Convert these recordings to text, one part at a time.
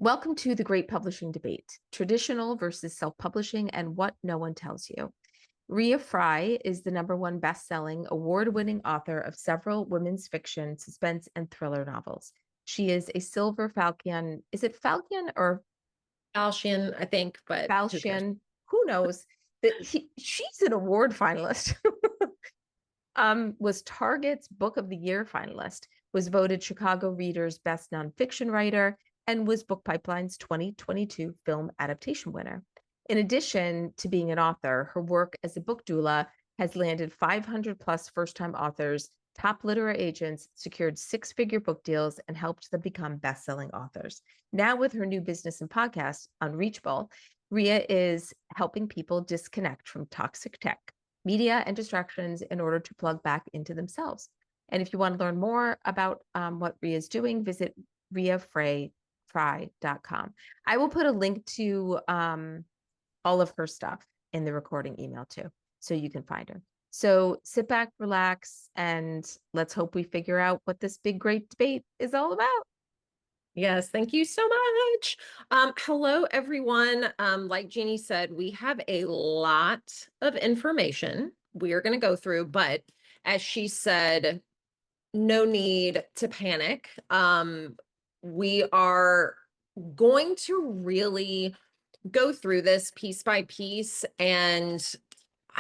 Welcome to the Great Publishing Debate, traditional versus self-publishing and what no one tells you. Rea Frey is the #1 best-selling, award-winning author of several women's fiction, suspense, and thriller novels. She is a Silver Falcon. Is it Falcon or Alshian, I think, but who cares? Falchion? Who knows? She's an award finalist. Was Target's Book of the Year finalist, was voted Chicago Reader's Best Nonfiction Writer, and was Book Pipeline's 2022 film adaptation winner. In addition to being an author, her work as a book doula has landed 500 plus first-time authors, top literary agents, secured six-figure book deals, and helped them become best-selling authors. Now with her new business and podcast, Unreachable, Rea is helping people disconnect from toxic tech, media, and distractions in order to plug back into themselves. And if you want to learn more about what Rea is doing, visit reafrey.com. I will put a link to all of her stuff in the recording email too, so you can find her. So sit back, relax, and let's hope we figure out what this big, great debate is all about. Yes, thank you so much. Hello, everyone. Like Jeannie said, we have a lot of information we are going to go through, but as she said, no need to panic. We are going to really go through this piece by piece, and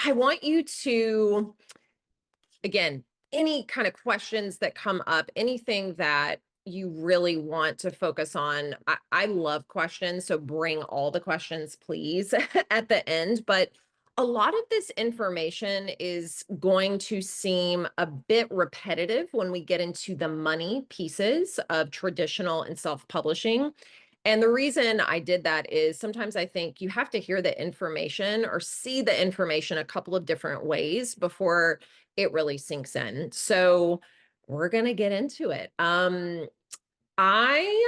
I want you to, again, any kind of questions that come up, anything that you really want to focus on. I love questions, so bring all the questions, please, at the end. But a lot of this information is going to seem a bit repetitive when we get into the money pieces of traditional and self-publishing. And the reason I did that is sometimes I think you have to hear the information or see the information a couple of different ways before it really sinks in. So we're going to get into it. I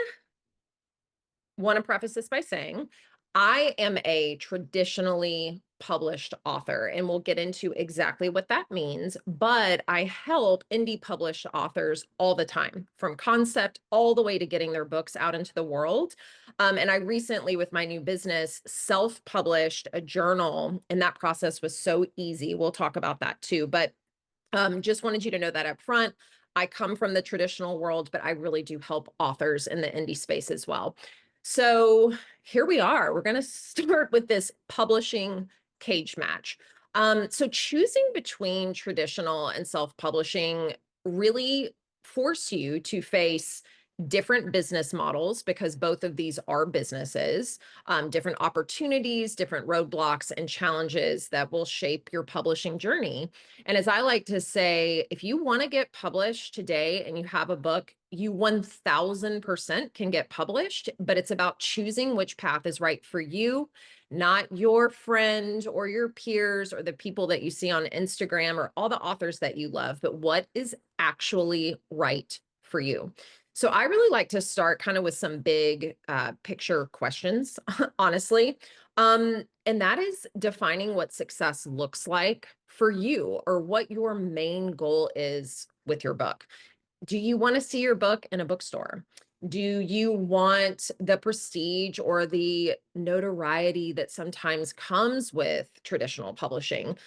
want to preface this by saying I am a traditionally published author, and we'll get into exactly what that means. But I help indie published authors all the time, from concept all the way to getting their books out into the world. And I recently, with my new business, self-published a journal, and that process was so easy. We'll talk about that too. But just wanted you to know that up front. I come from the traditional world, but I really do help authors in the indie space as well. So here we are. We're going to start with this publishing cage match. So choosing between traditional and self-publishing really force you to face different business models, because both of these are businesses, different opportunities, different roadblocks and challenges that will shape your publishing journey. And as I like to say, if you want to get published today and you have a book, you 1000% can get published, but it's about choosing which path is right for you, not your friend or your peers or the people that you see on Instagram or all the authors that you love, but what is actually right for you. So I really like to start kind of with some big picture questions, honestly. And that is defining what success looks like for you, or what your main goal is with your book. Do you want to see your book in a bookstore? Do you want the prestige or the notoriety that sometimes comes with traditional publishing?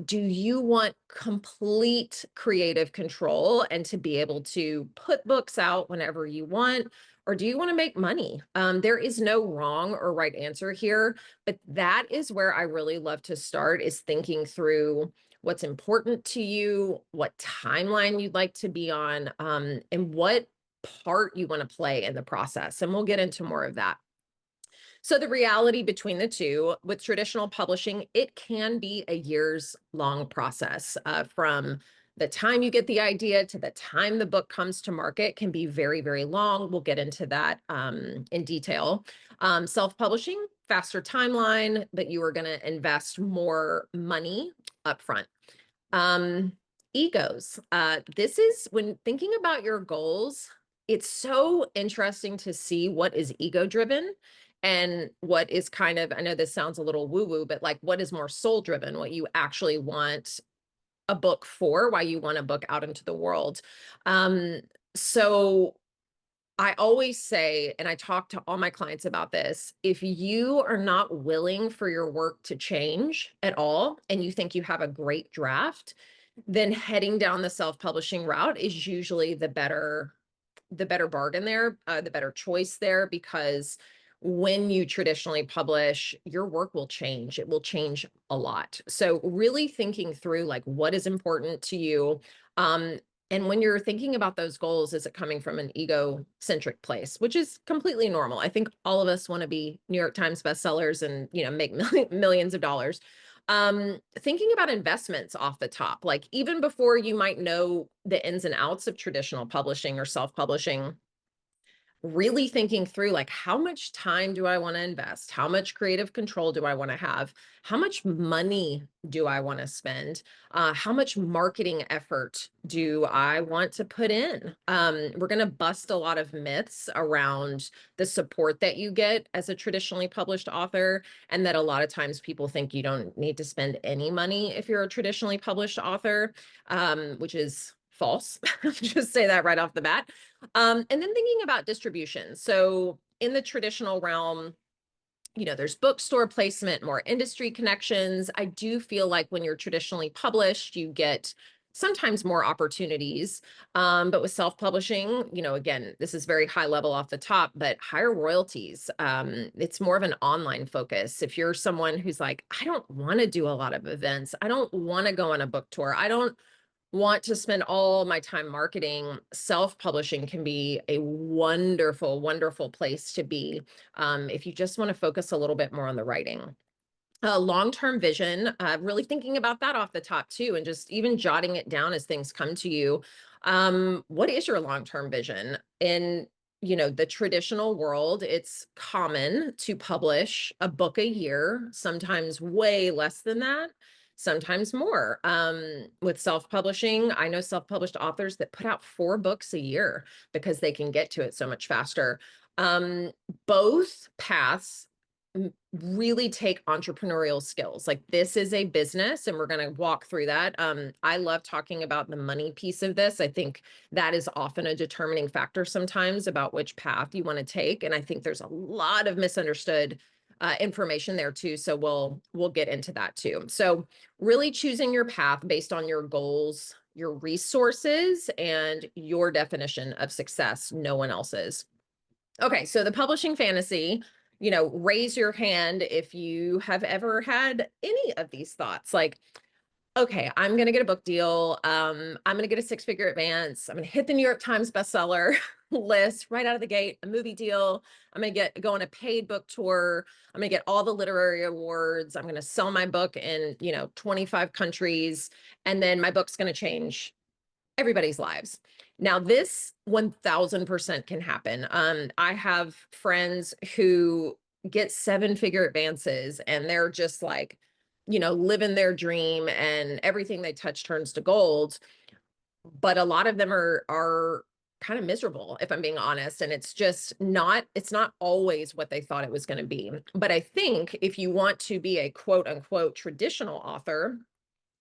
Do you want complete creative control and to be able to put books out whenever you want? Or do you want to make money? There is no wrong or right answer here, but that is where I really love to start, is thinking through what's important to you, what timeline you'd like to be on, and what part you want to play in the process. And we'll get into more of that. So the reality between the two, with traditional publishing, it can be a years long process, from the time you get the idea to the time the book comes to market can be very, very long. We'll get into that in detail. Self-publishing, faster timeline, but you are going to invest more money upfront. Egos. This is when thinking about your goals, it's so interesting to see what is ego driven and what is kind of, I know this sounds a little woo-woo, but like what is more soul driven, what you actually want a book for, why you want a book out into the world. So I always say, and I talk to all my clients about this, if you are not willing for your work to change at all, and you think you have a great draft, then heading down the self-publishing route is usually the better bargain there, the better choice there, because when you traditionally publish, your work will change. It will change a lot. So really thinking through like what is important to you. Um, and when you're thinking about those goals, is it coming from an egocentric place, which is completely normal. I think all of us want to be New York Times bestsellers and, make millions of dollars. Thinking about investments off the top, like even before you might know the ins and outs of traditional publishing or self-publishing, really thinking through like how much time do I want to invest? How much creative control do I want to have? How much money do I want to spend? How much marketing effort do I want to put in? We're going to bust a lot of myths around the support that you get as a traditionally published author, and that a lot of times people think you don't need to spend any money if you're a traditionally published author, which is false. Just say that right off the bat. And then thinking about distribution. So in the traditional realm, there's bookstore placement, more industry connections. I do feel like when you're traditionally published, you get sometimes more opportunities. But with self-publishing, again, this is very high level off the top, but higher royalties. It's more of an online focus. If you're someone who's like, I don't want to do a lot of events, I don't want to go on a book tour, I don't want to spend all my time marketing, self-publishing can be a wonderful, wonderful place to be, if you just want to focus a little bit more on the writing. Long-term vision, really thinking about that off the top too, and just even jotting it down as things come to you. What is your long-term vision? In the traditional world, it's common to publish a book a year, sometimes way less than that, sometimes more. With self-publishing, I know self-published authors that put out 4 books a year because they can get to it so much faster. Um, Both paths really take entrepreneurial skills. Like this is a business, and we're going to walk through that. I love talking about the money piece of this. I think that is often a determining factor sometimes about which path you want to take. And I think there's a lot of misunderstood information there too. So we'll get into that too. So really choosing your path based on your goals, your resources, and your definition of success, no one else's. Okay, so the publishing fantasy, raise your hand if you have ever had any of these thoughts. Like, okay, I'm going to get a book deal. I'm going to get a 6-figure advance. I'm going to hit the New York Times bestseller list right out of the gate, a movie deal. I'm going to go on a paid book tour. I'm going to get all the literary awards. I'm going to sell my book in, 25 countries. And then my book's going to change everybody's lives. Now, this 1000% can happen. I have friends who get 7-figure advances, and they're just like, living their dream, and everything they touch turns to gold. But a lot of them are kind of miserable, if I'm being honest. And it's not always what they thought it was going to be. But I think if you want to be a quote unquote traditional author,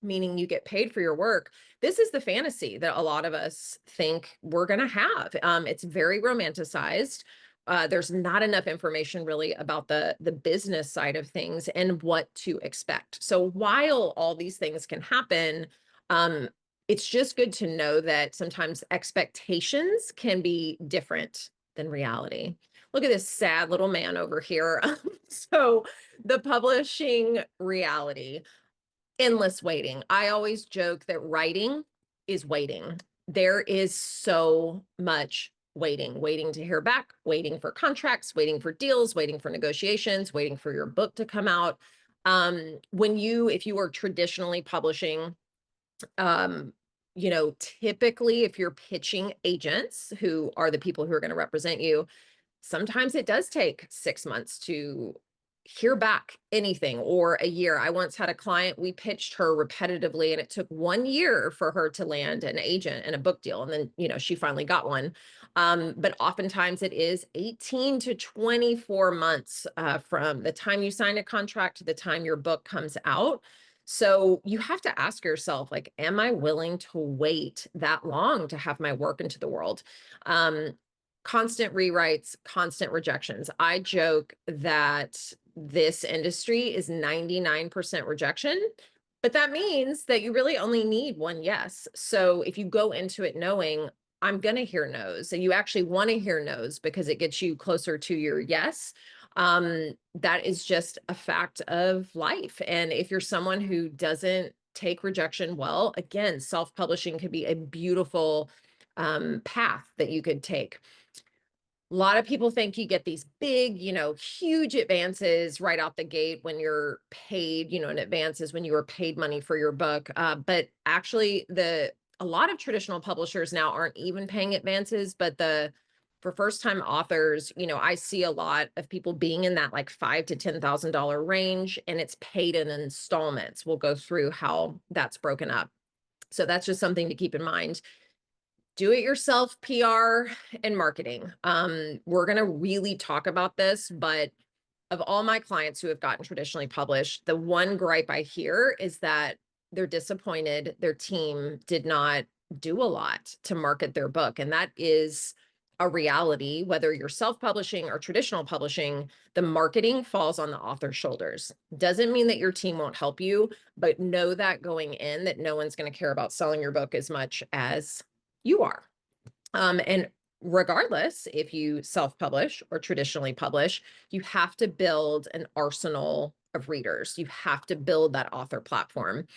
meaning you get paid for your work, this is the fantasy that a lot of us think we're going to have. It's very romanticized. There's not enough information really about the business side of things and what to expect. So while all these things can happen, it's just good to know that sometimes expectations can be different than reality. Look at this sad little man over here. So the publishing reality, endless waiting. I always joke that writing is waiting. There is so much waiting to hear back, waiting for contracts, waiting for deals, waiting for negotiations, waiting for your book to come out. If you are traditionally publishing, typically if you're pitching agents who are the people who are going to represent you, sometimes it does take 6 months to hear back anything, or a year. I once had a client, we pitched her repetitively, and it took 1 year for her to land an agent and a book deal. And then, she finally got one. But oftentimes it is 18 to 24 months from the time you sign a contract to the time your book comes out. So you have to ask yourself, like, am I willing to wait that long to have my work into the world? Constant rewrites, constant rejections. I joke that this industry is 99% rejection, but that means that you really only need one yes. So if you go into it knowing I'm going to hear no's and you actually want to hear no's because it gets you closer to your yes, that is just a fact of life. And if you're someone who doesn't take rejection well, again, self-publishing could be a beautiful path that you could take. A lot of people think you get these big, huge advances right out the gate when you're paid, in advances when you were paid money for your book. But actually, a lot of traditional publishers now aren't even paying advances, but for first time authors, I see a lot of people being in that like $5,000 to $10,000 range, and it's paid in installments. We'll go through how that's broken up. So that's just something to keep in mind. Do it yourself PR and marketing. We're going to really talk about this, but of all my clients who have gotten traditionally published, the one gripe I hear is that they're disappointed their team did not do a lot to market their book. And that is a reality, whether you're self-publishing or traditional publishing, the marketing falls on the author's shoulders. Doesn't mean that your team won't help you, but know that going in that no one's going to care about selling your book as much as you are. And regardless, if you self-publish or traditionally publish, you have to build an arsenal of readers. You have to build that author platform.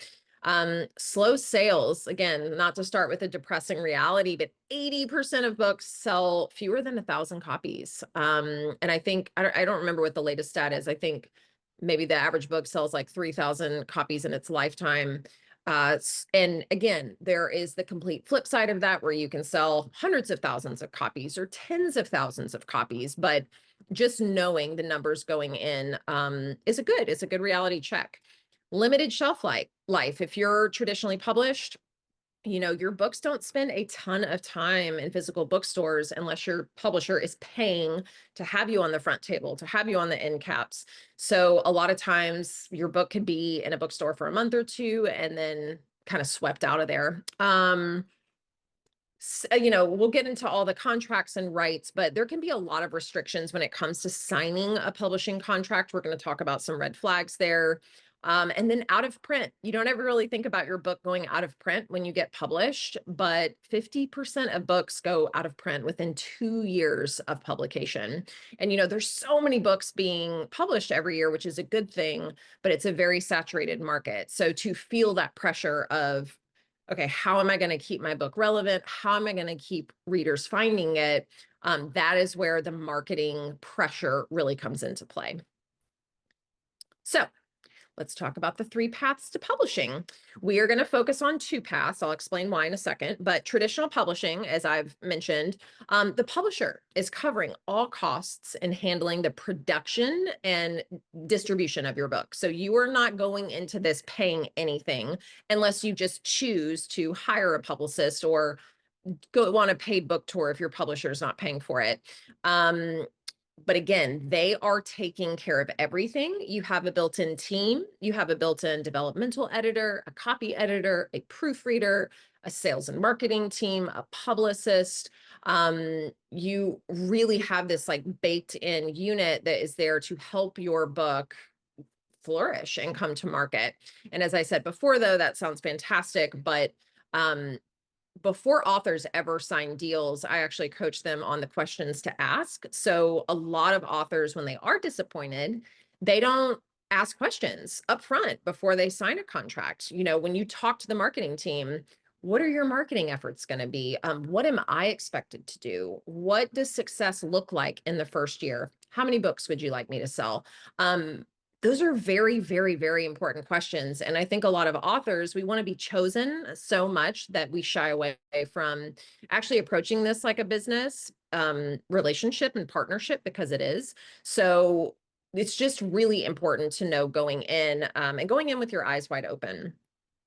Slow sales, again, not to start with a depressing reality, but 80% of books sell fewer than 1,000 copies. And I think, I don't remember what the latest stat is. I think maybe the average book sells like 3,000 copies in its lifetime. And again, there is the complete flip side of that where you can sell hundreds of thousands of copies or tens of thousands of copies, but just knowing the numbers going in it's a good reality check. Limited shelf life. If you're traditionally published, your books don't spend a ton of time in physical bookstores unless your publisher is paying to have you on the front table, to have you on the end caps. So a lot of times your book could be in a bookstore for a month or two and then kind of swept out of there. We'll get into all the contracts and rights, but there can be a lot of restrictions when it comes to signing a publishing contract. We're going to talk about some red flags there. And then out of print, you don't ever really think about your book going out of print when you get published, but 50% of books go out of print within 2 years of publication. And, there's so many books being published every year, which is a good thing, but it's a very saturated market. So to feel that pressure of, okay, how am I going to keep my book relevant? How am I going to keep readers finding it? That is where the marketing pressure really comes into play. So let's talk about the 3 paths to publishing. We are going to focus on 2 paths. I'll explain why in a second. But traditional publishing, as I've mentioned, the publisher is covering all costs in handling the production and distribution of your book. So you are not going into this paying anything unless you just choose to hire a publicist or go on a paid book tour if your publisher is not paying for it. But again, they are taking care of everything. You have a built-in team, you have a built-in developmental editor, a copy editor, a proofreader, a sales and marketing team, a publicist. You really have this like baked in unit that is there to help your book flourish and come to market. And as I said before, though, that sounds fantastic, but before authors ever sign deals, I actually coach them on the questions to ask. So a lot of authors, when they are disappointed, they don't ask questions up front before they sign a contract. When you talk to the marketing team, what are your marketing efforts going to be? What am I expected to do? What does success look like in the first year? How many books would you like me to sell? Those are very, very, very important questions. And I think a lot of authors, we want to be chosen so much that we shy away from actually approaching this like a business relationship and partnership, because it is. So it's just really important to know going in and going in with your eyes wide open.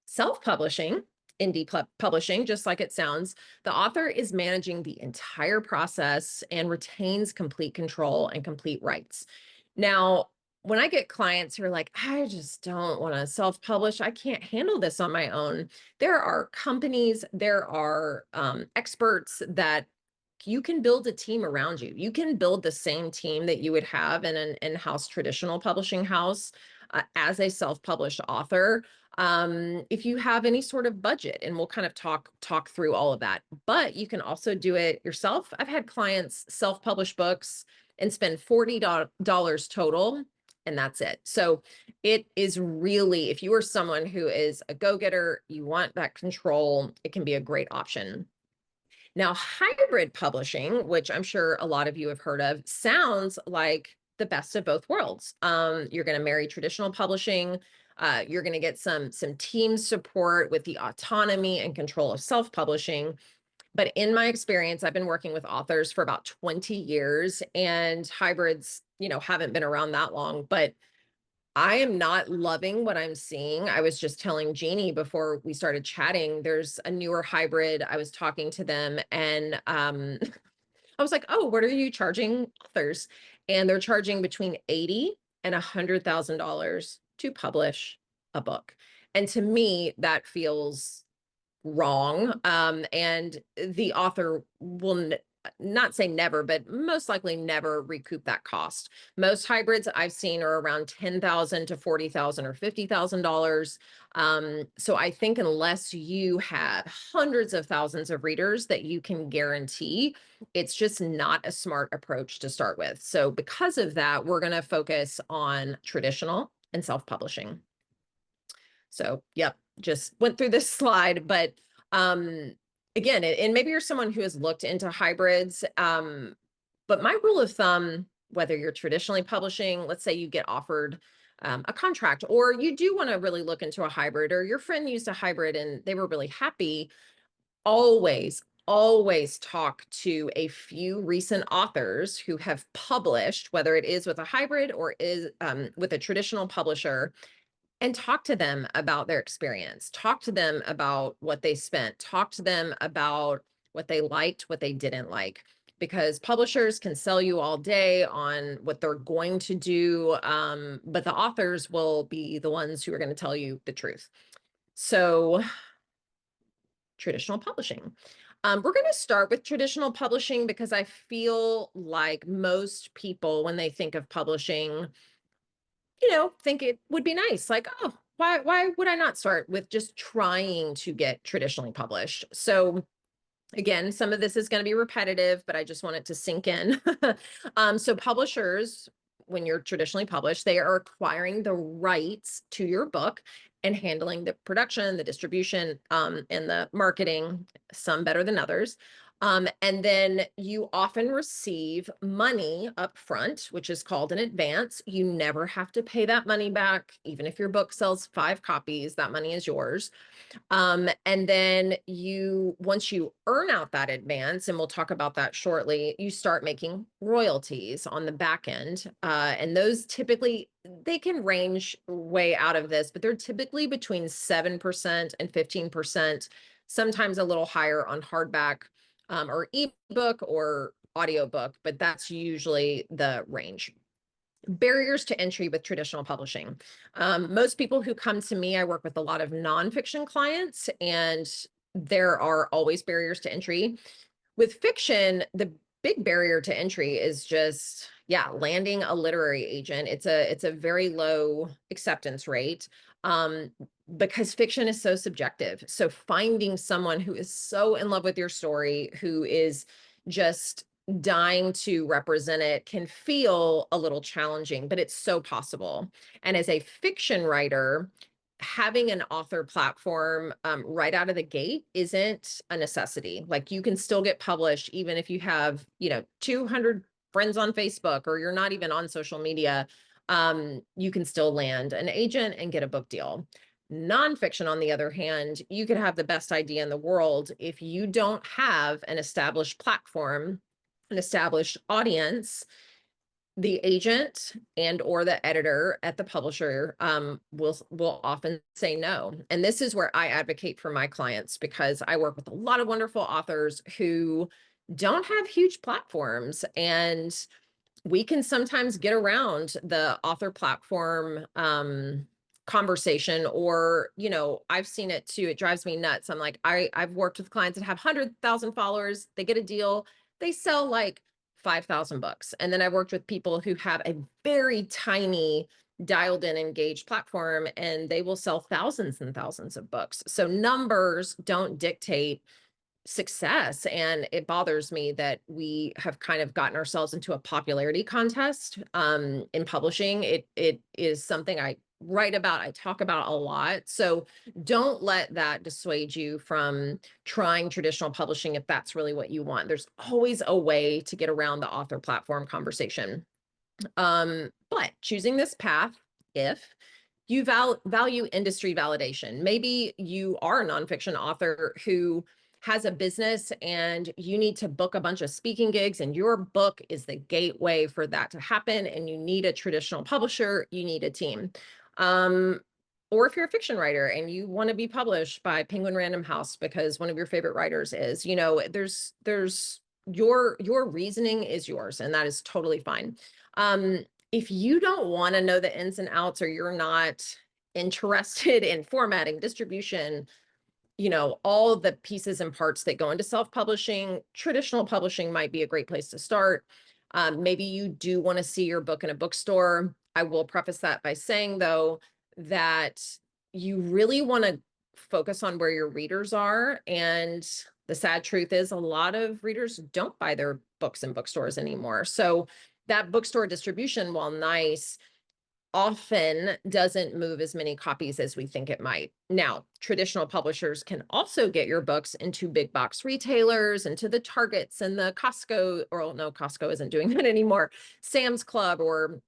Self-publishing, publishing, just like it sounds, the author is managing the entire process and retains complete control and complete rights. Now, when I get clients who are like, I just don't want to self-publish, I can't handle this on my own, there are companies, there are experts that you can build a team around you. You can build the same team that you would have in an in-house traditional publishing house as a self-published author, if you have any sort of budget, and we'll kind of talk through all of that. But you can also do it yourself. I've had clients self-publish books and spend $40 total, and that's it. So it is really, if you are someone who is a go-getter, you want that control, it can be a great option. Now, hybrid publishing, which I'm sure a lot of you have heard of, sounds like the best of both worlds. You're going to marry traditional publishing. You're going to get some team support with the autonomy and control of self-publishing. But in my experience, I've been working with authors for about 20 years, and hybrids, haven't been around that long. But I am not loving what I'm seeing. I was just telling Jeannie before we started chatting, there's a newer hybrid. I was talking to them, and I was like, "Oh, what are you charging authors?" And they're charging between $80 and $100,000 to publish a book. And to me, that feels wrong. And the author will not say never, but most likely never recoup that cost. Most hybrids I've seen are around $10,000 to $40,000 or $50,000. So I think unless you have hundreds of thousands of readers that you can guarantee, it's just not a smart approach to start with. So because of that, we're going to focus on traditional and self-publishing. So, yep, just went through this slide, but again, and maybe you're someone who has looked into hybrids, but my rule of thumb, whether you're traditionally publishing, let's say you get offered a contract, or you do want to really look into a hybrid, or your friend used a hybrid and they were really happy, always talk to a few recent authors who have published, whether it is with a hybrid or is with a traditional publisher, and talk to them about their experience. Talk to them about what they spent. Talk to them about what they liked, what they didn't like. Because publishers can sell you all day on what they're going to do, but the authors will be the ones who are going to tell you the truth. So, traditional publishing. We're going to start with traditional publishing because I feel like most people, when they think of publishing, think it would be nice. Like, oh, why would I not start with just trying to get traditionally published? So again, some of this is going to be repetitive, but I just want it to sink in. So publishers, when you're traditionally published, they are acquiring the rights to your book and handling the production, the distribution, and the marketing, some better than others. And then you often receive money up front, which is called an advance. You never have to pay that money back. Even if your book sells 5 copies, that money is yours. And then once you earn out that advance, and we'll talk about that shortly, you start making royalties on the back end. And those typically, they can range way out of this, but they're typically between 7% and 15%, sometimes a little higher on hardback, or ebook or audiobook, but that's usually the range. Barriers to entry with traditional publishing. Most people who come to me, I work with a lot of nonfiction clients, and there are always barriers to entry. With fiction, the big barrier to entry is just, landing a literary agent. It's a very low acceptance rate, because fiction is so subjective. So finding someone who is so in love with your story, who is just dying to represent it, can feel a little challenging, but it's so possible. And as a fiction writer, having an author platform right out of the gate isn't a necessity. Like, you can still get published even if you have 200 friends on Facebook, or you're not even on social media. You can still land an agent and get a book deal. Nonfiction, on the other hand, you could have the best idea in the world. If you don't have an established platform, an established audience, the agent and or the editor at the publisher will often say no. And this is where I advocate for my clients, because I work with a lot of wonderful authors who don't have huge platforms, and we can sometimes get around the author platform conversation. Or I've seen it too. It drives me nuts. I'm like, I've worked with clients that have 100,000 followers. They get a deal, they sell like 5,000 books. And then I've worked with people who have a very tiny dialed in engaged platform and they will sell thousands and thousands of books. So numbers don't dictate success. And it bothers me that we have kind of gotten ourselves into a popularity contest in publishing. It is something I write about, I talk about a lot. So don't let that dissuade you from trying traditional publishing if that's really what you want. There's always a way to get around the author platform conversation. But choosing this path, if you value industry validation, maybe you are a nonfiction author who has a business and you need to book a bunch of speaking gigs and your book is the gateway for that to happen and you need a traditional publisher, you need a team. Or if you're a fiction writer and you want to be published by Penguin Random House because one of your favorite writers is, there's your reasoning is yours and that is totally fine. If you don't want to know the ins and outs or you're not interested in formatting, distribution, all of the pieces and parts that go into self-publishing, traditional publishing might be a great place to start. Maybe you do want to see your book in a bookstore. I will preface that by saying, though, that you really want to focus on where your readers are. And the sad truth is a lot of readers don't buy their books in bookstores anymore. So that bookstore distribution, while nice, often doesn't move as many copies as we think it might. Now, traditional publishers can also get your books into big box retailers, into the Targets and the Costco, or no, Costco isn't doing that anymore, Sam's Club, or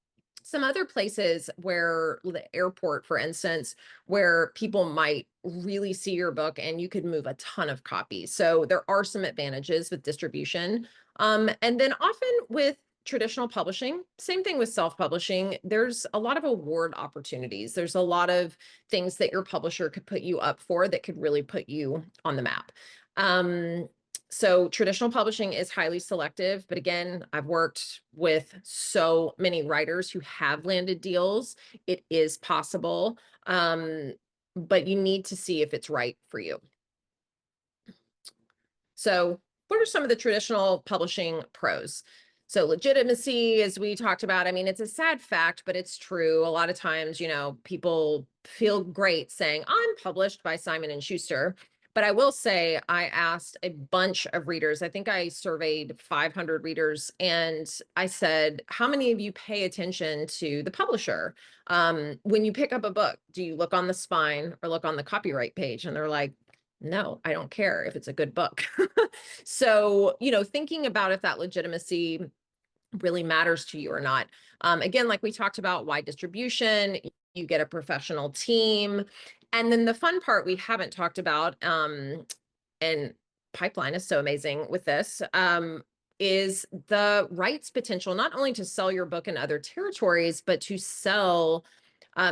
some other places where the airport, for instance, where people might really see your book and you could move a ton of copies. So there are some advantages with distribution. And then often with traditional publishing, same thing with self-publishing, there's a lot of award opportunities. There's a lot of things that your publisher could put you up for that could really put you on the map. So traditional publishing is highly selective, but again, I've worked with so many writers who have landed deals. It is possible, but you need to see if it's right for you. So what are some of the traditional publishing pros? So legitimacy, as we talked about, I mean, it's a sad fact, but it's true. A lot of times, people feel great saying, I'm published by Simon and Schuster. But I will say, I asked a bunch of readers, I think I surveyed 500 readers, and I said, how many of you pay attention to the publisher? When you pick up a book, do you look on the spine or look on the copyright page? And they're like, no, I don't care if it's a good book. So, thinking about if that legitimacy really matters to you or not. Again, like we talked about, wide distribution, you get a professional team. And then the fun part we haven't talked about, and Pipeline is so amazing with this, is the rights potential, not only to sell your book in other territories, but to sell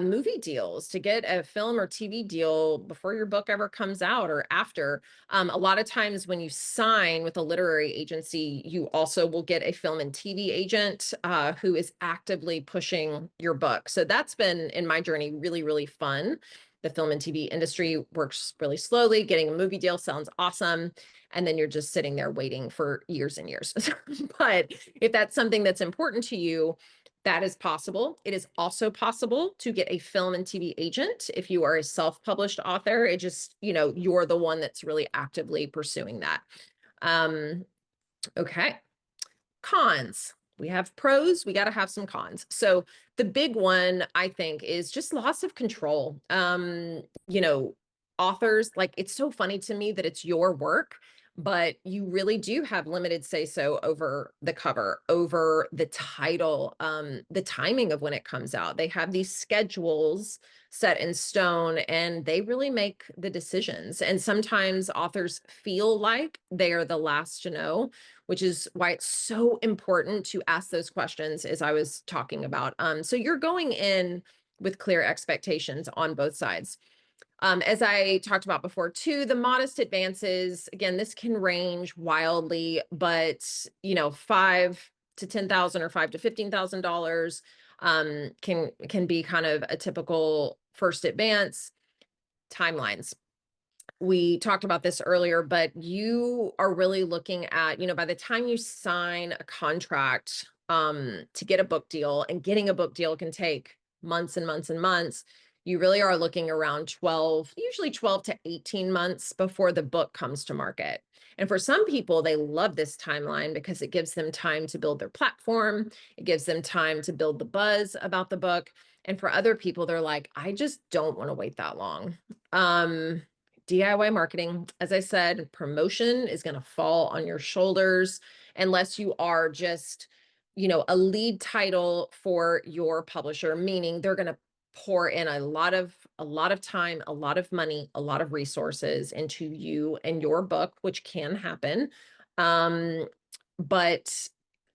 movie deals, to get a film or TV deal before your book ever comes out or after. A lot of times when you sign with a literary agency, you also will get a film and TV agent who is actively pushing your book. So that's been, in my journey, really, really fun. The film and TV industry works really slowly. Getting a movie deal sounds awesome. And then you're just sitting there waiting for years and years. But if that's something that's important to you, that is possible. It is also possible to get a film and TV agent if you are a self-published author. It just, you're the one that's really actively pursuing that. Okay. Cons. We have pros, we got to have some cons. So the big one, I think, is just loss of control. Authors, like, it's so funny to me that it's your work, but you really do have limited say-so over the cover, over the title, the timing of when it comes out. They have these schedules set in stone and they really make the decisions. And sometimes authors feel like they are the last to know, which is why it's so important to ask those questions, as I was talking about. So you're going in with clear expectations on both sides. As I talked about before too, the modest advances, again, this can range wildly, but $5,000 to $10,000 or $5,000 to $15,000 can be kind of a typical first advance. Timelines. we talked about this earlier, but you are really looking at, by the time you sign a contract to get a book deal, and getting a book deal can take months and months and months, you really are looking around 12, usually 12 to 18 months before the book comes to market. And for some people, they love this timeline because it gives them time to build their platform. It gives them time to build the buzz about the book. And for other people, they're like, I just don't want to wait that long. DIY marketing, as I said, promotion is going to fall on your shoulders unless you are just, a lead title for your publisher, meaning they're going to pour in a lot of time, a lot of money, a lot of resources into you and your book, which can happen. But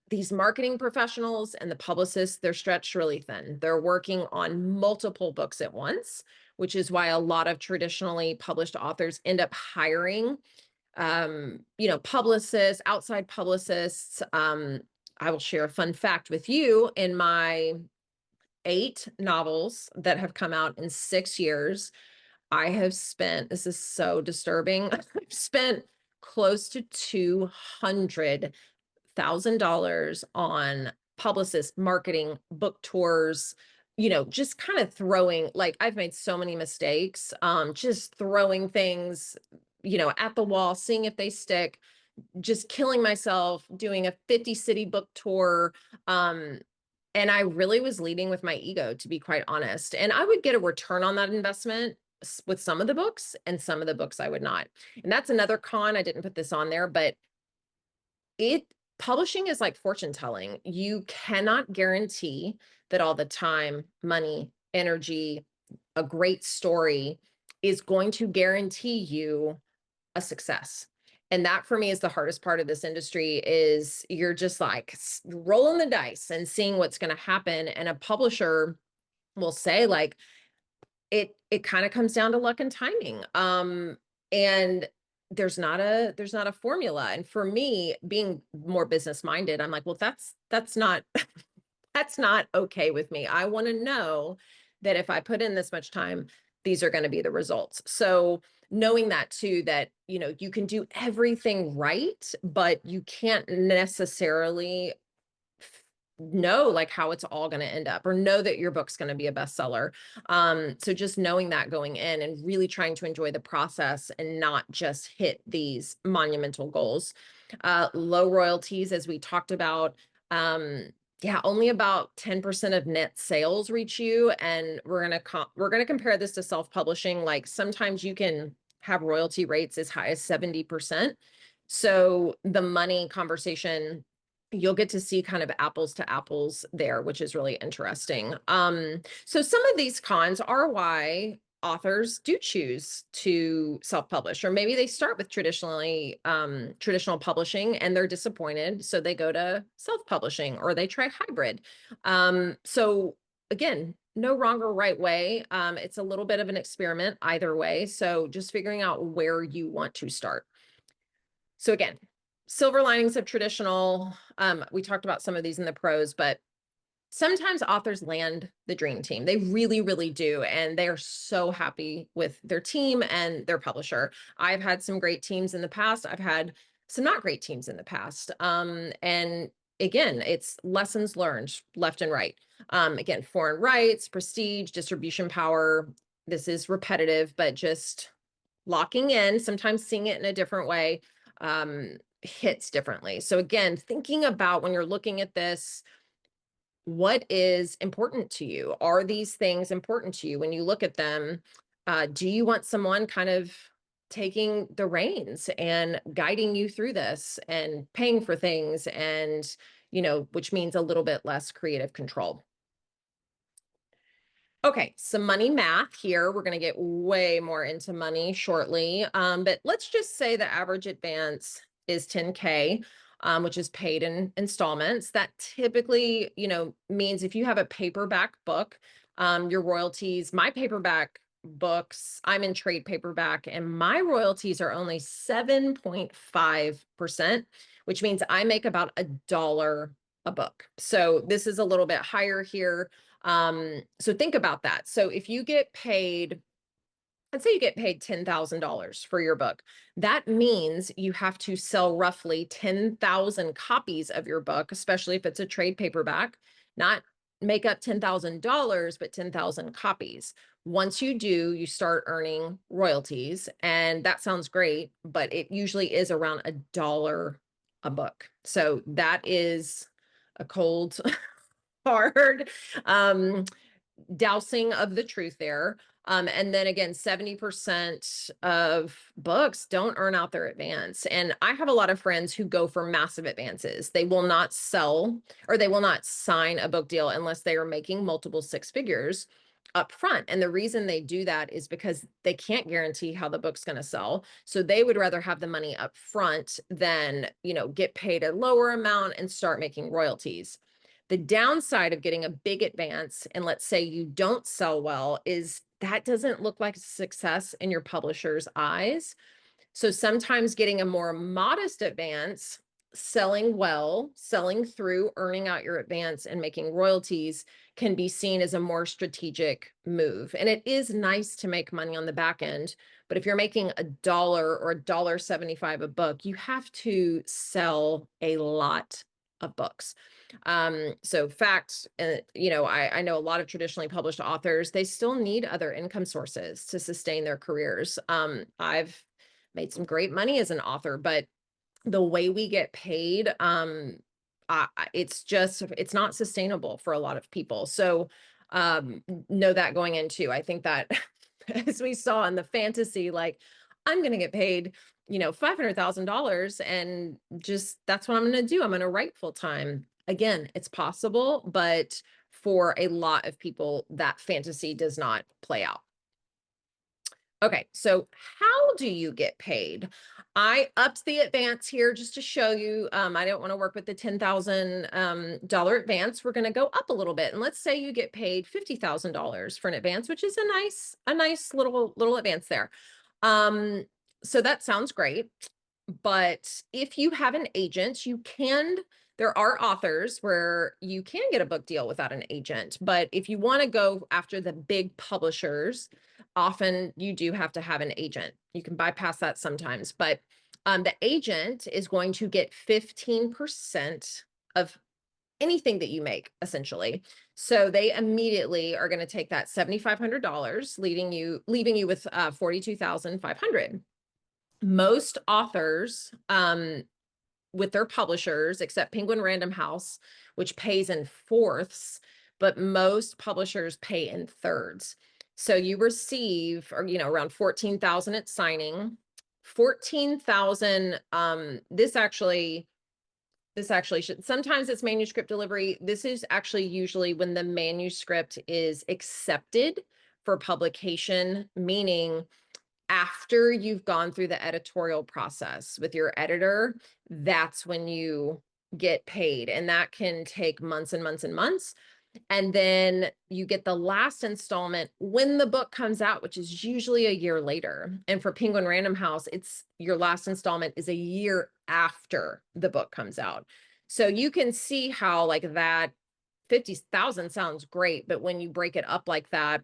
these marketing professionals and the publicists, they're stretched really thin. They're working on multiple books at once, which is why a lot of traditionally published authors end up hiring, publicists, outside publicists. I will share a fun fact with you. In my 8 novels that have come out in 6 years, I have spent, this is so disturbing, I've spent close to $200,000 on publicist marketing, book tours, just kind of throwing, like, I've made so many mistakes, just throwing things, at the wall, seeing if they stick, just killing myself, doing a 50 city book tour. And I really was leading with my ego, to be quite honest. And I would get a return on that investment with some of the books, and some of the books I would not. And that's another con. I didn't put this on there, but it publishing is like fortune telling. You cannot guarantee that all the time, money, energy, a great story is going to guarantee you a success. And that for me is the hardest part of this industry, is you're just like rolling the dice and seeing what's going to happen. And a publisher will say, like, it kind of comes down to luck and timing. And there's not a formula. And for me, being more business minded, I'm like, well, that's not that's not okay with me. I want to know that if I put in this much time, these are going to be the results. So knowing that too, that, you can do everything right, but you can't necessarily know, like, how it's all going to end up, or know that your book's going to be a bestseller. So just knowing that going in, and really trying to enjoy the process and not just hit these monumental goals. Low royalties, as we talked about. Yeah, only about 10% of net sales reach you. And we're gonna compare this to self-publishing. Like, sometimes you can have royalty rates as high as 70%. So the money conversation, you'll get to see kind of apples to apples there, which is really interesting. So some of these cons are why authors do choose to self-publish, or maybe they start with traditional publishing and they're disappointed, so they go to self-publishing, or they try hybrid. So again, no wrong or right way. It's a little bit of an experiment either way. So just figuring out where you want to start. So again, silver linings of traditional. We talked about some of these in the pros, but sometimes authors land the dream team. They really, really do. And they are so happy with their team and their publisher. I've had some great teams in the past. I've had some not great teams in the past. And again, it's lessons learned left and right. Again, foreign rights, prestige, distribution power. This is repetitive, but just locking in, sometimes seeing it in a different way, hits differently. So again, thinking about, when you're looking at this, what is important to you? Are these things important to you when you look at them? Do you want someone kind of taking the reins and guiding you through this, and paying for things, and, which means a little bit less creative control? Okay, some money math here. We're going to get way more into money shortly. But let's just say the average advance is 10K, which is paid in installments. That typically, means if you have a paperback book, your royalties, my paperback books, I'm in trade paperback, and my royalties are only 7.5%, which means I make about $1 a book. So this is a little bit higher here. So think about that. So if you get paid let's say you get paid $10,000 for your book. That means you have to sell roughly 10,000 copies of your book, especially if it's a trade paperback, not make up $10,000, but 10,000 copies. Once you do, you start earning royalties. And that sounds great, but it usually is around $1 a book. So that is a cold, hard, um, dousing of the truth there. And then again, 70% of books don't earn out their advance. And I have a lot of friends who go for massive advances. They will not sell or they will not sign a book deal unless they are making multiple six figures up front. And the reason they do that is because they can't guarantee how the book's going to sell. So they would rather have the money up front than, get paid a lower amount and start making royalties. The downside of getting a big advance, and let's say you don't sell well, is that doesn't look like a success in your publisher's eyes. So sometimes getting a more modest advance, selling well, selling through, earning out your advance and making royalties can be seen as a more strategic move. And it is nice to make money on the back end, but if you're making $1 or $1.75 a book, you have to sell a lot of books. So fact, I know a lot of traditionally published authors, they still need other income sources to sustain their careers. I've made some great money as an author, but the way we get paid, it's not sustainable for a lot of people. So know that going into, I think that as we saw in the fantasy, like I'm going to get paid, $500,000 and just that's what I'm going to do. I'm going to write full time. Again, it's possible, but for a lot of people, that fantasy does not play out. Okay, so how do you get paid? I upped the advance here just to show you. I don't want to work with the $10,000 advance. We're going to go up a little bit, and let's say you get paid $50,000 for an advance, which is a nice little advance there. So that sounds great. But if you have an agent, there are authors where you can get a book deal without an agent. But if you want to go after the big publishers, often you do have to have an agent. You can bypass that sometimes, but the agent is going to get 15% of anything that you make, essentially. So they immediately are going to take that $7,500, leaving you with 42,500. Most authors, with their publishers, except Penguin Random House, which pays in fourths, but most publishers pay in thirds. So you receive, or around 14,000 at signing. 14,000. This actually should, sometimes it's manuscript delivery. This is actually usually when the manuscript is accepted for publication, meaning after you've gone through the editorial process with your editor, that's when you get paid. And that can take months and months and months. And then you get the last installment when the book comes out, which is usually a year later. And for Penguin Random House, it's your last installment is a year after the book comes out. So you can see how like that 50,000 sounds great, but when you break it up like that,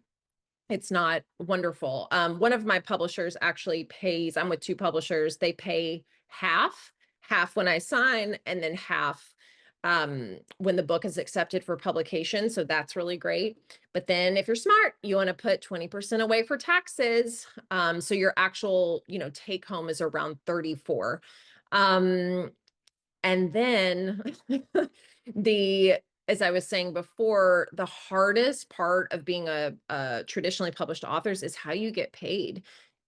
it's not wonderful. One of my publishers actually pays, I'm with two publishers, they pay half when I sign, and then half when the book is accepted for publication. So that's really great. But then if you're smart, you want to put 20% away for taxes. So your actual, take home is around 34. And then as I was saying before, the hardest part of being a traditionally published author is how you get paid.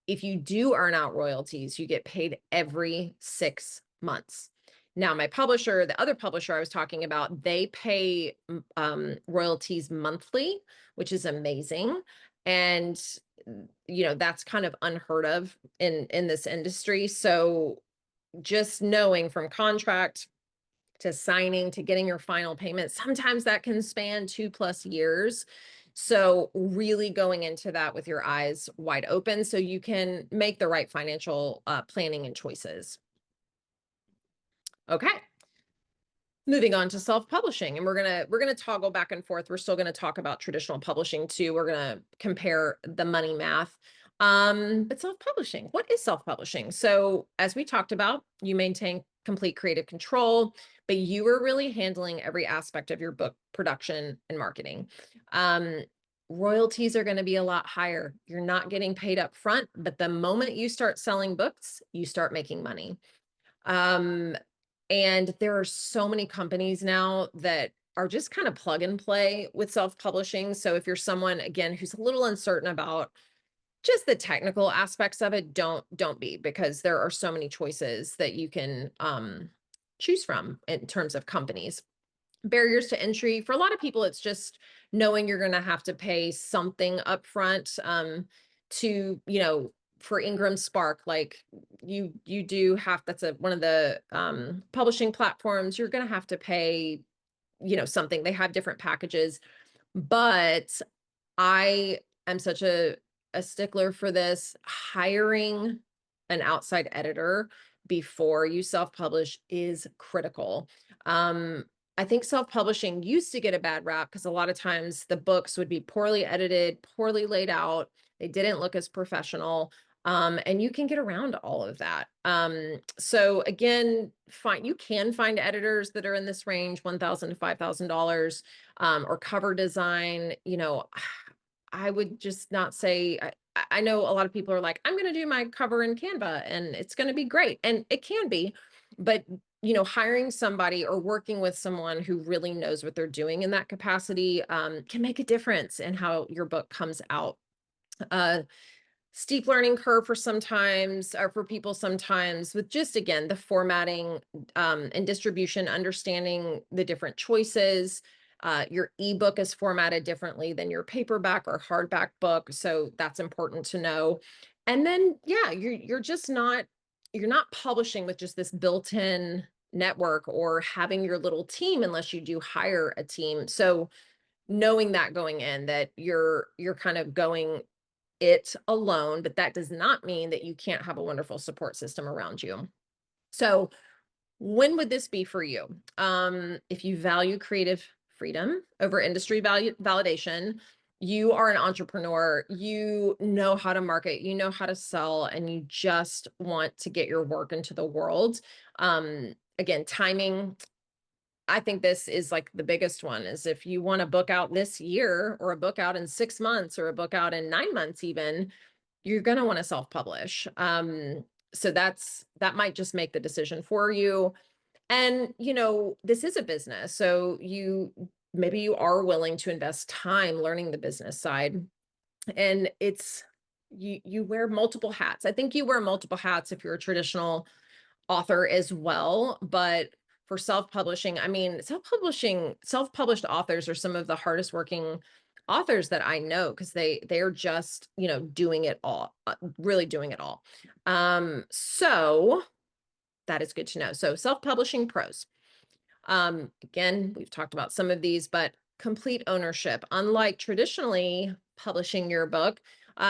If you do earn out royalties, you get paid every 6 months. Now, my publisher, the other publisher I was talking about, they pay royalties monthly, which is amazing. And, that's kind of unheard of in this industry. So just knowing from contract to signing to getting your final payment, sometimes that can span 2+ years. So really going into that with your eyes wide open so you can make the right financial planning and choices. Okay. Moving on to self-publishing, and we're gonna toggle back and forth. We're still gonna talk about traditional publishing too. We're gonna compare the money math. But self-publishing, what is self-publishing? So as we talked about, you maintain complete creative control, but you are really handling every aspect of your book production and marketing. Um, Royalties are going to be a lot higher. You're not getting paid up front, but the moment you start selling books, you start making money. Um, and there are so many companies now that are just kind of plug and play with self-publishing. So if you're someone, again, who's a little uncertain about just the technical aspects of it, don't be, because there are so many choices that you can choose from in terms of companies. Barriers to entry for a lot of people, it's just knowing you're going to have to pay something upfront to, for Ingram Spark, like you do have, that's one of the publishing platforms, you're going to have to pay, something. They have different packages, but I am such a stickler for this. Hiring an outside editor before you self-publish is critical. Um, I think self-publishing used to get a bad rap because a lot of times the books would be poorly edited, poorly laid out. They didn't look as professional. And you can get around all of that. So again, you can find editors that are in this range, $1,000 to $5,000, or cover design. I would just not say, I know a lot of people are like, I'm going to do my cover in Canva and it's going to be great. And it can be, but hiring somebody or working with someone who really knows what they're doing in that capacity can make a difference in how your book comes out. Uh, Steep learning curve for sometimes, or for people sometimes, with just, again, the formatting and distribution, understanding the different choices. Your ebook is formatted differently than your paperback or hardback book, so that's important to know. And then, yeah, you're just not, you're not publishing with just this built-in network or having your little team unless you do hire a team. So knowing that going in, that you're kind of going it alone, but that does not mean that you can't have a wonderful support system around you. So when would this be for you? If you value creative freedom over industry validation, you are an entrepreneur, you know how to market, you know how to sell, and you just want to get your work into the world. Again, timing, I think this is like the biggest one, is if you want a book out this year or a book out in 6 months or a book out in 9 months, even, you're going to want to self-publish. So that might just make the decision for you. And, this is a business. So maybe you are willing to invest time learning the business side. And you wear multiple hats. I think you wear multiple hats if you're a traditional author as well. But for self-publishing, I mean, self-published authors are some of the hardest working authors that I know, because they're just, doing it all, really doing it all. So that is good to know. So self-publishing pros. Again, we've talked about some of these, but complete ownership. Unlike traditionally publishing your book,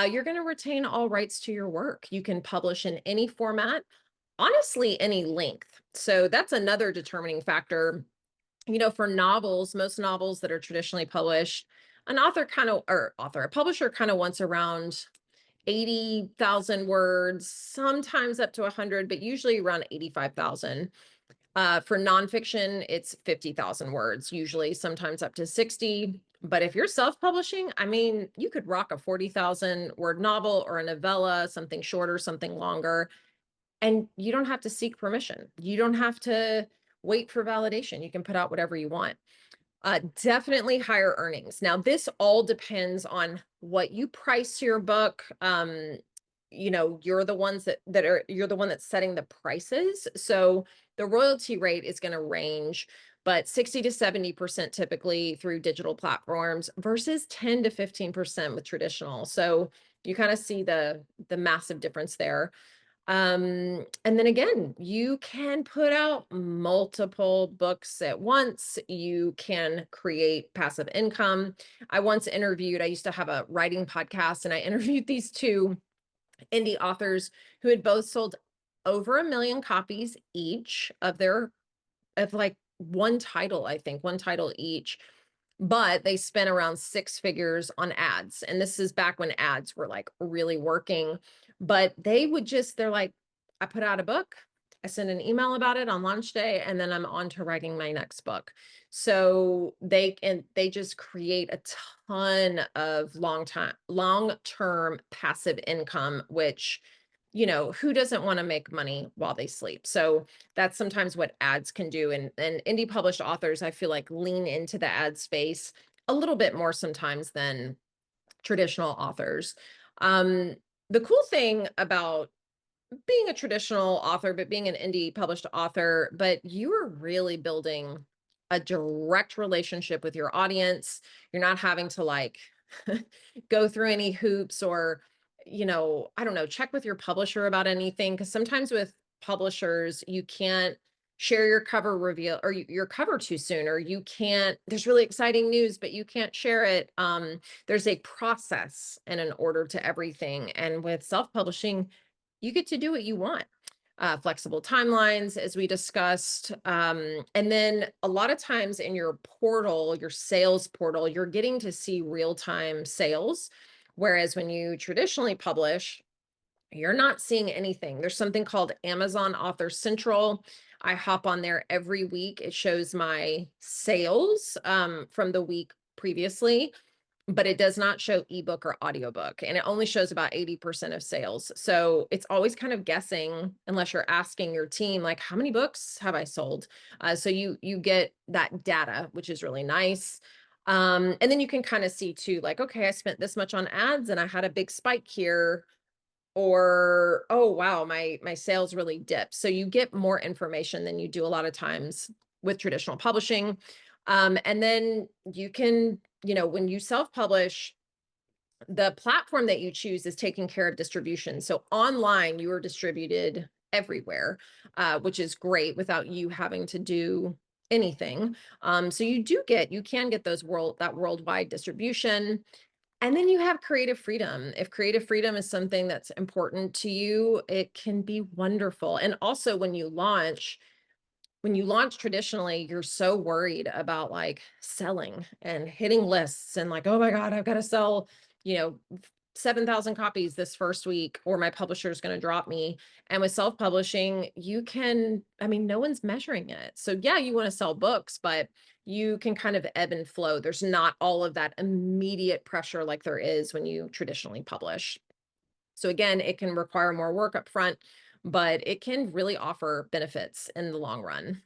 you're going to retain all rights to your work. You can publish in any format, honestly, any length. So that's another determining factor. For novels, most novels that are traditionally published, a publisher kind of wants around 80,000 words, sometimes up to 100, but usually around 85,000. For nonfiction, it's 50,000 words, usually, sometimes up to 60. But if you're self-publishing, I mean, you could rock a 40,000 word novel or a novella, something shorter, something longer, and you don't have to seek permission. You don't have to wait for validation. You can put out whatever you want. Definitely higher earnings. Now, this all depends on what you price your book. You're the ones you're the one that's setting the prices. So the royalty rate is going to range, but 60 to 70% typically through digital platforms versus 10 to 15% with traditional. So you kind of see the massive difference there. And then again, you can put out multiple books at once. You can create passive income. I used to have a writing podcast, and I interviewed these two indie authors who had both sold over 1 million copies each of like one title, I think, one title each. but they spent around 6 figures on ads. And this is back when ads were like really working. But they would just, they're like, I put out a book, I send an email about it on launch day, and then I'm on to writing my next book. So they just create a ton of long-term passive income, which, who doesn't want to make money while they sleep? So that's sometimes what ads can do. And indie published authors, I feel like, lean into the ad space a little bit more sometimes than traditional authors. Um, the cool thing about being a traditional author, but being an indie published author, but you are really building a direct relationship with your audience. You're not having to like go through any hoops or, I don't know, check with your publisher about anything. Cause sometimes with publishers, you can't share your cover reveal or your cover too soon, or you can't, there's really exciting news, but you can't share it. There's a process and an order to everything. And with self-publishing, you get to do what you want. Flexible timelines, as we discussed. And then a lot of times in your portal, your sales portal, you're getting to see real-time sales. Whereas when you traditionally publish, you're not seeing anything. There's something called Amazon Author Central. I hop on there every week. It shows my sales from the week previously, but it does not show ebook or audiobook, and it only shows about 80% of sales. So it's always kind of guessing unless you're asking your team, like, how many books have I sold? So you get that data, which is really nice. And then you can kind of see too, like, okay, I spent this much on ads and I had a big spike here, or, oh wow, my sales really dipped. So you get more information than you do a lot of times with traditional publishing. And then you can, when you self-publish, the platform that you choose is taking care of distribution. So online, you are distributed everywhere, which is great without you having to do anything. So you can get that worldwide distribution. And then you have creative freedom. If creative freedom is something that's important to you, it can be wonderful. And also when you launch traditionally, you're so worried about like selling and hitting lists and like, oh my God, I've got to sell, you know, 7,000 copies this first week, or my publisher is going to drop me. And with self-publishing, no one's measuring it. So yeah, you want to sell books, but you can kind of ebb and flow. There's not all of that immediate pressure like there is when you traditionally publish. So again, it can require more work up front, but it can really offer benefits in the long run.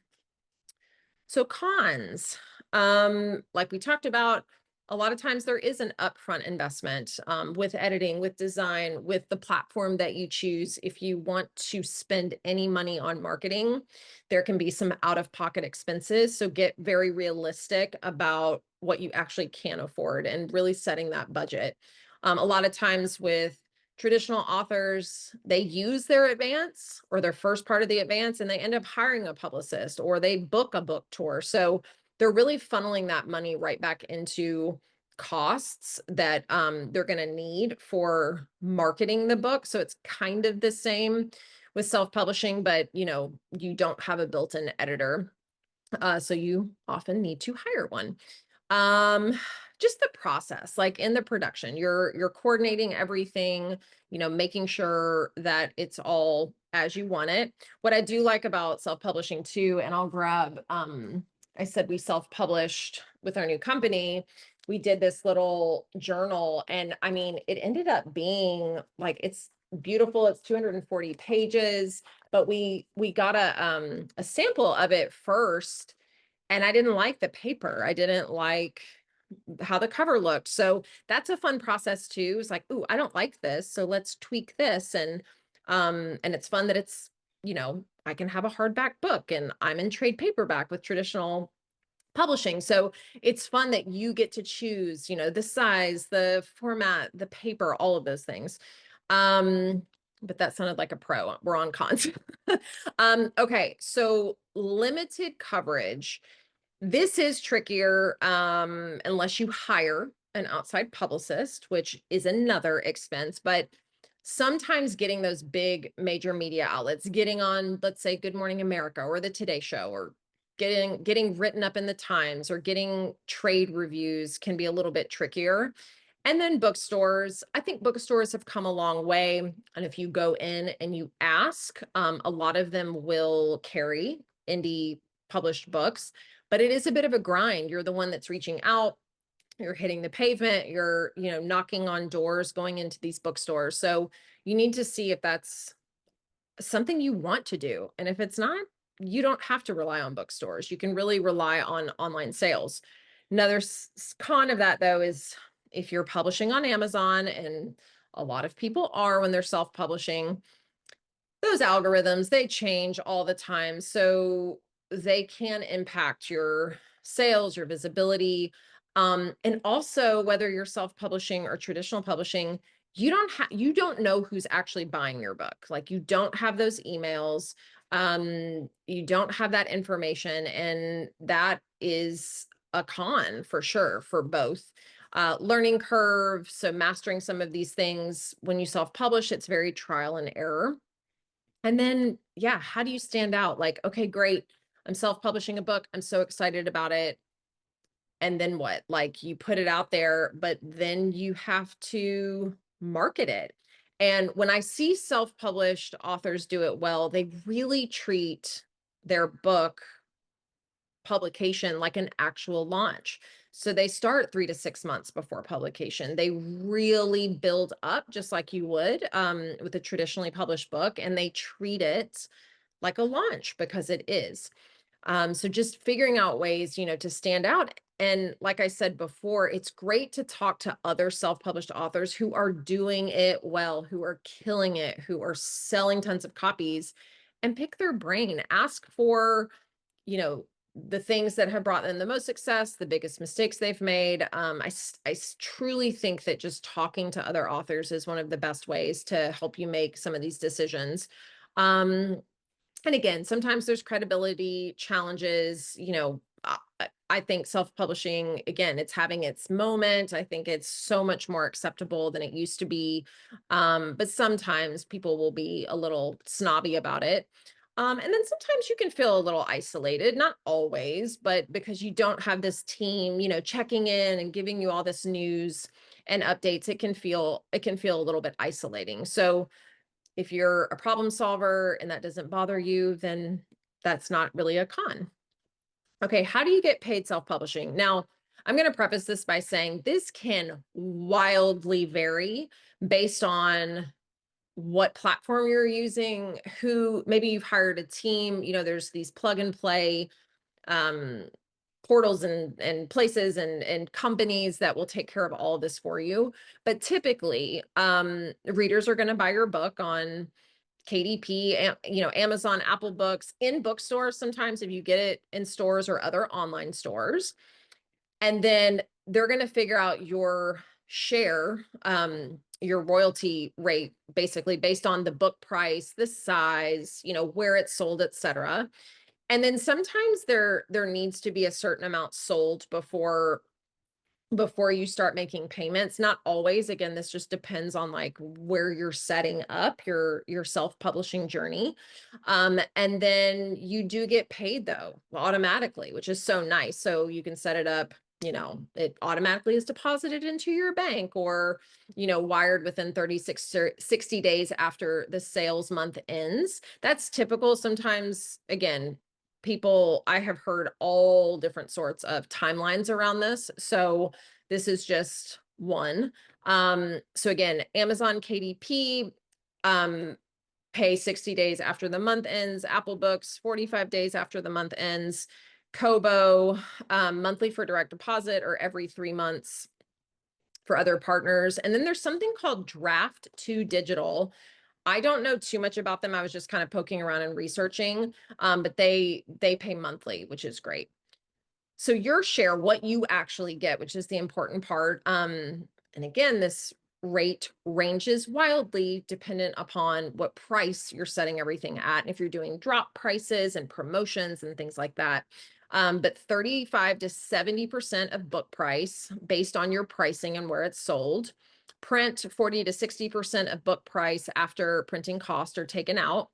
So cons, like we talked about, a lot of times there is an upfront investment with editing, with design, with the platform that you choose. If you want to spend any money on marketing, there can be some out-of-pocket expenses. So get very realistic about what you actually can afford and really setting that budget. A lot of times with traditional authors, they use their advance or their first part of the advance and they end up hiring a publicist or they book a book tour. So they're really funneling that money right back into costs that they're going to need for marketing the book. So it's kind of the same with self-publishing, but you don't have a built-in editor. So you often need to hire one. Um, just the process, like in the production, you're coordinating everything, making sure that it's all as you want it. What I do like about self-publishing too, and I'll grab, I said we self-published with our new company. We did this little journal, and I mean, it ended up being like, it's beautiful. It's 240 pages, but we got a sample of it first, and I didn't like the paper. I didn't like how the cover looked. So that's a fun process too. It's like, ooh, I don't like this. So let's tweak this. And it's fun that it's, I can have a hardback book and I'm in trade paperback with traditional publishing. So it's fun that you get to choose, the size, the format, the paper, all of those things. But that sounded like a pro. We're on cons. Okay. So limited coverage. This is trickier unless you hire an outside publicist, which is another expense, but sometimes getting those big major media outlets, getting on, let's say, Good Morning America or the Today Show or getting written up in the Times or getting trade reviews can be a little bit trickier. And then bookstores, I think bookstores have come a long way. And if you go in and you ask, a lot of them will carry indie published books, but it is a bit of a grind. You're the one that's reaching out, you're hitting the pavement, you're, knocking on doors, going into these bookstores. So you need to see if that's something you want to do. And if it's not, you don't have to rely on bookstores. You can really rely on online sales. Another con of that, though, is if you're publishing on Amazon, and a lot of people are when they're self-publishing, those algorithms, they change all the time. So they can impact your sales, your visibility. And also whether you're self-publishing or traditional publishing, you don't know who's actually buying your book. Like, you don't have those emails. You don't have that information. And that is a con for sure for both. Learning curve. So mastering some of these things when you self-publish, it's very trial and error. And then, yeah, how do you stand out? Like, okay, great. I'm self-publishing a book. I'm so excited about it. And then what? Like, you put it out there, but then you have to market it. And when I see self-published authors do it well, they really treat their book publication like an actual launch. So they start 3 to 6 months before publication. They really build up just like you would with a traditionally published book, and they treat it like a launch because it is. So just figuring out ways, to stand out. And like I said before, it's great to talk to other self-published authors who are doing it well, who are killing it, who are selling tons of copies, and pick their brain. Ask for, you know, the things that have brought them the most success, the biggest mistakes they've made. Truly think that just talking to other authors is one of the best ways to help you make some of these decisions. Um, and again, sometimes there's credibility challenges. I think self-publishing, again, it's having its moment. I think it's so much more acceptable than it used to be. But sometimes people will be a little snobby about it. And then sometimes you can feel a little isolated, not always, but because you don't have this team, checking in and giving you all this news and updates, it can feel a little bit isolating. So if you're a problem solver and that doesn't bother you, then that's not really a con. Okay, how do you get paid self-publishing? Now, I'm going to preface this by saying this can wildly vary based on what platform you're using, who maybe you've hired a team, there's these plug and play um, portals and places and companies that will take care of all of this for you. But typically, readers are going to buy your book on KDP, Amazon, Apple Books, in bookstores, sometimes if you get it in stores or other online stores. And then they're going to figure out your share, your royalty rate, basically based on the book price, the size, where it's sold, etc. And then sometimes there needs to be a certain amount sold before you start making payments. Not always. Again, this just depends on like where you're setting up your self-publishing journey. And then you do get paid though automatically, which is so nice. So you can set it up, it automatically is deposited into your bank, or wired within 36 or 60 days after the sales month ends. That's typical. Sometimes, again, I have heard all different sorts of timelines around this. So this is just one. So again, Amazon KDP, pay 60 days after the month ends. Apple Books, 45 days after the month ends. Kobo, monthly for direct deposit, or every 3 months for other partners. And then there's something called Draft to Digital. I don't know too much about them. I was just kind of poking around and researching, but they pay monthly, which is great. So your share, what you actually get, which is the important part. And again, this rate ranges wildly dependent upon what price you're setting everything at. And if you're doing drop prices and promotions and things like that. But 35 to 70% of book price based on your pricing and where it's sold. Print, 40 to 60% of book price after printing costs are taken out.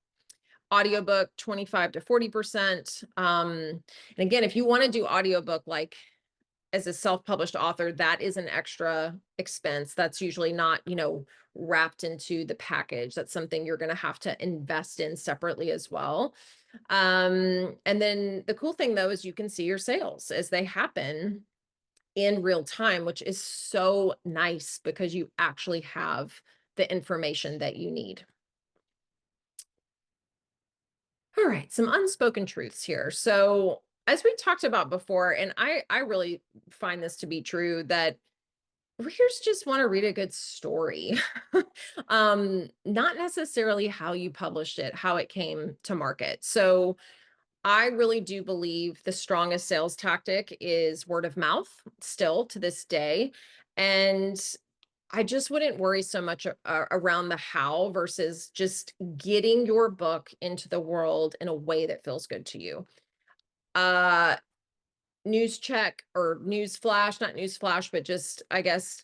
Audiobook 25 to 40%. And again, if you want to do audiobook like as a self-published author, that is an extra expense. That's usually not, wrapped into the package. That's something you're going to have to invest in separately as well. And then the cool thing though is you can see your sales as they happen in real time, which is so nice because you actually have the information that you need. All right, some unspoken truths here. So, as we talked about before, and I really find this to be true, that readers just want to read a good story. Not necessarily how you published it, how it came to market. So, I really do believe the strongest sales tactic is word of mouth still to this day. And I just wouldn't worry so much around the how versus just getting your book into the world in a way that feels good to you. Uh News check or news flash, not news flash, but just I guess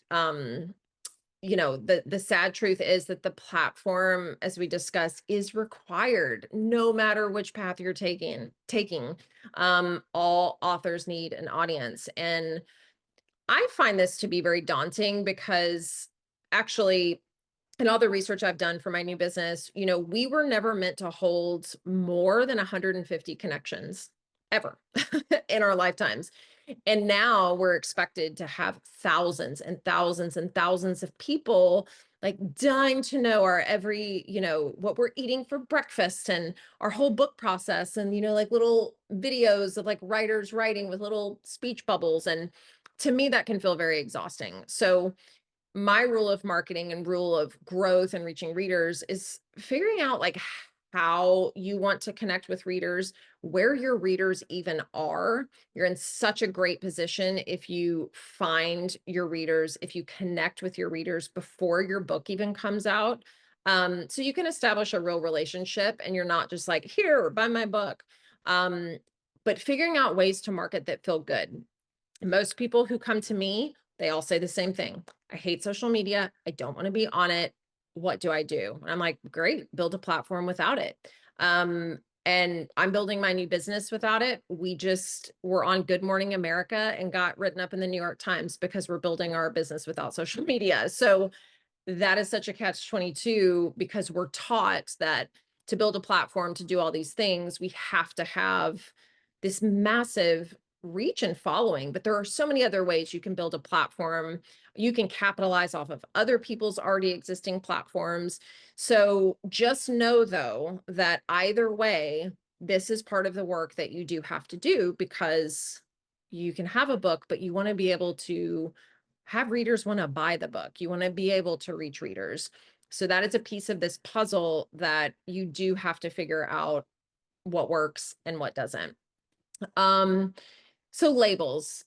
the sad truth is that the platform, as we discussed, is required no matter which path you're taking. All authors need an audience, and I find this to be very daunting because actually, in all the research I've done for my new business, we were never meant to hold more than 150 connections ever in our lifetimes. And now we're expected to have thousands and thousands and thousands of people like dying to know our every, what we're eating for breakfast and our whole book process and, like little videos of like writers writing with little speech bubbles. And to me, that can feel very exhausting. So, my rule of marketing and rule of growth and reaching readers is figuring out like how you want to connect with readers, where your readers even are. You're in such a great position if you find your readers, if you connect with your readers before your book even comes out. So you can establish a real relationship and you're not just like, here, buy my book. Um, but figuring out ways to market that feel good. Most people who come to me, they all say the same thing. I hate social media. I don't want to be on it. What do I do? And I'm like, great, build a platform without it. And I'm building my new business without it. We just were on Good Morning America and got written up in the New York Times because we're building our business without social media. So that is such a catch 22 because we're taught that to build a platform, to do all these things, we have to have this massive reach and following. But there are so many other ways you can build a platform. You can capitalize off of other people's already existing platforms. So just know, though, that either way, this is part of the work that you do have to do because you can have a book, but you want to be able to have readers want to buy the book. You want to be able to reach readers. So that is a piece of this puzzle that you do have to figure out what works and what doesn't. Um, so labels,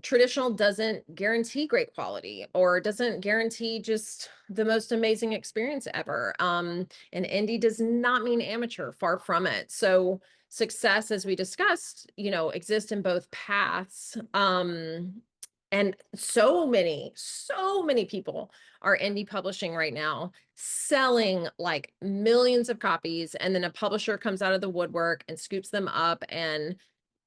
traditional doesn't guarantee great quality or doesn't guarantee just the most amazing experience ever. And indie does not mean amateur, far from it. So success, as we discussed, exists in both paths. And so many people are indie publishing right now, selling like millions of copies. And then a publisher comes out of the woodwork and scoops them up and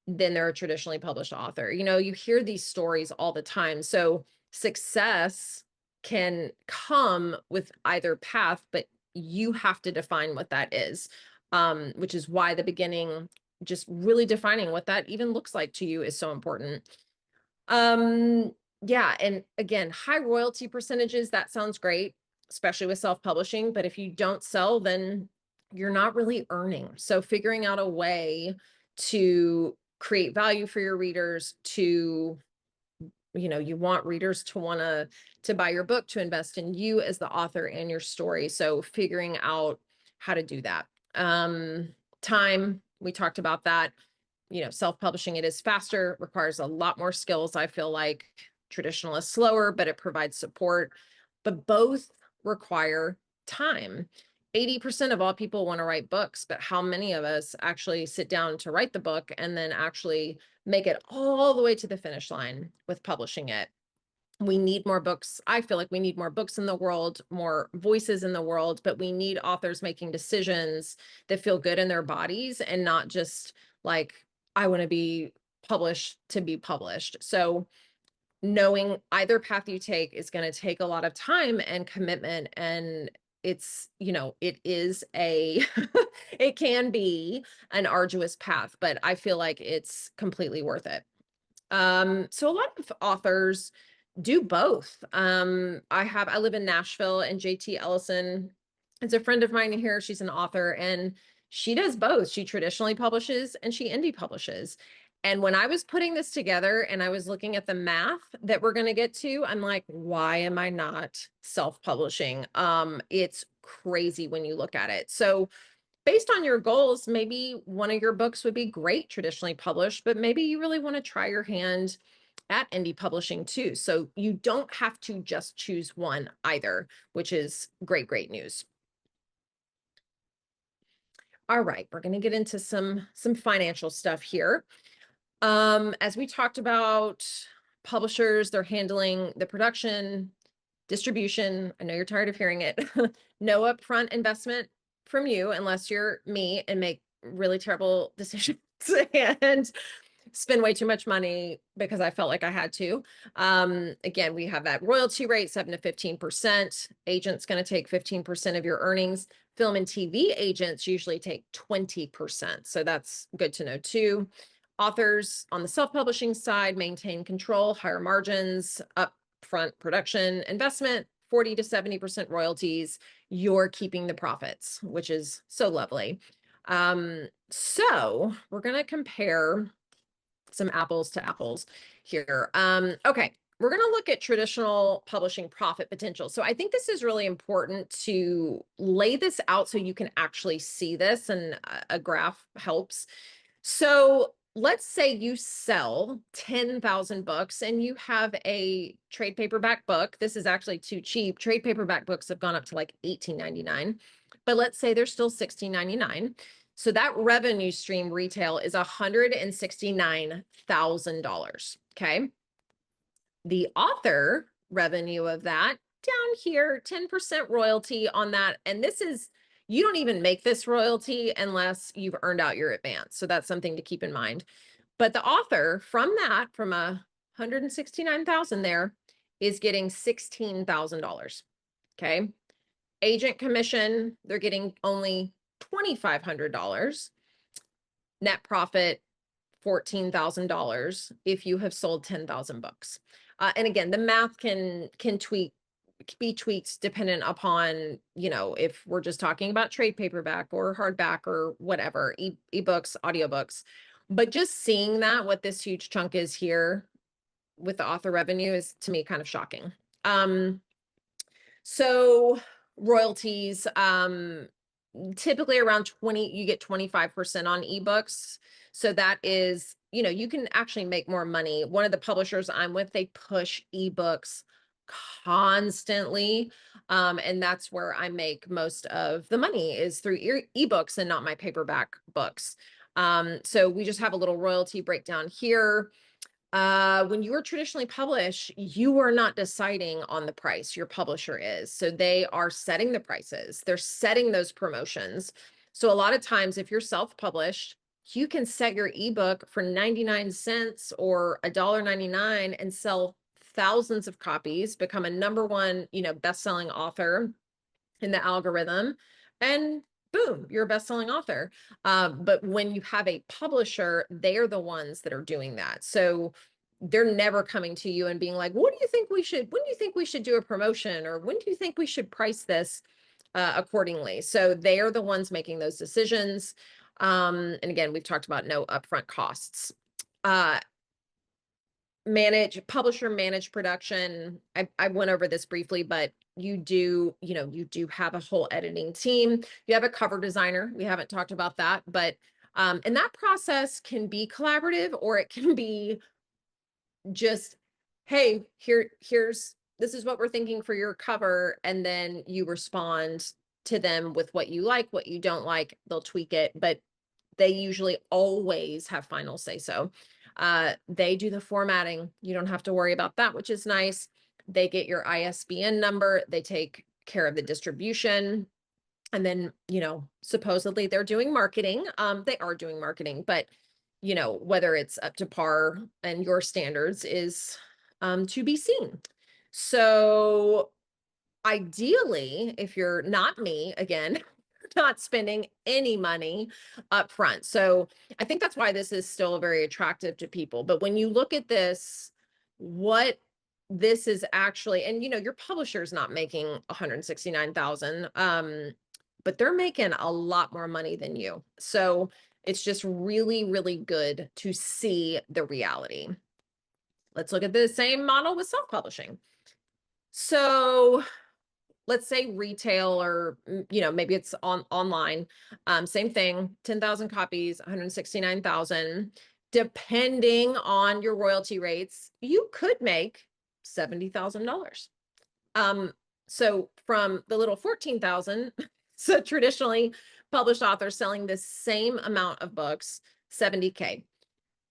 then they're a traditionally published author. You hear these stories all the time. So success can come with either path, but you have to define what that is, which is why the beginning, just really defining what that even looks like to you is so important. Yeah, and again, high royalty percentages, that sounds great, especially with self-publishing, but if you don't sell, then you're not really earning. So figuring out a way to create value for your readers, to you want readers to want to buy your book, to invest in you as the author and your story. So figuring out how to do that. Time, we talked about that. Self-publishing, it is faster, requires a lot more skills. I feel like traditional is slower, but it provides support. But both require time. 80% of all people want to write books, but how many of us actually sit down to write the book and then actually make it all the way to the finish line with publishing it? We need more books. I feel like we need more books in the world, more voices in the world, but we need authors making decisions that feel good in their bodies and not just like, I want to be published to be published. So knowing either path you take is going to take a lot of time and commitment, and it's, it is a it can be an arduous path, but I feel like it's completely worth it. So a lot of authors do both. I live in Nashville, and JT Ellison is a friend of mine here. She's an author, and she does both. She traditionally publishes and she indie publishes. And when I was putting this together and I was looking at the math that we're going to get to, I'm like, why am I not self-publishing? It's crazy when you look at it. So based on your goals, maybe one of your books would be great traditionally published, but maybe you really want to try your hand at indie publishing too. So you don't have to just choose one either, which is great, great news. All right, we're going to get into some financial stuff here. As we talked about, publishers, they're handling the production, distribution. I know you're tired of hearing it. No upfront investment from you unless you're me and make really terrible decisions and spend way too much money because I felt like I had to. Again, we have that royalty rate, 7 to 15%. Agent's going to take 15% of your earnings. Film and TV agents usually take 20%. So that's good to know too. Authors on the self-publishing side maintain control, higher margins, upfront production investment, 40 to 70% royalties. You're keeping the profits, which is so lovely. So we're going to compare some apples to apples here. Okay, we're going to look at traditional publishing profit potential. So I think this is really important to lay this out so you can actually see this, and a graph helps. So let's say you sell 10,000 books and you have a trade paperback book. This is actually too cheap. Trade paperback books have gone up to like $18.99, but let's say they're still $16.99. So that revenue stream retail is $169,000. Okay. The author revenue of that down here, 10% royalty on that. And this is, you don't even make this royalty unless you've earned out your advance. So that's something to keep in mind. But the author from that, from 169,000 there, is getting $16,000. Okay. Agent commission, they're getting only $2,500. Net profit, $14,000 if you have sold 10,000 books. And again, the math can be tweaked dependent upon, if we're just talking about trade paperback or hardback or whatever, ebooks, audiobooks. But just seeing that, what this huge chunk is here with the author revenue is, to me, kind of shocking. So royalties, typically around 20, you get 25% on ebooks. So that is, you can actually make more money. One of the publishers I'm with, they push ebooks constantly. And that's where I make most of the money, is through ebooks and not my paperback books. So we just have a little royalty breakdown here. When you are traditionally published, you are not deciding on the price, your publisher is. So they are setting the prices, they're setting those promotions. So a lot of times, if you're self-published, you can set your ebook for 99 cents or $1.99 and sell thousands of copies, become a number one, best-selling author in the algorithm, and boom, you're a best-selling author. But when you have a publisher, they're the ones that are doing that. So they're never coming to you and being like, when do you think we should do a promotion? Or when do you think we should price this accordingly? So they are the ones making those decisions. And again, we've talked about no upfront costs. Publisher manage production. I went over this briefly, but you do have a whole editing team. You have a cover designer. We haven't talked about that, but and that process can be collaborative, or it can be just, hey, this is what we're thinking for your cover, and then you respond to them with what you like, what you don't like. They'll tweak it, but they usually always have final say so. They do the formatting. You don't have to worry about that, which is nice. They get your ISBN number, they take care of the distribution. And then, supposedly they're doing marketing. They are doing marketing, but whether it's up to par and your standards is to be seen. So ideally, if you're not me, again, you're not spending any money up front. So I think that's why this is still very attractive to people. But when you look at this, what this is actually, and your publisher's not making 169,000, but they're making a lot more money than you. So it's just really, really good to see the reality. Let's look at the same model with self-publishing. So let's say retail, or maybe it's online, same thing, 10,000 copies, 169,000. Depending on your royalty rates, you could make $70,000. So from the little 14,000, so traditionally published authors selling the same amount of books, 70K.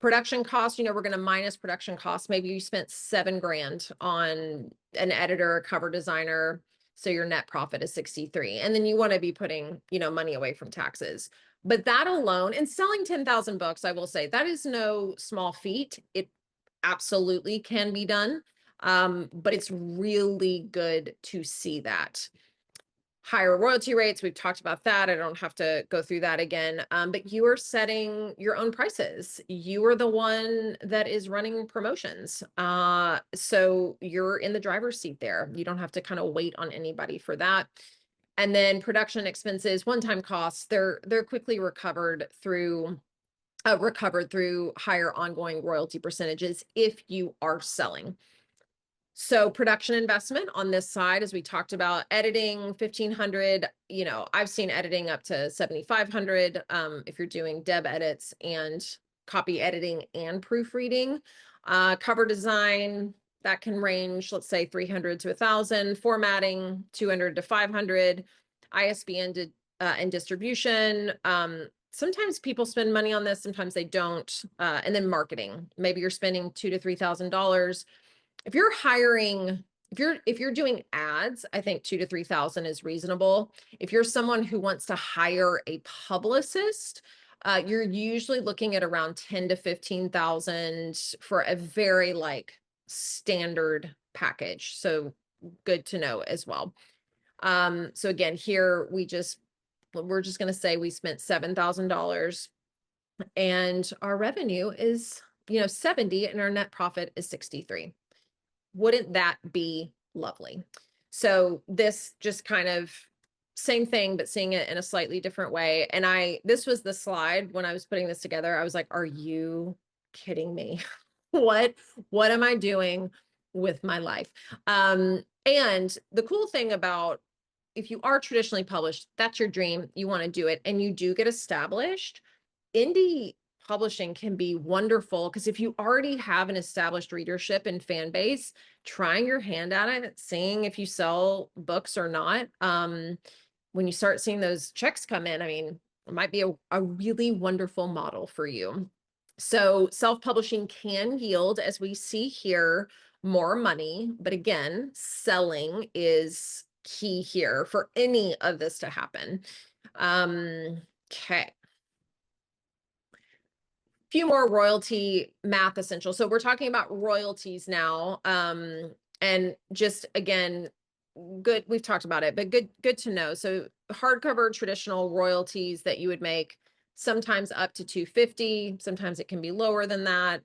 Production costs, we're going to minus production costs. Maybe you spent $7,000 on an editor, a cover designer. So your net profit is 63. And then you want to be putting, money away from taxes. But that alone, and selling 10,000 books, I will say that is no small feat. It absolutely can be done. But it's really good to see that. Higher royalty rates, we've talked about that. I don't have to go through that again. But you are setting your own prices. You are the one that is running promotions. So you're in the driver's seat there. You don't have to kind of wait on anybody for that. And then production expenses, one-time costs, they're quickly recovered through higher ongoing royalty percentages if you are selling. So production investment on this side, as we talked about, editing 1,500, I've seen editing up to 7,500 if you're doing deb edits and copy editing and proofreading. Cover design, that can range, let's say 300 to 1,000. Formatting, 200 to 500. ISBN and distribution. Sometimes people spend money on this, sometimes they don't. And then marketing, maybe you're spending $2,000 to $3,000. If you're hiring, if you're doing ads, I think 2,000 to 3,000 is reasonable. If you're someone who wants to hire a publicist, you're usually looking at around 10,000 to 15,000 for a very standard package. So good to know as well. So again, here we're just going to say we spent $7,000 and our revenue is 70 and our net profit is 63. Wouldn't that be lovely? So this just kind of same thing, but seeing it in a slightly different way. And this was the slide when I was putting this together. I was like, are you kidding me? What am I doing with my life? And the cool thing about, if you are traditionally published, that's your dream, you want to do it, and you do get established, indie publishing can be wonderful, because if you already have an established readership and fan base, trying your hand at it, seeing if you sell books or not, when you start seeing those checks come in, it might be a really wonderful model for you. So self-publishing can yield, as we see here, more money, but again, selling is key here for any of this to happen. Okay. Few more royalty math essentials. So we're talking about royalties now. And just again, good, we've talked about it, but good to know. So hardcover traditional royalties that you would make, sometimes up to 250, sometimes it can be lower than that.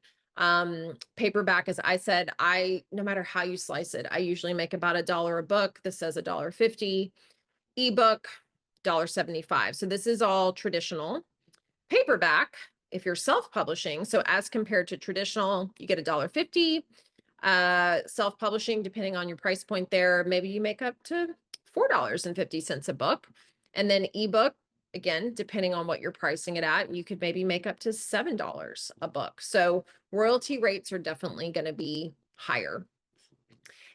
Paperback, as I said, no matter how you slice it, I usually make about $1 a book. This says $1.50. Ebook, $1.75. So this is all traditional. Paperback, if you're self-publishing, so as compared to traditional, you get $1.50. Self-publishing, depending on your price point there, maybe you make up to $4.50 a book. And then ebook, again, depending on what you're pricing it at, you could maybe make up to $7 a book. So royalty rates are definitely going to be higher.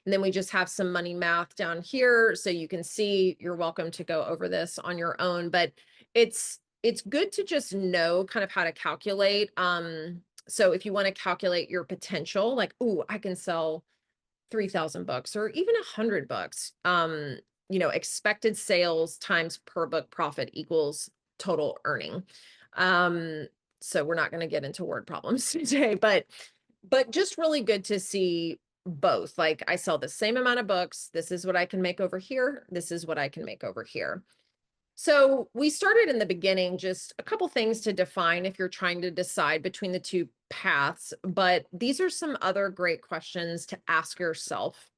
And then we just have some money math down here, so you can see. You're welcome to go over this on your own, but it's good to just know kind of how to calculate. So if you want to calculate your potential, like, ooh, I can sell 3,000 books or even 100 books. Expected sales times per book profit equals total earning. Um, so we're not going to get into word problems today, but just really good to see both. Like, I sell the same amount of books. This is what I can make over here. This is what I can make over here. So we started in the beginning, just a couple things to define if you're trying to decide between the two paths, but these are some other great questions to ask yourself.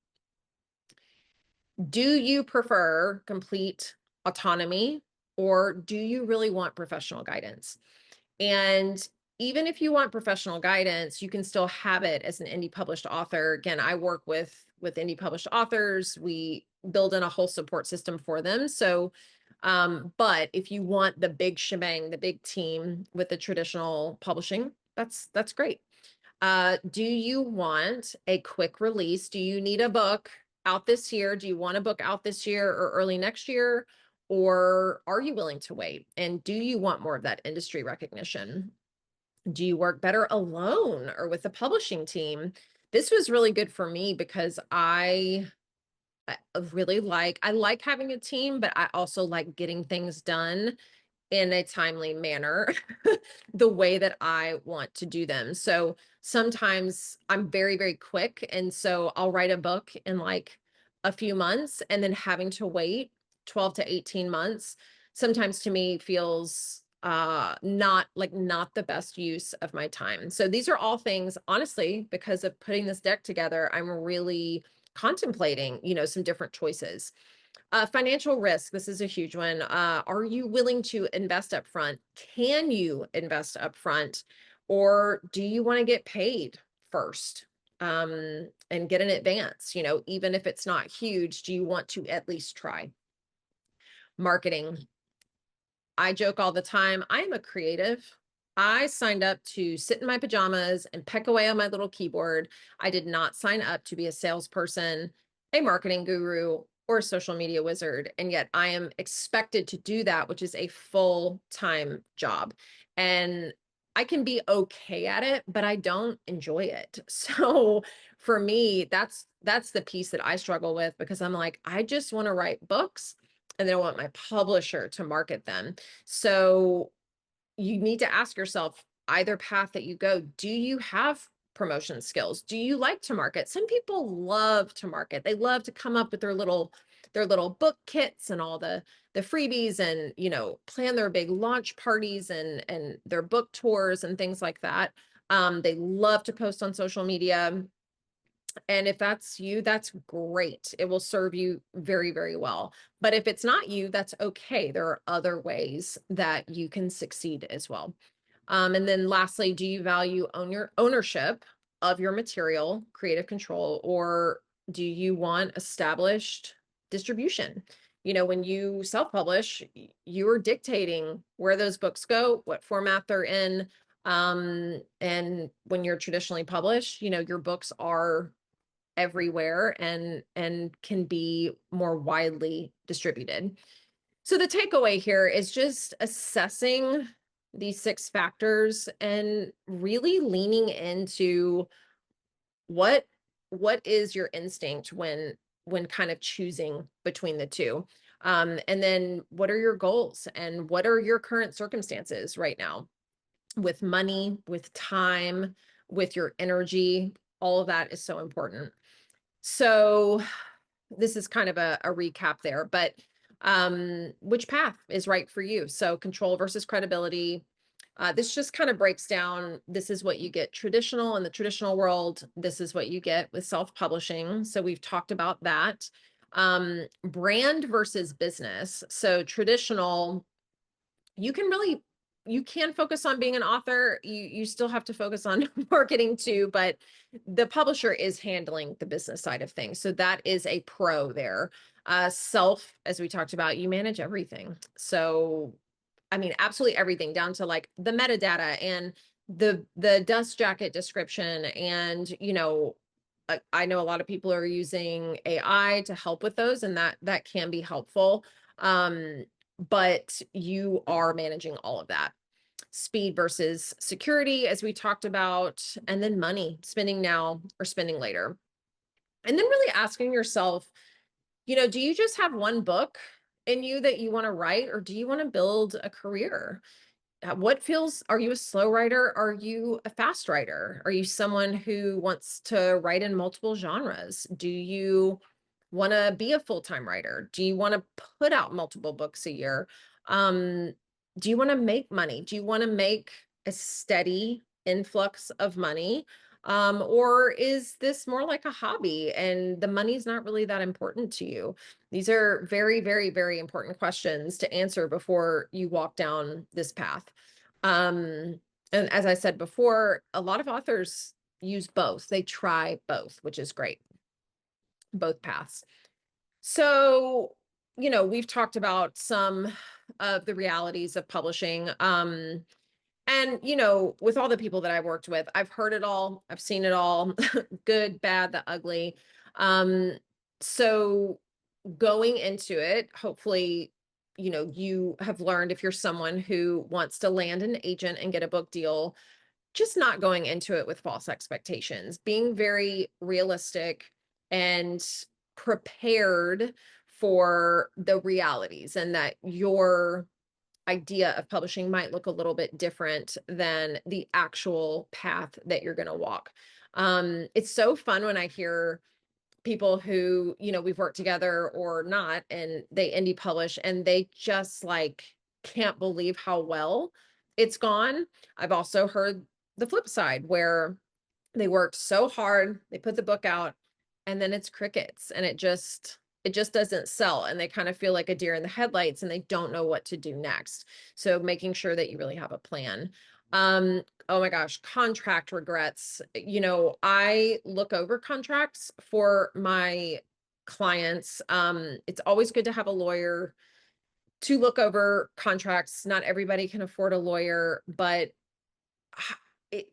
Do you prefer complete autonomy, or do you really want professional guidance? And even if you want professional guidance, you can still have it as an indie published author. Again, I work with indie published authors. We build in a whole support system for them. So, but if you want the big shebang, the big team with the traditional publishing, that's great. Do you want a quick release? Do you need a book out this year? Do you want a book out this year or early next year? Or are you willing to wait? And do you want more of that industry recognition? Do you work better alone or with a publishing team? This was really good for me because I like having a team, but I also like getting things done in a timely manner, the way that I want to do them. So sometimes I'm very, very quick. And so I'll write a book in like a few months, and then having to wait 12 to 18 months sometimes to me feels not the best use of my time. So these are all things, honestly, because of putting this deck together, I'm really contemplating, some different choices. Financial risk. This is a huge one. Are you willing to invest up front? Can you invest up front? Or do you want to get paid first, and get an advance? Even if it's not huge, do you want to at least try? Marketing. I joke all the time, I am a creative. I signed up to sit in my pajamas and peck away on my little keyboard. I did not sign up to be a salesperson, a marketing guru, or a social media wizard. And yet I am expected to do that, which is a full-time job. And I can be okay at it, but I don't enjoy it. So for me, that's the piece that I struggle with, because I'm like, I just want to write books, and then I want my publisher to market them. So you need to ask yourself, either path that you go, do you have promotion skills? Do you like to market? Some people love to market. They love to come up with their little book kits and all the freebies, and plan their big launch parties and their book tours and things like that. They love to post on social media. And if that's you, that's great. It will serve you very, very well. But if it's not you, that's okay. There are other ways that you can succeed as well. And then lastly, do you value ownership of your material, creative control, or do you want established distribution? When you self-publish, you're dictating where those books go, what format they're in. And when you're traditionally published, your books are everywhere and can be more widely distributed. So the takeaway here is just assessing these 6 factors and really leaning into what what is your instinct when kind of choosing between the two. And then what are your goals and what are your current circumstances right now, with money, with time, with your energy. All of that is so important. So this is kind of a recap there, but which path is right for you? So control versus credibility. This just kind of breaks down, this is what you get traditional in the traditional world. This is what you get with self-publishing. So we've talked about that. Brand versus business. So traditional, you can focus on being an author. You still have to focus on marketing too, but the publisher is handling the business side of things. So that is a pro there. As we talked about, you manage everything. So, I mean, absolutely everything, down to like the metadata and the dust jacket description. And, I know a lot of people are using AI to help with those, and that can be helpful. But you are managing all of that. Speed versus security, as we talked about, and then money, spending now or spending later. And then really asking yourself, do you just have one book in you that you want to write, or do you want to build a career? Are you a slow writer? Are you a fast writer? Are you someone who wants to write in multiple genres? Do you want to be a full-time writer? Do you want to put out multiple books a year? Um, do you want to make money? Do you want to make a steady influx of money? Or is this more like a hobby and the money's not really that important to you? These are very, very, very important questions to answer before you walk down this path. Um, and as I said before, a lot of authors use both. They try both, which is great, both paths. So, we've talked about some of the realities of publishing. And, with all the people that I've worked with, I've heard it all, I've seen it all, good, bad, the ugly. Um, so going into it, hopefully, you have learned, if you're someone who wants to land an agent and get a book deal, just not going into it with false expectations, being very realistic and prepared for the realities, and that your idea of publishing might look a little bit different than the actual path that you're going to walk. It's so fun when I hear people who, we've worked together or not, and they indie publish and they just like can't believe how well it's gone. I've also heard the flip side where they worked so hard, they put the book out, and then it's crickets, and it just doesn't sell, and they kind of feel like a deer in the headlights and they don't know what to do next. So making sure that you really have a plan. Oh my gosh, contract regrets. I look over contracts for my clients. It's always good to have a lawyer to look over contracts. Not everybody can afford a lawyer, but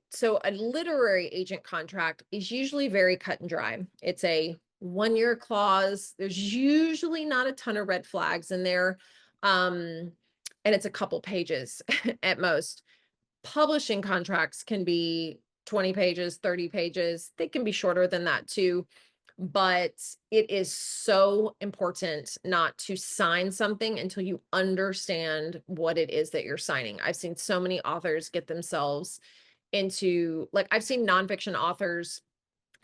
so a literary agent contract is usually very cut and dry. It's a 1-year clause. There's usually not a ton of red flags in there. And it's a couple pages at most. Publishing contracts can be 20 pages, 30 pages. They can be shorter than that too. But it is so important not to sign something until you understand what it is that you're signing. I've seen so many authors get themselves into, like, I've seen nonfiction authors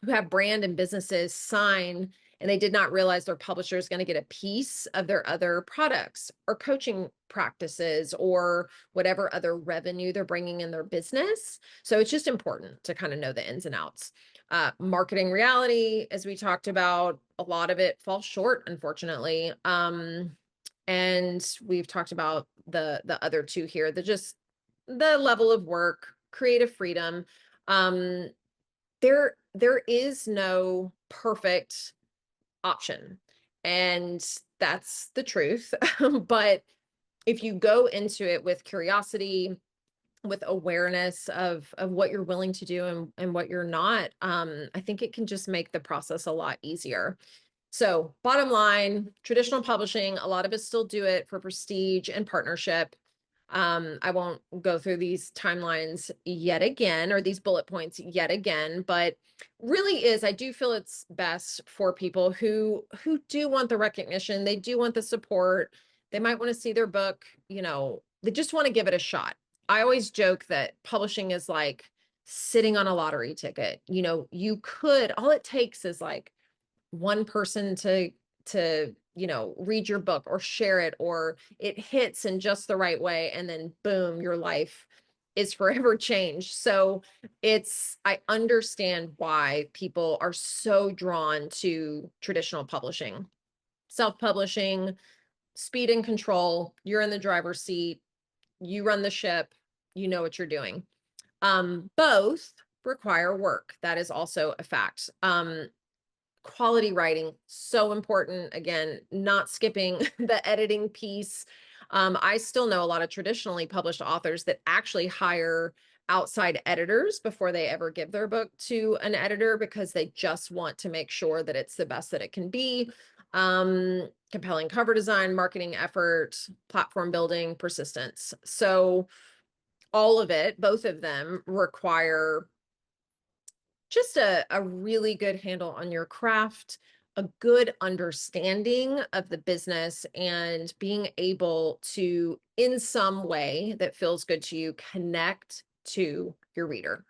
who have brand and businesses sign, and they did not realize their publisher is going to get a piece of their other products or coaching practices or whatever other revenue they're bringing in their business. So it's just important to kind of know the ins and outs. Marketing reality, as we talked about, a lot of it falls short, unfortunately. And we've talked about the other two here, the level of work, creative freedom. Um, there is no perfect option, and that's the truth. But if you go into it with curiosity, with awareness of what you're willing to do and what you're not, I think it can just make the process a lot easier. So bottom line, traditional publishing, a lot of us still do it for prestige and partnership. I won't go through these timelines yet again, or these bullet points yet again, but really I do feel it's best for people who do want the recognition, they do want the support, they might want to see their book, they just want to give it a shot. I always joke that publishing is like sitting on a lottery ticket. All it takes is like one person to read your book or share it, or it hits in just the right way, and then boom, your life is forever changed. So I understand why people are so drawn to traditional publishing. Self-publishing, speed and control, you're in the driver's seat, you run the ship, you know what you're doing. Both require work. That is also a fact. Quality writing, so important. Again, not skipping the editing piece. I still know a lot of traditionally published authors that actually hire outside editors before they ever give their book to an editor, because they just want to make sure that it's the best that it can be. Compelling cover design, marketing effort, platform building, persistence. So all of it, both of them require just a really good handle on your craft, a good understanding of the business, and being able to, in some way that feels good to you, connect to your reader.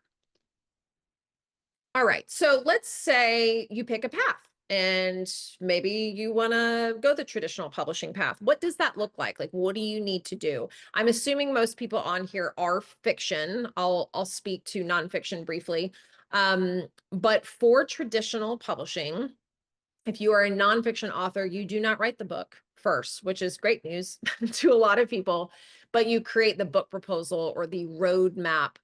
All right, so let's say you pick a path and maybe you want to go the traditional publishing path. What does that look like? Like, what do you need to do? I'm assuming most people on here are fiction. I'll speak to nonfiction briefly. But for traditional publishing, if you are a nonfiction author, you do not write the book first, which is great news to a lot of people, but you create the book proposal or the roadmap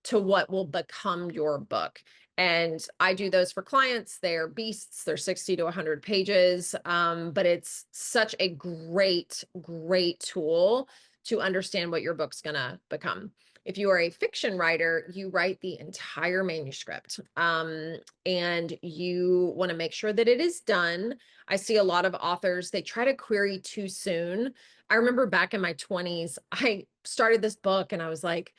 to what will become your book. And I do those for clients. They're beasts. They're 60 to 100 pages. But it's such a great, great tool to understand what your book's going to become. If you are a fiction writer, you write the entire manuscript, and you want to make sure that it is done. I see a lot of authors, they try to query too soon. I remember back in my 20s, I started this book and I was like,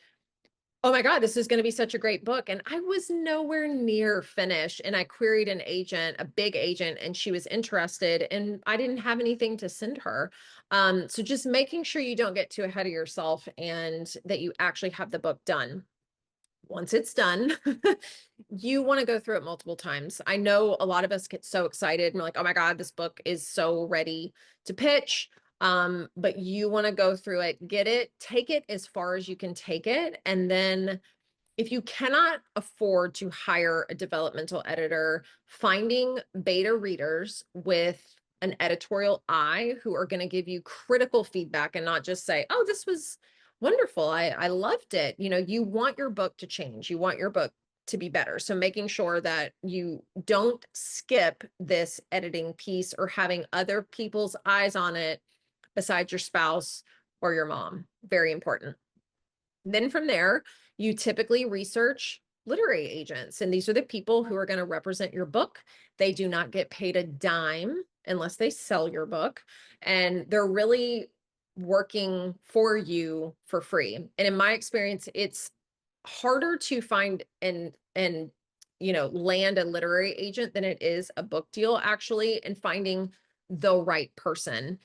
oh my God, this is going to be such a great book. And I was nowhere near finished. And I queried an agent, a big agent, and she was interested, and I didn't have anything to send her. So just making sure you don't get too ahead of yourself and that you actually have the book done. Once it's done, you want to go through it multiple times. I know a lot of us get so excited and we're like, oh my God, this book is so ready to pitch. But you want to go through it, get it, take it as far as you can take it. And then if you cannot afford to hire a developmental editor, finding beta readers with an editorial eye who are going to give you critical feedback and not just say, oh, this was wonderful. I loved it. You know, you want your book to change. You want your book to be better. So making sure that you don't skip this editing piece or having other people's eyes on it besides your spouse or your mom. Very important. Then from there, you typically research literary agents, and these are the people who are going to represent your book. They do not get paid a dime unless they sell your book, and they're really working for you for free. And in my experience, it's harder to find and land a literary agent than it is a book deal, actually, and finding the right person.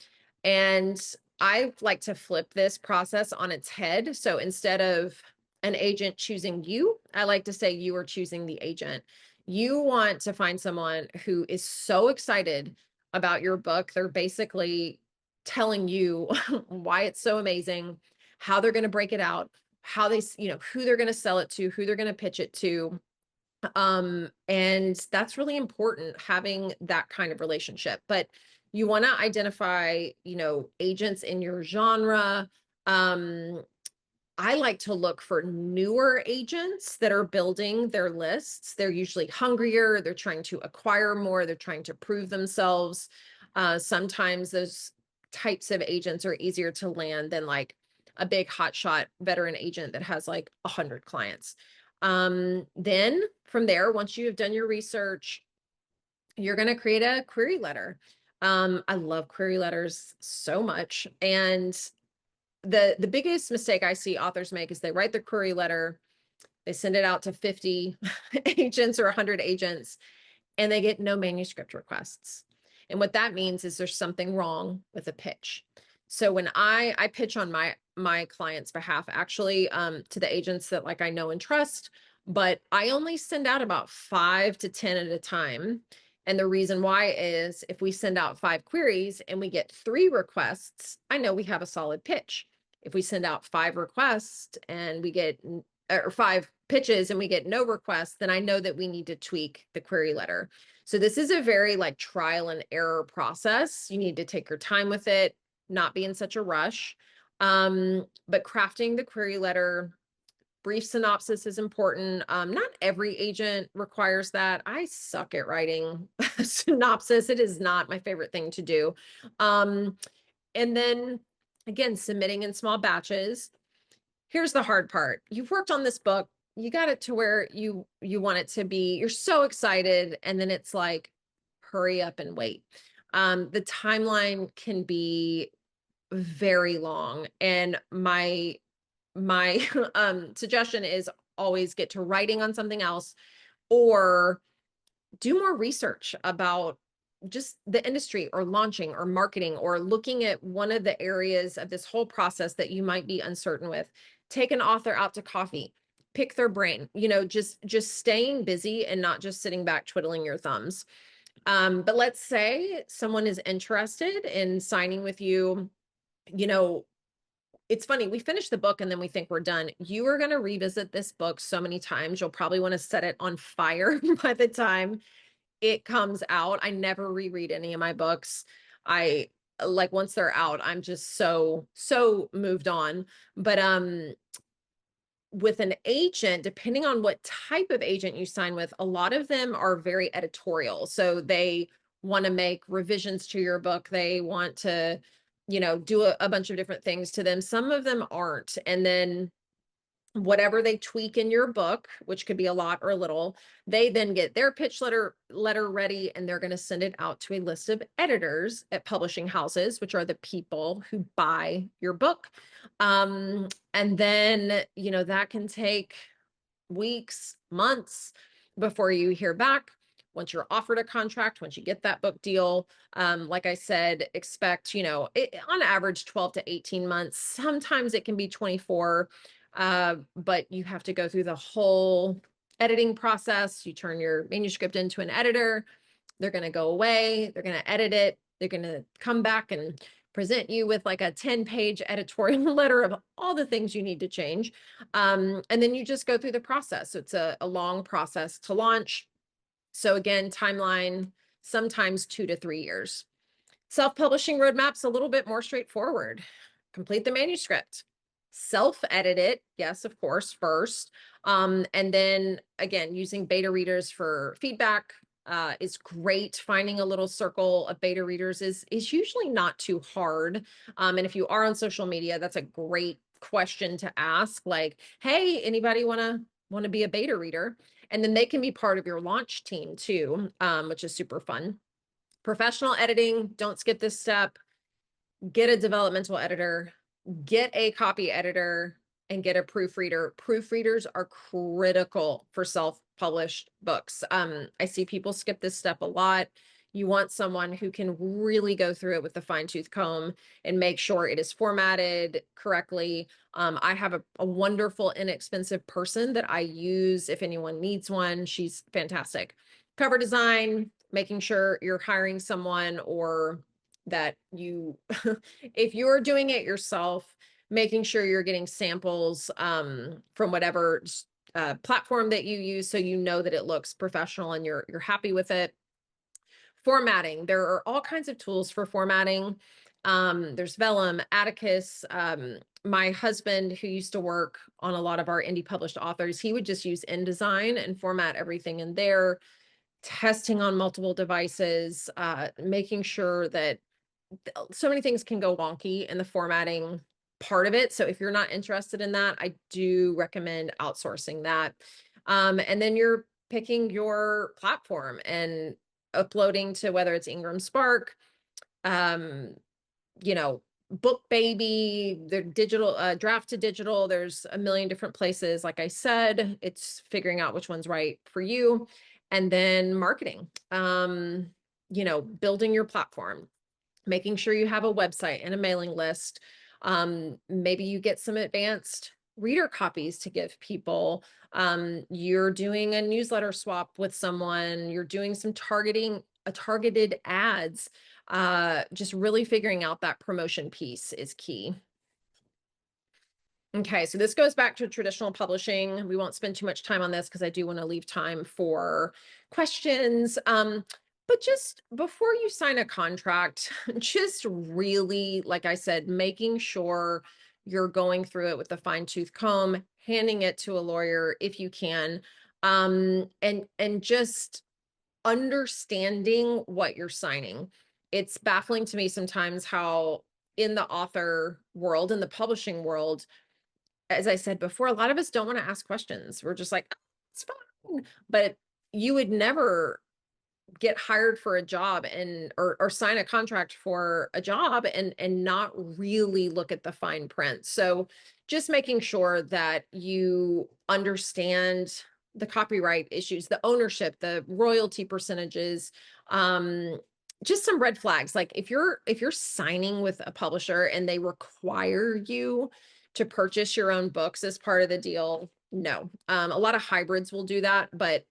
And I like to flip this process on its head. So instead of an agent choosing you, I like to say you are choosing the agent. You want to find someone who is so excited about your book. They're basically telling you why it's so amazing, how they're going to break it out, how they, who they're going to sell it to, who they're going to pitch it to. And that's really important, having that kind of relationship. But you want to identify, agents in your genre. I like to look for newer agents that are building their lists. They're usually hungrier. They're trying to acquire more. They're trying to prove themselves. Sometimes those types of agents are easier to land than like a big hotshot veteran agent that has like 100 clients. Then from there, once you have done your research, you're going to create a query letter. I love query letters so much. And the biggest mistake I see authors make is they write their query letter, they send it out to 50 agents or 100 agents, and they get no manuscript requests. And what that means is there's something wrong with the pitch. So when I pitch on my client's behalf, actually, to the agents that like I know and trust, but I only send out about 5 to 10 at a time. And the reason why is if we send out 5 queries and we get 3 requests, I know we have a solid pitch. If we send out 5 requests and we get, or 5 pitches and we get no requests, then I know that we need to tweak the query letter. So this is a very like trial and error process. You need to take your time with it, not be in such a rush. But crafting the query letter, brief synopsis is important. Not every agent requires that. I suck at writing synopsis. It is not my favorite thing to do. And then again, submitting in small batches. Here's the hard part. You've worked on this book. You got it to where you want it to be. You're so excited. And then it's like, hurry up and wait. The timeline can be very long. And my suggestion is always get to writing on something else, or do more research about just the industry or launching or marketing or looking at one of the areas of this whole process that you might be uncertain with. Take an author out to coffee, pick their brain, just staying busy and not just sitting back twiddling your thumbs. But let's say someone is interested in signing with you, you know, it's funny, we finish the book and then we think we're done. You are going to revisit this book so many times. You'll probably want to set it on fire by the time it comes out. I never reread any of my books. I like once they're out, I'm just so moved on. But with an agent, depending on what type of agent you sign with, a lot of them are very editorial. So they want to make revisions to your book. They want to, do a bunch of different things to them. Some of them aren't. And then whatever they tweak in your book, which could be a lot or a little, they then get their pitch letter ready, and they're going to send it out to a list of editors at publishing houses, which are the people who buy your book. And then, that can take weeks, months before you hear back. Once you're offered a contract, once you get that book deal, like I said, expect, on average 12 to 18 months. Sometimes it can be 24, but you have to go through the whole editing process. You turn your manuscript into an editor. They're going to go away. They're going to edit it. They're going to come back and present you with like a 10-page editorial letter of all the things you need to change. And then you just go through the process. So it's a long process to launch. So again, timeline, sometimes 2 to 3 years. Self-publishing roadmap's a little bit more straightforward. Complete the manuscript, self-edit it, yes, of course, first. And then again, using beta readers for feedback is great. Finding a little circle of beta readers is usually not too hard. And if you are on social media, that's a great question to ask. Like, hey, anybody want to be a beta reader? And then they can be part of your launch team too, which is super fun. Professional editing, don't skip this step. Get a developmental editor, get a copy editor, and get a proofreader. Proofreaders are critical for self-published books. I see people skip this step a lot. You want someone who can really go through it with the fine-tooth comb and make sure it is formatted correctly. I have a wonderful, inexpensive person that I use if anyone needs one. She's fantastic. Cover design, making sure you're hiring someone, or that you, if you're doing it yourself, making sure you're getting samples from whatever platform that you use, so you know that it looks professional and you're happy with it. Formatting. There are all kinds of tools for formatting. There's Vellum, Atticus. My husband, who used to work on a lot of our indie published authors, he would just use InDesign and format everything in there. Testing on multiple devices, making sure that so many things can go wonky in the formatting part of it. So if you're not interested in that, I do recommend outsourcing that. And then you're picking your platform and uploading to whether it's Ingram Spark, um, Book Baby, the digital, draft to digital. There's a million different places. Like I said, it's figuring out which one's right for you. And then marketing, building your platform, making sure you have a website and a mailing list. Maybe you get some advanced reader copies to give people. You're doing a newsletter swap with someone. You're doing some targeted ads. Just really figuring out that promotion piece is key. Okay, so this goes back to traditional publishing. We won't spend too much time on this because I do want to leave time for questions. But just before you sign a contract, just really, like I said, making sure you're going through it with a fine-tooth comb, handing it to a lawyer if you can, and just understanding what you're signing. It's baffling to me sometimes how in the author world, in the publishing world, as I said before, a lot of us don't want to ask questions. We're just like, "Oh, it's fine." But you would never get hired for a job or sign a contract for a job and not really look at the fine print. So just making sure that you understand the copyright issues, the ownership, the royalty percentages, um, just some red flags. Like if you're signing with a publisher and they require you to purchase your own books as part of the deal, no. A lot of hybrids will do that, but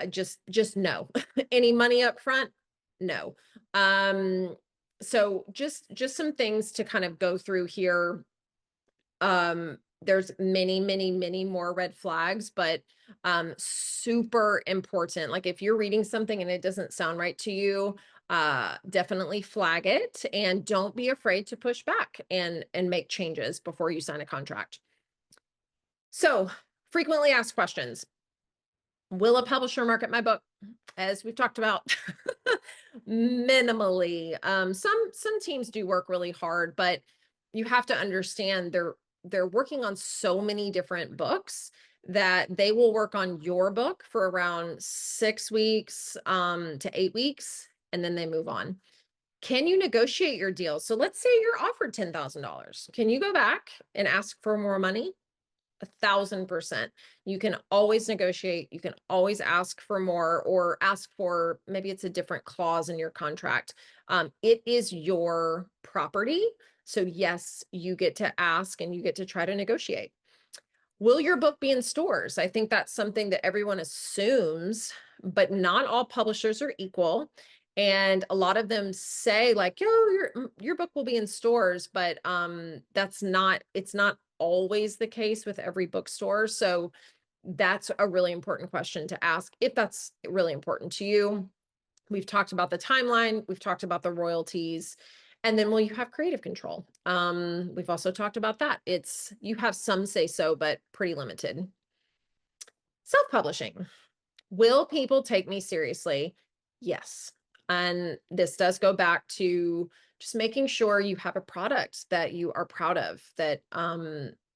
just no. Any money up front? No. So just some things to kind of go through here. There's many more red flags, but super important. Like if you're reading something and it doesn't sound right to you, definitely flag it and don't be afraid to push back and make changes before you sign a contract. So, frequently asked questions. Will a publisher market my book? As we've talked about, minimally. Some teams do work really hard, but you have to understand they're working on so many different books that they will work on your book for around 6 weeks to 8 weeks, and then they move on. Can you negotiate your deal? So let's say you're offered $10,000. Can you go back and ask for more money? 1,000%. You can always negotiate. You can always ask for more or ask for maybe it's a different clause in your contract. It is your property. So, yes, you get to ask and you get to try to negotiate. Will your book be in stores? I think that's something that everyone assumes, but not all publishers are equal. And a lot of them say like, yo, your book will be in stores, but it's not always the case with every bookstore. So that's a really important question to ask if that's really important to you. We've talked about the timeline, we've talked about the royalties, and then will you have creative control? We've also talked about that. It's you have some say so, but pretty limited. Self-publishing. Will people take me seriously? Yes. And this does go back to just making sure you have a product that you are proud of, that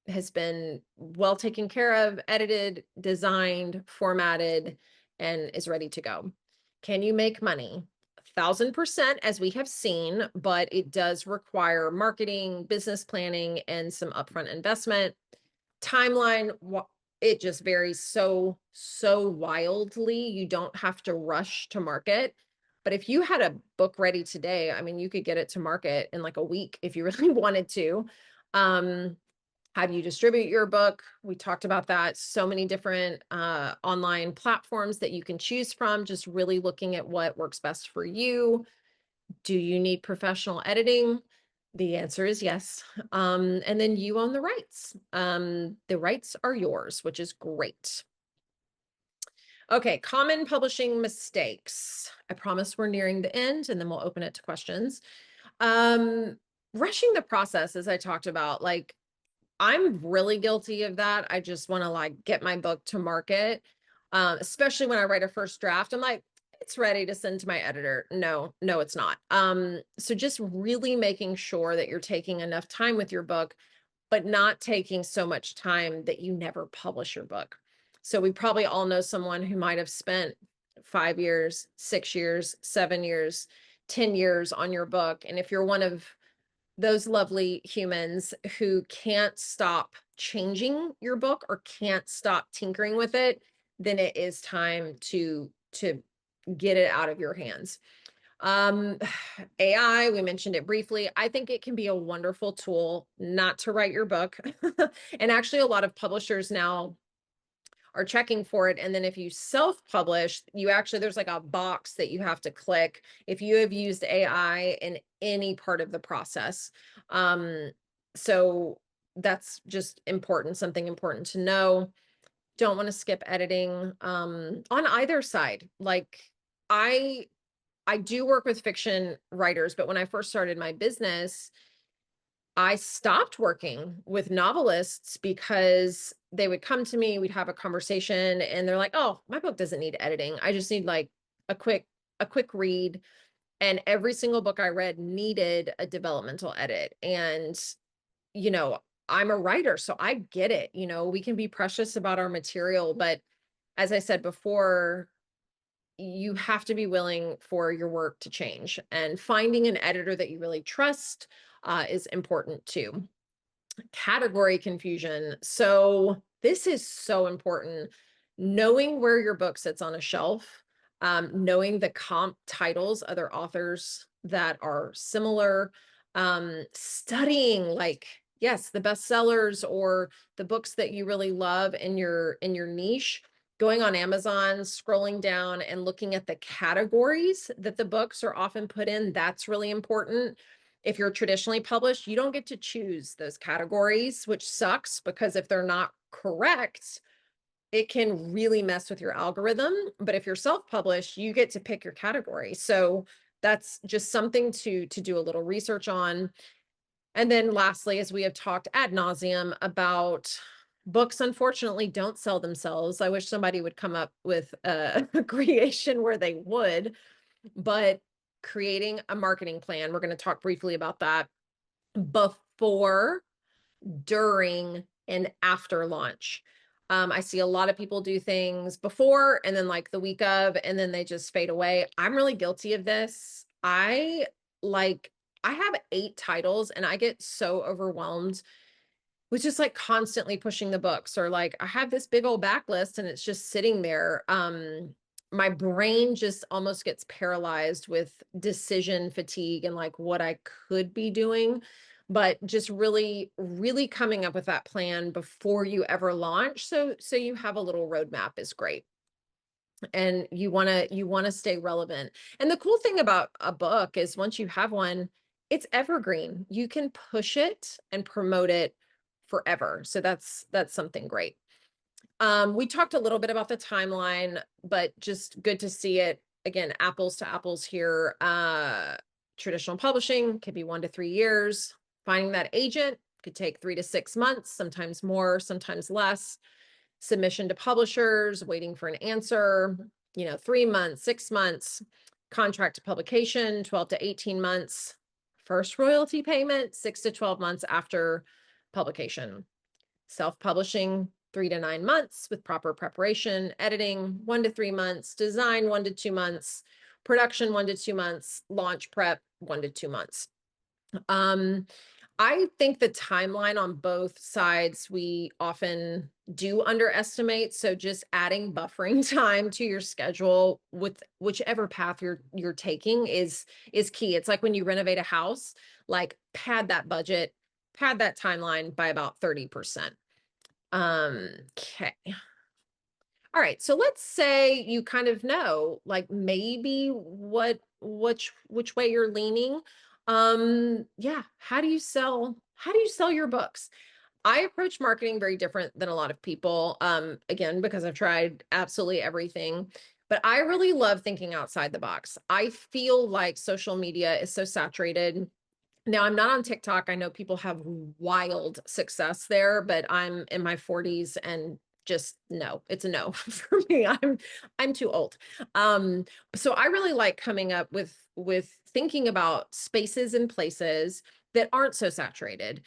has been well taken care of, edited, designed, formatted, and is ready to go. Can you make money? 1,000%, as we have seen, but it does require marketing, business planning, and some upfront investment. Timeline, it just varies so wildly. You don't have to rush to market. But if you had a book ready today, I mean, you could get it to market in like a week if you really wanted to. How do you distribute your book? We talked about that. So many different online platforms that you can choose from, just really looking at what works best for you. Do you need professional editing? The answer is yes. And then you own the rights. The rights are yours, which is great. Okay, common publishing mistakes. I promise we're nearing the end and then we'll open it to questions. Rushing the process, as I talked about, like I'm really guilty of that. I just want to like get my book to market. Especially when I write a first draft. I'm like, it's ready to send to my editor. No, it's not. So just really making sure that you're taking enough time with your book, but not taking so much time that you never publish your book. So we probably all know someone who might have spent 5 years, 6 years, 7 years, 10 years on your book. And if you're one of those lovely humans who can't stop changing your book or can't stop tinkering with it, then it is time to get it out of your hands. AI, we mentioned it briefly. I think it can be a wonderful tool not to write your book. And actually, a lot of publishers now are checking for it. And then if you self-publish, there's like a box that you have to click if you have used AI in any part of the process. So that's just important, something important to know. Don't want to skip editing on either side. Like I do work with fiction writers, but when I first started my business, I stopped working with novelists because they would come to me, we'd have a conversation, and they're like, "Oh, my book doesn't need editing. I just need like a quick read." And every single book I read needed a developmental edit. And you know, I'm a writer, so I get it. We can be precious about our material, but as I said before, you have to be willing for your work to change, and finding an editor that you really trust is important too. Category confusion. So this is so important. knowing where your book sits on a shelf, knowing the comp titles, other authors that are similar, studying like, yes, the bestsellers or the books that you really love in your niche, going on Amazon, scrolling down and looking at the categories that the books are often put in, that's really important. If you're traditionally published, you don't get to choose those categories, which sucks because if they're not correct, it can really mess with your algorithm. But if you're self-published, you get to pick your category. So that's just something to do a little research on. And then lastly, as we have talked ad nauseum about, books unfortunately don't sell themselves. I wish somebody would come up with a creation where they would, but creating a marketing plan, we're going to talk briefly about that before, during, and after launch. I see a lot of people do things before and then like the week of, and then they just fade away. I'm really guilty of this. Like, I have 8 titles and I get so overwhelmed with just like constantly pushing the books, or like I have this big old backlist and it's just sitting there. My brain just almost gets paralyzed with decision fatigue and like what I could be doing. But just really, really coming up with that plan before you ever launch. So you have a little roadmap is great. And you want to stay relevant. And the cool thing about a book is once you have one, it's evergreen. You can push it and promote it forever. So that's something great. We talked a little bit about the timeline, but just good to see it again, apples to apples here. Traditional publishing could be 1 to 3 years. Finding that agent could take 3 to 6 months, sometimes more, sometimes less. Submission to publishers, waiting for an answer, 3 months, 6 months. Contract to publication, 12 to 18 months. First royalty payment, 6 to 12 months after publication. Self-publishing, 3 to 9 months with proper preparation. Editing, 1 to 3 months. Design, 1 to 2 months. Production, 1 to 2 months. Launch prep, 1 to 2 months. I think the timeline on both sides we often do underestimate. So just adding buffering time to your schedule with whichever path you're taking is key. It's like when you renovate a house, like pad that budget, pad that timeline by about 30%. Okay. All right. So let's say you kind of know like maybe which way you're leaning. Yeah, how do you sell your books? I approach marketing very different than a lot of people. Again, because I've tried absolutely everything, but I really love thinking outside the box. I feel like social media is so saturated. Now, I'm not on TikTok. I know people have wild success there, but I'm in my 40s and just no, it's a no for me. I'm too old. Um, so I really like coming up with thinking about spaces and places that aren't so saturated.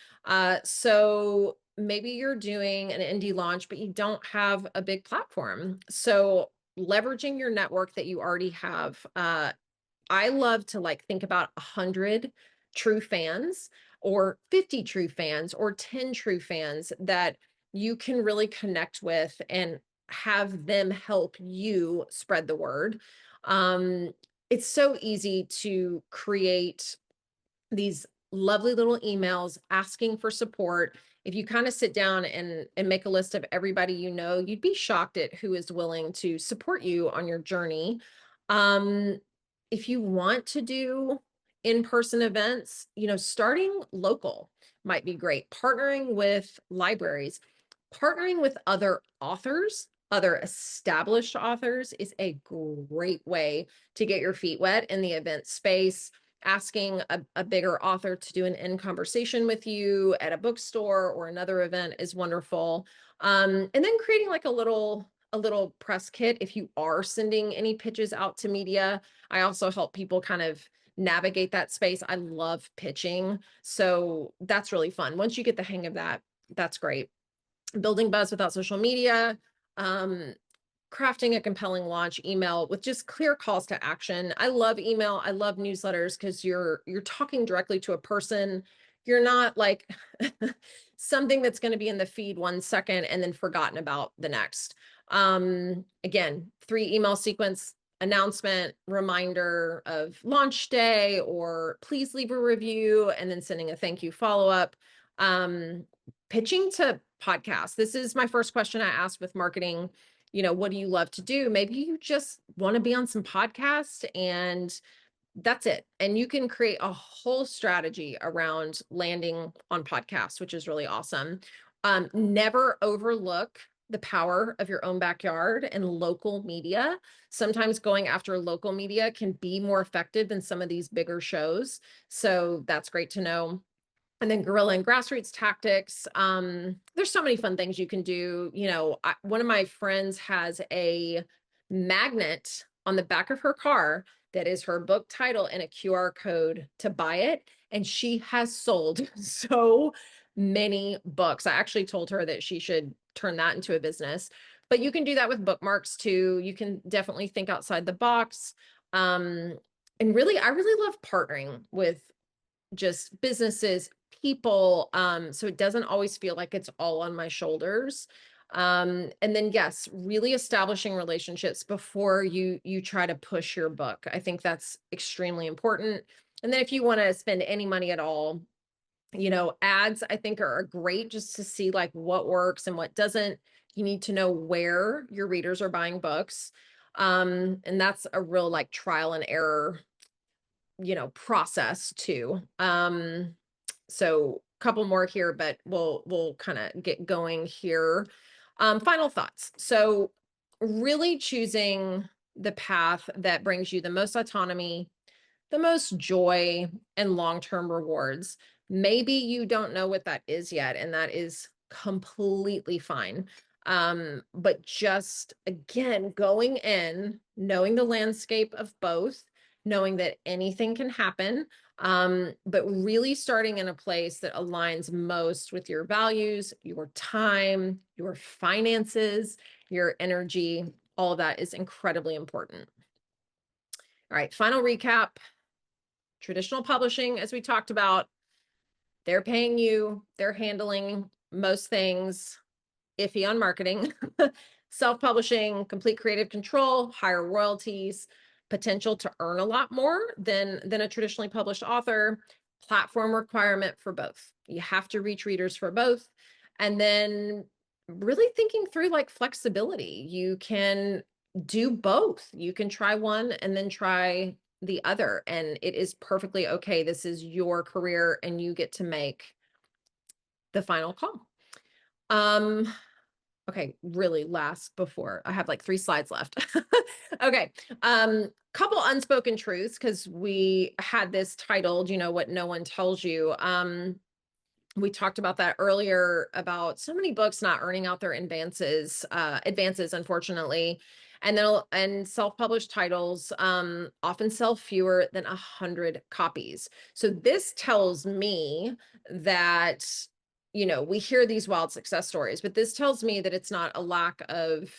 So maybe you're doing an indie launch, but you don't have a big platform. So leveraging your network that you already have. I love to like think about 100 true fans or 50 true fans or 10 true fans that you can really connect with and have them help you spread the word. Um, it's so easy to create these lovely little emails asking for support. If you kind of sit down and make a list of everybody you know, you'd be shocked at who is willing to support you on your journey. Um, if you want to do in-person events, starting local might be great. Partnering with libraries, partnering with other authors, other established authors is a great way to get your feet wet in the event space. Asking a bigger author to do an in conversation with you at a bookstore or another event is wonderful. And then creating like a little press kit if you are sending any pitches out to media. I also help people kind of navigate that space. I love pitching. So that's really fun. Once you get the hang of that, that's great. Building buzz without social media. Um, Crafting a compelling launch email with just clear calls to action. I love email. I love newsletters because you're talking directly to a person. You're not like something that's going to be in the feed 1 second and then forgotten about the next. Again, 3 email sequence: announcement, reminder of launch day, or please leave a review, and then sending a thank you follow-up. Um, Pitching to podcasts. This is my first question I ask with marketing. What do you love to do? Maybe you just want to be on some podcasts and that's it. And you can create a whole strategy around landing on podcasts, which is really awesome. Never overlook the power of your own backyard and local media. Sometimes going after local media can be more effective than some of these bigger shows. So that's great to know. And then guerrilla and grassroots tactics. There's so many fun things you can do. One of my friends has a magnet on the back of her car that is her book title and a QR code to buy it. And she has sold so many books. I actually told her that she should turn that into a business. But you can do that with bookmarks too. You can definitely think outside the box. And really, I really love partnering with just businesses, people, so it doesn't always feel like it's all on my shoulders. And then yes, really establishing relationships before you try to push your book. I think that's extremely important. And then if you want to spend any money at all, ads I think are great just to see like what works and what doesn't. You need to know where your readers are buying books. And that's a real like trial and error process too. So a couple more here, but we'll kind of get going here. Final thoughts. So really choosing the path that brings you the most autonomy, the most joy, and long-term rewards. Maybe you don't know what that is yet, and that is completely fine. But just again, going in, knowing the landscape of both, knowing that anything can happen, but really starting in a place that aligns most with your values, your time, your finances, your energy. All of that is incredibly important. All right, final recap. Traditional publishing, as we talked about, they're paying you, they're handling most things, iffy on marketing. Self-publishing, complete creative control, higher royalties, potential to earn a lot more than a traditionally published author, platform requirement for both. You have to reach readers for both. And then really thinking through like flexibility. You can do both. You can try one and then try the other, and it is perfectly okay. This is your career and you get to make the final call. Okay, really last before I have like 3 slides left. Okay. Couple unspoken truths, because we had this titled, what no one tells you. We talked about that earlier, about so many books not earning out their advances, unfortunately. And self-published titles often sell fewer than 100 copies. So this tells me that, we hear these wild success stories, but this tells me that it's not a lack of,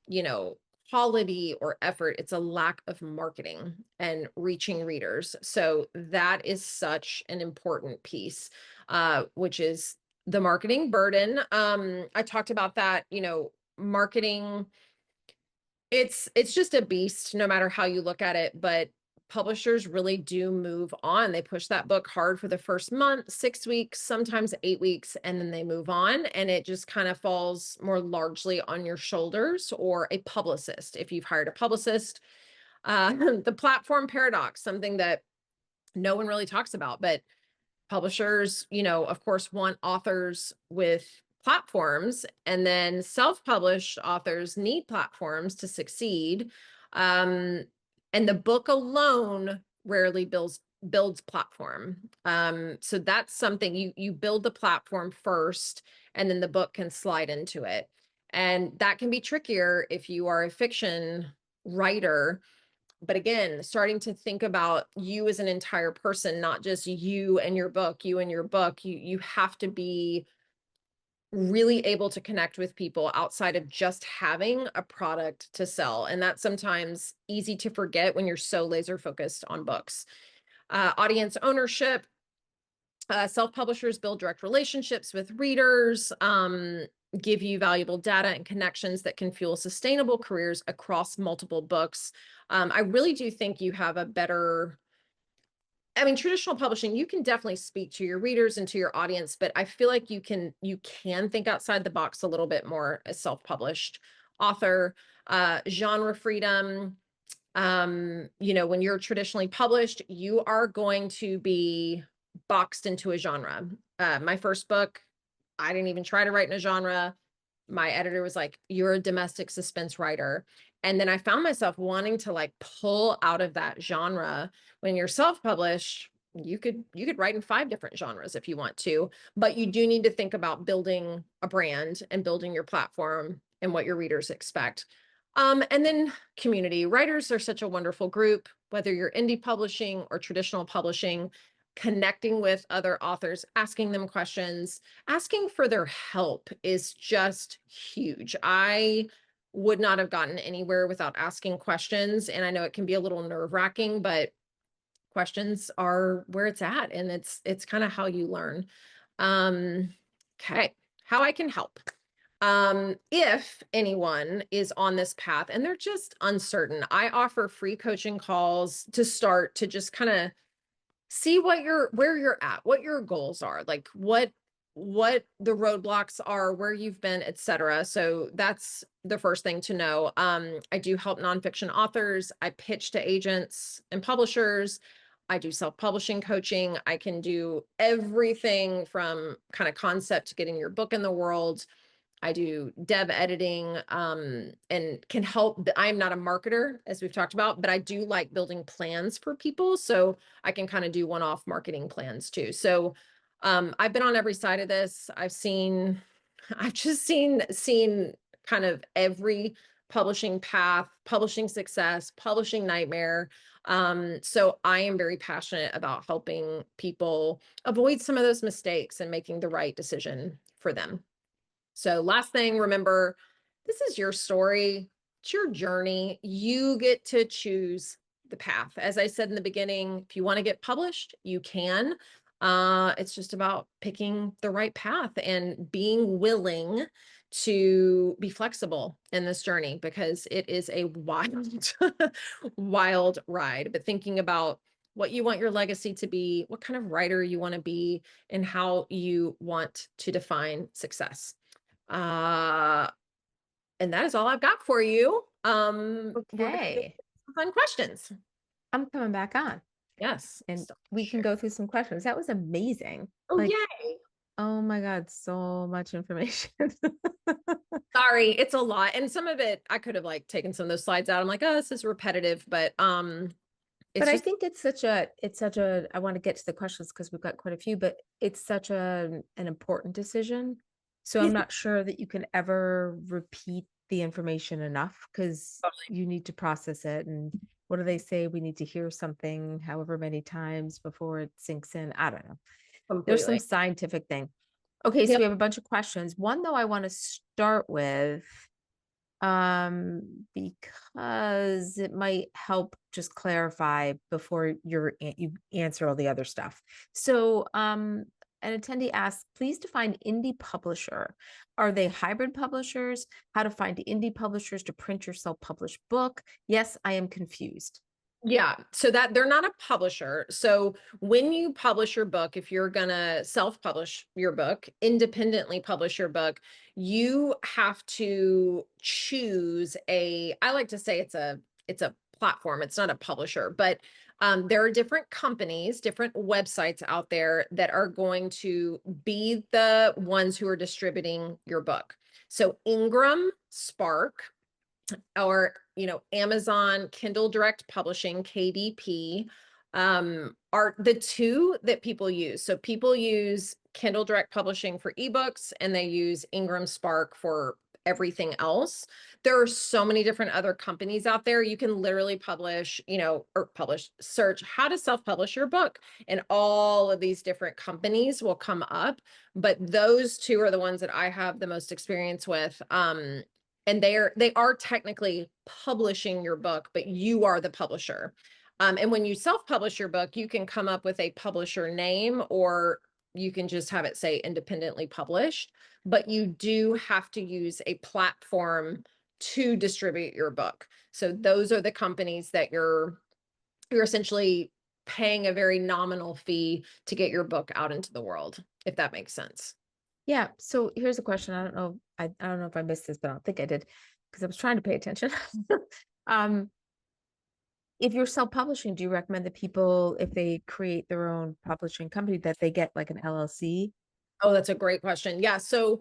you know, quality or effort. It's a lack of marketing and reaching readers. So that is such an important piece, which is the marketing burden. I talked about that, marketing, it's just a beast no matter how you look at it, but publishers really do move on. They push that book hard for the first month, 6 weeks, sometimes 8 weeks, and then they move on, and it just kind of falls more largely on your shoulders or a publicist if you've hired a publicist. The platform paradox, something that no one really talks about, but publishers, of course, want authors with platforms, and then self-published authors need platforms to succeed. Um, and the book alone rarely builds platform. So that's something you build the platform first, and then the book can slide into it. And that can be trickier if you are a fiction writer, but again, starting to think about you as an entire person, not just you and your book, you have to be really able to connect with people outside of just having a product to sell. And that's sometimes easy to forget when you're so laser focused on books. Audience ownership. Self-publishers build direct relationships with readers. give you valuable data and connections that can fuel sustainable careers across multiple books. I really do think you have a better, I mean, traditional publishing, you can definitely speak to your readers and to your audience, but I feel like you can think outside the box a little bit more as self-published author. Genre freedom, when you're traditionally published, you are going to be boxed into a genre. My first book, I didn't even try to write in a genre. My editor was like, "You're a domestic suspense writer." And then I found myself wanting to like pull out of that genre. When you're self-published, you could write in 5 different genres if you want to, but you do need to think about building a brand and building your platform and what your readers expect. And then community. Writers are such a wonderful group, whether you're indie publishing or traditional publishing, connecting with other authors, asking them questions, asking for their help is just huge. I would not have gotten anywhere without asking questions. And I know it can be a little nerve-wracking, but questions are where it's at, and it's kind of how you learn. Um, okay, how I can help. If anyone is on this path and they're just uncertain, I offer free coaching calls to start to just kind of see where you're at, what your goals are, like what the roadblocks are, where you've been, etc. So that's the first thing to know. I do help nonfiction authors. I pitch to agents and publishers. I do self-publishing coaching. I can do everything from kind of concept to getting your book in the world. I do dev editing, and can help. I'm not a marketer, as we've talked about, but I do like building plans for people. So I can kind of do one-off marketing plans too. So I've been on every side of this. I've just seen kind of every publishing path, publishing success, publishing nightmare. So I am very passionate about helping people avoid some of those mistakes and making the right decision for them. So last thing, remember, this is your story. It's your journey. You get to choose the path. As I said in the beginning, if you want to get published, you can. It's just about picking the right path and being willing to be flexible in this journey, because it is a wild, wild ride. But thinking about what you want your legacy to be, what kind of writer you want to be, and how you want to define success. Uh, and that is all I've got for you. We're gonna get Okay. some fun questions. I'm coming back on Yes. and So we can sure. go through some questions. That was amazing. Oh, Like, yay. oh my God, so much information. Sorry, it's a lot. And some of it I could have like taken some of those slides out. I'm like, oh, this is repetitive, but But it's I just think it's such a, I want to get to the questions because we've got quite a few, but it's such an important decision. So I'm yes, not sure that you can ever repeat the information enough because totally, you need to process it. And what do they say? We need to hear something however many times before it sinks in. I don't know. There's some completely. scientific thing. Okay, so Yep. we have a bunch of questions. One though I want to start with because it might help just clarify before you answer all the other stuff. So an attendee asks, please define indie publisher. Are they hybrid publishers? How to find indie publishers to print your self-published book? Yes, I am confused. Yeah, so that they're not a publisher. So when you publish your book, if you're gonna self-publish your book, independently publish your book, you have to choose I like to say it's a platform. It's not a publisher, but there are different companies, different websites out there that are going to be the ones who are distributing your book. So Ingram, Spark, or Amazon Kindle Direct Publishing, KDP, are the two that people use. So people use Kindle Direct Publishing for ebooks, and they use Ingram Spark for everything else. There are so many different other companies out there. You can literally search how to self-publish your book, and all of these different companies will come up. But those two are the ones that I have the most experience with. And they are technically publishing your book, but you are the publisher. And when you self-publish your book, you can come up with a publisher name, or you can just have it say independently published, but you do have to use a platform to distribute your book. So those are the companies that you're essentially paying a very nominal fee to get your book out into the world, if that makes sense. Yeah. So here's a question. I don't know if I missed this, but I don't think I did because I was trying to pay attention. um, if you're self-publishing, do you recommend that people, if they create their own publishing company, that they get like an LLC? Oh, that's a great question. Yeah. So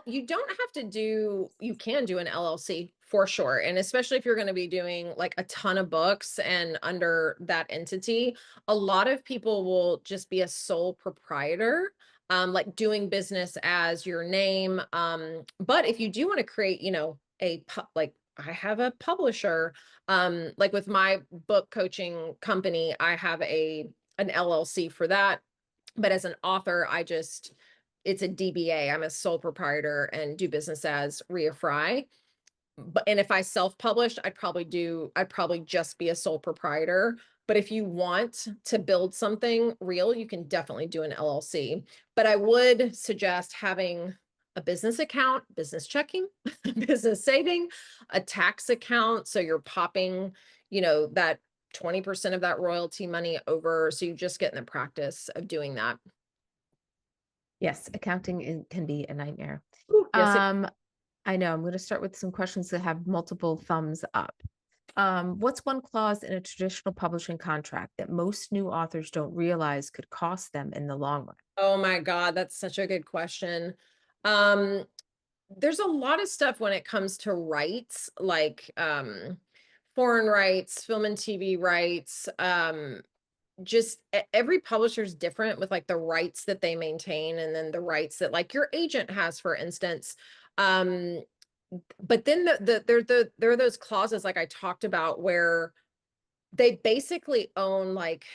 you don't have to do, you can do an LLC for sure. And especially if you're going to be doing like a ton of books and under that entity, a lot of people will just be a sole proprietor, like doing business as your name. But if you do want to create, like I have a publisher, like with my book coaching company, I have an LLC for that. But as an author, it's a DBA. I'm a sole proprietor and do business as Rea Frey. And if I self-published, I'd probably just be a sole proprietor. But if you want to build something real, you can definitely do an LLC. But I would suggest having a business account, business checking, business saving, a tax account. So you're popping, that 20% of that royalty money over. So you just get in the practice of doing that. Yes, can be a nightmare. Ooh, yes, Um, I know. I'm going to start with some questions that have multiple thumbs up. What's one clause in a traditional publishing contract that most new authors don't realize could cost them in the long run? oh my God, that's such a good question. Um, there's a lot of stuff when it comes to rights, like foreign rights, film and TV rights. Just every publisher's different with like the rights that they maintain and then the rights that like your agent has, for instance. Um, but then there are those clauses like I talked about where they basically own like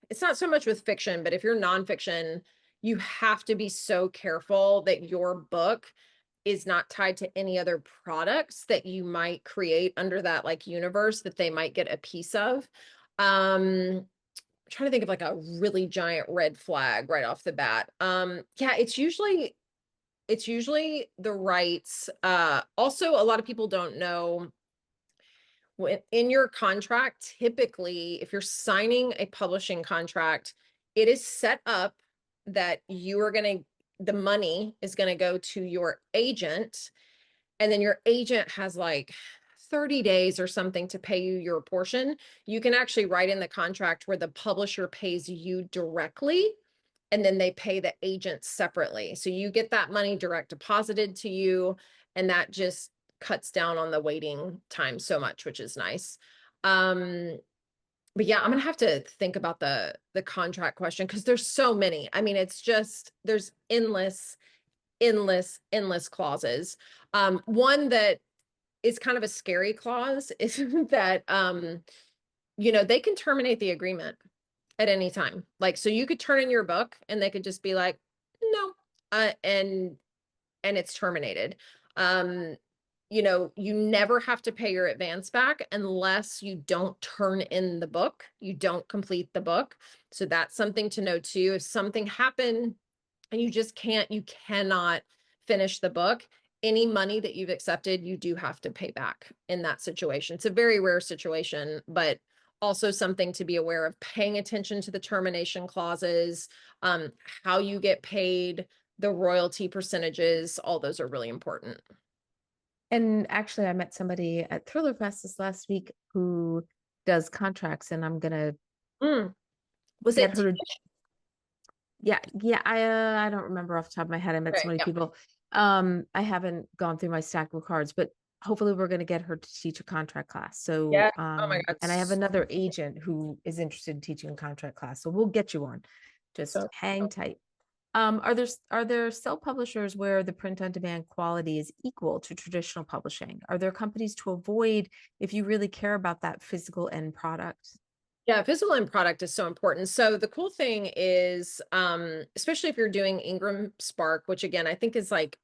it's not so much with fiction, but if you're nonfiction, you have to be so careful that your book is not tied to any other products that you might create under that like universe that they might get a piece of. I'm trying to think of like a really giant red flag right off the bat. Yeah, it's usually the rights. Also a lot of people don't know in your contract, typically, if you're signing a publishing contract, it is set up that the money is going to go to your agent, and then your agent has like 30 days or something to pay you your portion. You can actually write in the contract where the publisher pays you directly and then they pay the agent separately. So you get that money direct deposited to you, and that just cuts down on the waiting time so much, which is nice. Um, but yeah, I'm gonna have to think about the contract question because there's so many. I mean, it's just there's endless clauses. One that is kind of a scary clause is that they can terminate the agreement at any time. Like, so you could turn in your book and they could just be like, no, and it's terminated. Um, you never have to pay your advance back unless you don't turn in the book, you don't complete the book. So that's something to know too. If something happened and you cannot finish the book, any money that you've accepted, you do have to pay back in that situation. It's a very rare situation, but also something to be aware of, paying attention to the termination clauses, um, how you get paid, the royalty percentages, all those are really important. And actually, I met somebody at Thriller Fest this last week who does contracts, and I'm gonna Mm. Was get it? her to. Yeah, yeah. I don't remember off the top of my head. I met so Right. many Yeah. people. I haven't gone through my stack of cards, but hopefully we're gonna get her to teach a contract class. Yeah. So, Oh my God. and I have another agent who is interested in teaching a contract class. So we'll get you on. Just So, hang so tight. Are there self-publishers where the print-on-demand quality is equal to traditional publishing? Are there companies to avoid if you really care about that physical end product? yeah, physical end product is so important. So the cool thing is, especially if you're doing Ingram Spark, which again, I think is like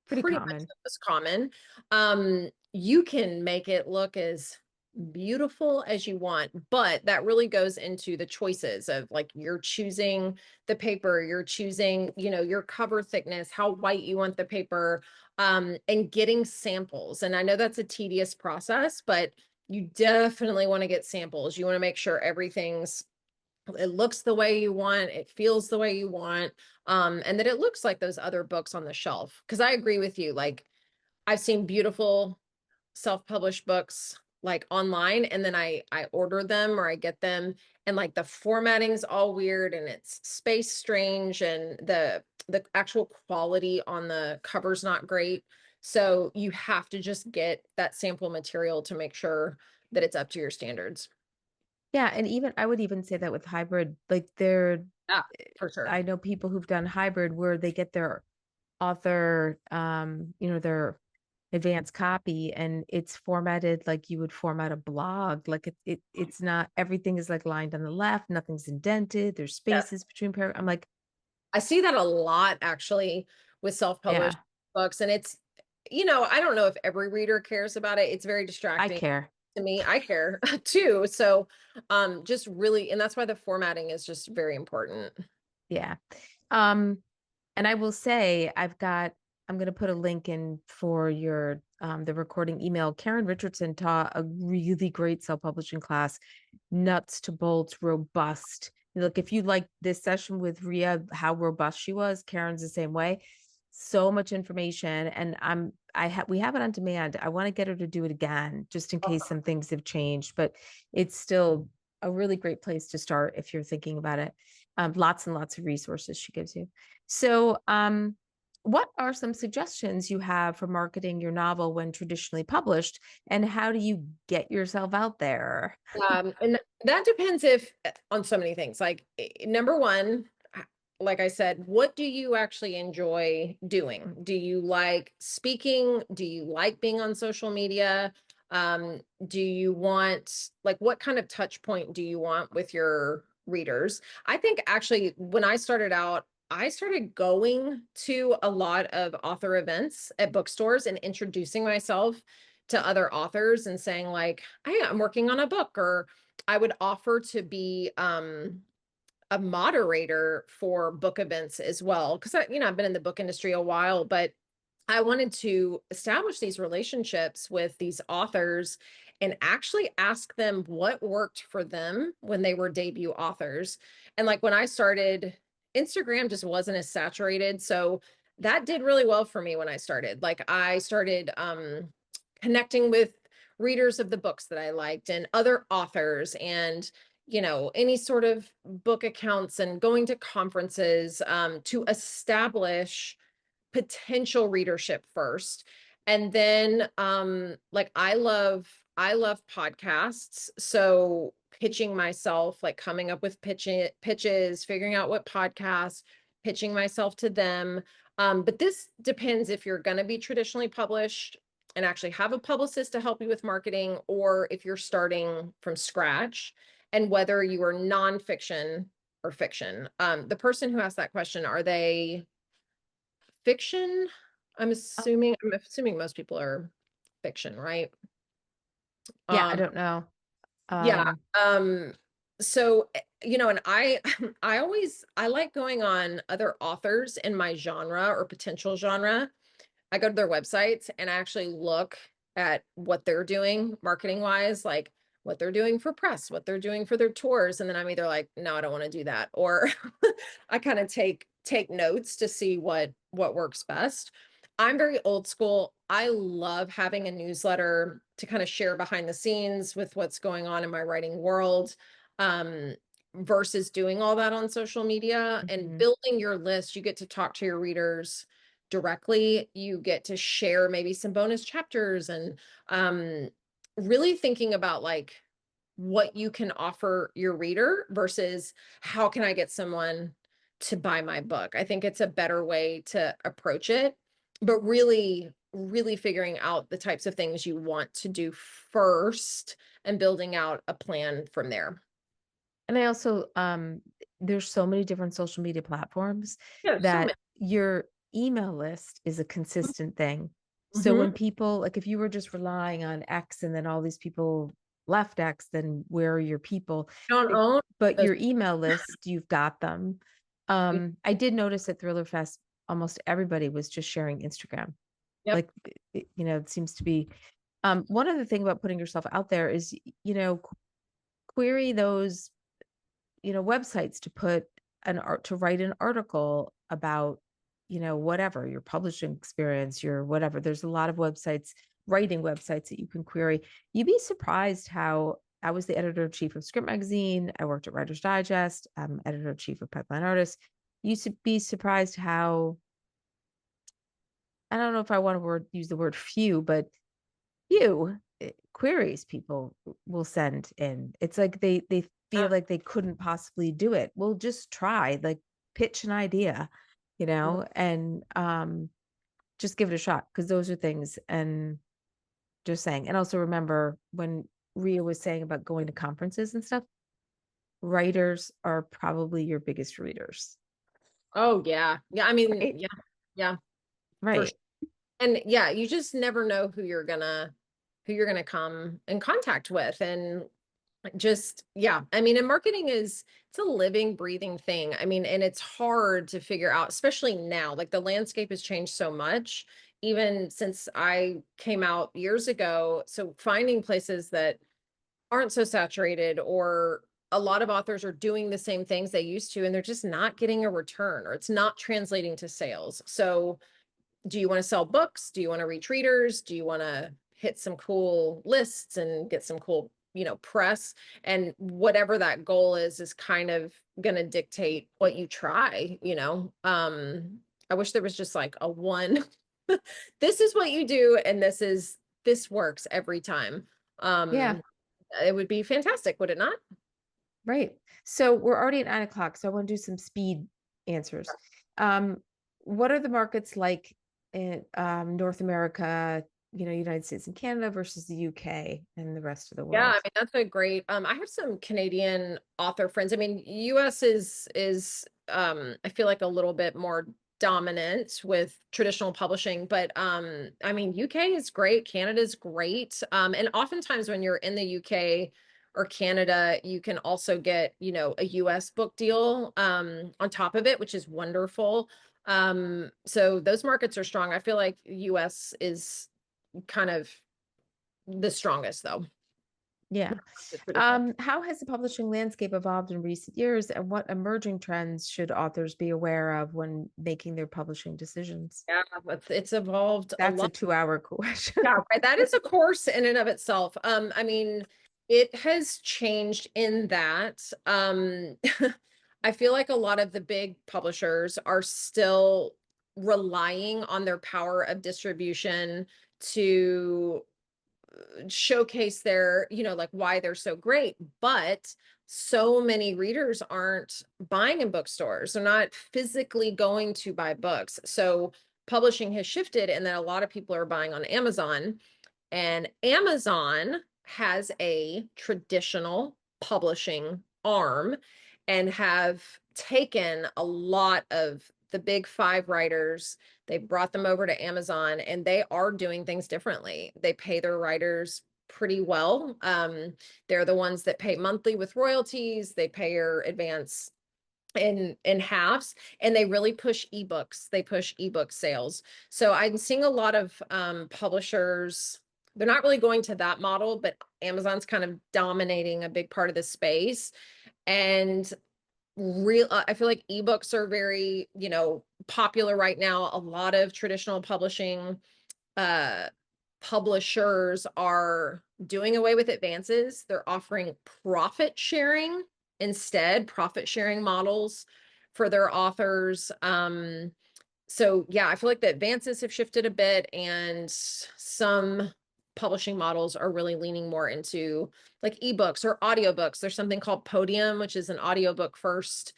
Pretty pretty much common. the most common, you can make it look as beautiful as you want, but that really goes into the choices of like you're choosing the paper, you're choosing, your cover thickness, how white you want the paper, and getting samples. And I know that's a tedious process, but you definitely want to get samples. You want to make sure it looks the way you want, it feels the way you want, and that it looks like those other books on the shelf. Because I agree with you, like I've seen beautiful self-published books like online, and then I order them or I get them, and like the formatting's all weird and it's space strange, and the actual quality on the cover's not great. So you have to just get that sample material to make sure that it's up to your standards. Yeah, and even I would even say that with hybrid, like there, Yeah, for sure. I know people who've done hybrid where they get their author, their advanced copy and it's formatted like you would format a blog. Like it's not everything is like lined on the left, nothing's indented, there's Yes. spaces between paragraphs. I'm like, I see that a lot actually with self-published yeah, books, and I don't know if every reader cares about it. It's very I distracting care. to me. I care too. So, just really, and that's why the formatting is just very important. Yeah. Um, and I will say I'm going to put a link in for your the recording email. Karen Richardson taught a really great self-publishing class, nuts to bolts, robust. Look, if you like this session with Ria, how robust she was, Karen's the same way. So much information, and we have it on demand. I want to get her to do it again, just in case Awesome. some things have changed, but it's still a really great place to start if you're thinking about it. Lots and lots of resources she gives you. So, what are some suggestions you have for marketing your novel when traditionally published, and how do you get yourself out there? And that depends if on so many things. Like number one, like I said, what do you actually enjoy doing? Do you like speaking? Do you like being on social media? Do you want like what kind of touch point do you want with your readers? I think actually when I started out, I started going to a lot of author events at bookstores and introducing myself to other authors and saying like, "Hey, I'm working on a book," or I would offer to be a moderator for book events as well because I've been in the book industry a while, but I wanted to establish these relationships with these authors and actually ask them what worked for them when they were debut authors. And like when I started, Instagram just wasn't as saturated. So that did really well for me when I started. Like I started connecting with readers of the books that I liked and other authors and any sort of book accounts and going to conferences to establish potential readership first. And then like I love podcasts. So pitching myself, like coming up with pitches, figuring out what podcasts, pitching myself to them. But this depends if you're going to be traditionally published and actually have a publicist to help you with marketing, or if you're starting from scratch, and whether you are nonfiction or fiction. The person who asked that question, are they fiction? I'm assuming most people are fiction, right? Yeah, I Um, don't know. yeah. Um, So, and I I like going on other authors in my genre or potential genre. I go to their websites and I actually look at what they're doing marketing wise, like what they're doing for press, what they're doing for their tours. And then I'm either like, no, I don't want to do that. Or I kind of take notes to see what works best. I'm very old school. I love having a newsletter to kind of share behind the scenes with what's going on in my writing world. Um, versus doing all that on social media and mhm. building your list. You get to talk to your readers directly. You get to share maybe some bonus chapters and um, really thinking about like what you can offer your reader versus how can I get someone to buy my book. I think it's a better way to approach it, but really, really figuring out the types of things you want to do first and building out a plan from there. And I also, there's so many different social media platforms Yeah, so that many. your email list is a consistent thing. So when Mhm. people, like if you were just relying on X and then all these people left X, then where are your people? Don't own But those. your email list, you've got them. I did notice at Thriller Fest, almost everybody was just sharing Instagram. Yep. Like, it seems to be one other thing about putting yourself out there is, query those, websites to put to write an article about, whatever your publishing experience, your whatever. There's a lot of websites, writing websites that you can query. You'd be surprised how I was the editor-in-chief of Script Magazine. I worked at Writer's Digest. I'm editor-in-chief of Pipeline Artists. You should be surprised how, I don't know if I want to use the word few, but few queries people will send in. It's like they feel Yeah. like they couldn't possibly do it. Well, just try, like pitch an idea, and just give it a shot, because those are things. And just saying. And also remember when Ria was saying about going to conferences and stuff, writers are probably your biggest readers. Oh yeah. Yeah. I mean, Right. yeah. Yeah. For Right. sure. And yeah, you just never know who you're gonna come in contact with. And just, yeah. I mean, and marketing it's a living, breathing thing. I mean, and it's hard to figure out, especially now. Like the landscape has changed so much, even since I came out years ago. So finding places that aren't so saturated, or a lot of authors are doing the same things they used to, and they're just not getting a return, or it's not translating to sales. So do you want to sell books? Do you want to reach readers? Do you want to hit some cool lists and get some cool, press? And whatever that goal is kind of going to dictate what you try. I wish there was just like a one, this is what you do, and this works every time. Yeah. Um, it would be fantastic, would it not? Right. So we're already at 9 o'clock. So I want to do some speed answers. Um, what are the markets like in North America, United States and Canada versus the UK and the rest of the Yeah, I world? mean that's a great I have some Canadian author friends. I mean, US is I feel like a little bit more dominant with traditional publishing, but I mean UK is great, Canada's great. And oftentimes when you're in the UK or Canada, you can also get, a US book deal on top of it, which is wonderful. So those markets are strong. I feel like US is kind of the strongest though. Yeah. The traditional. How has the publishing landscape evolved in recent years, and what emerging trends should authors be aware of when making their publishing decisions? Yeah, it's evolved a That's a lot. 2-hour question. Yeah, right. That is a course in and of itself. I mean, it has changed in that I feel like a lot of the big publishers are still relying on their power of distribution to showcase their, like why they're so great. But so many readers aren't buying in bookstores. They're not physically going to buy books. So publishing has shifted, and then a lot of people are buying on Amazon. And Amazon has a traditional publishing arm and have taken a lot of the big five writers. They brought them over to Amazon, and they are doing things differently. They pay their writers pretty well. They're the ones that pay monthly with royalties. They pay your advance in halves, and they really push ebooks. They push ebook sales. So I'm seeing a lot of publishers, they're not really going to that model, but Amazon's kind of dominating a big part of the space. And I feel like ebooks are very, popular right now. A lot of traditional publishing uh publishers are doing away with advances. They're offering profit sharing instead, profit sharing models for their authors. So yeah, I feel like the advances have shifted a bit, and some publishing models are really leaning more into like ebooks or audiobooks. There's something called Podium, which is an audiobook first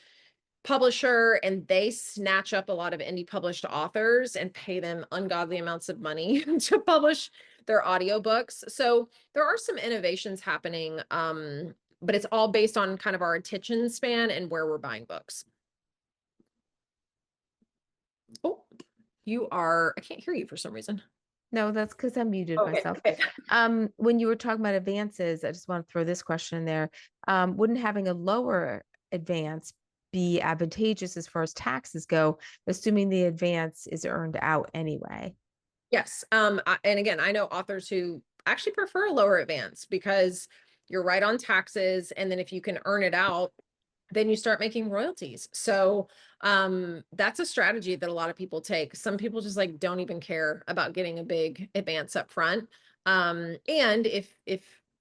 publisher, and they snatch up a lot of indie published authors and pay them ungodly amounts of money to publish their audiobooks. So there are some innovations happening, but it's all based on kind of our attention span and where we're buying books. Oh, I can't hear you for some reason. No, that's because I muted Okay, myself. okay. When you were talking about advances, I just want to throw this question in there. Wouldn't having a lower advance be advantageous as far as taxes go, assuming the advance is earned out anyway? Yes. And again, I know authors who actually prefer a lower advance because you're right on taxes. And then if you can earn it out, then you start making royalties. So that's a strategy that a lot of people take. Some people just like don't even care about getting a big advance up front. And if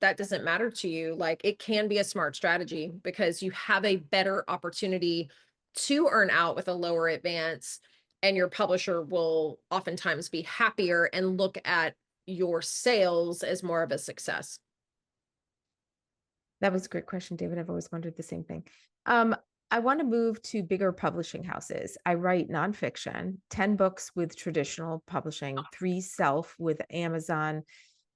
that doesn't matter to you, like it can be a smart strategy because you have a better opportunity to earn out with a lower advance, and your publisher will oftentimes be happier and look at your sales as more of a success. That was a great question, David. I've always wondered the same thing. Um, I want to move to bigger publishing houses. I write nonfiction, 10 books with traditional publishing, three self with Amazon.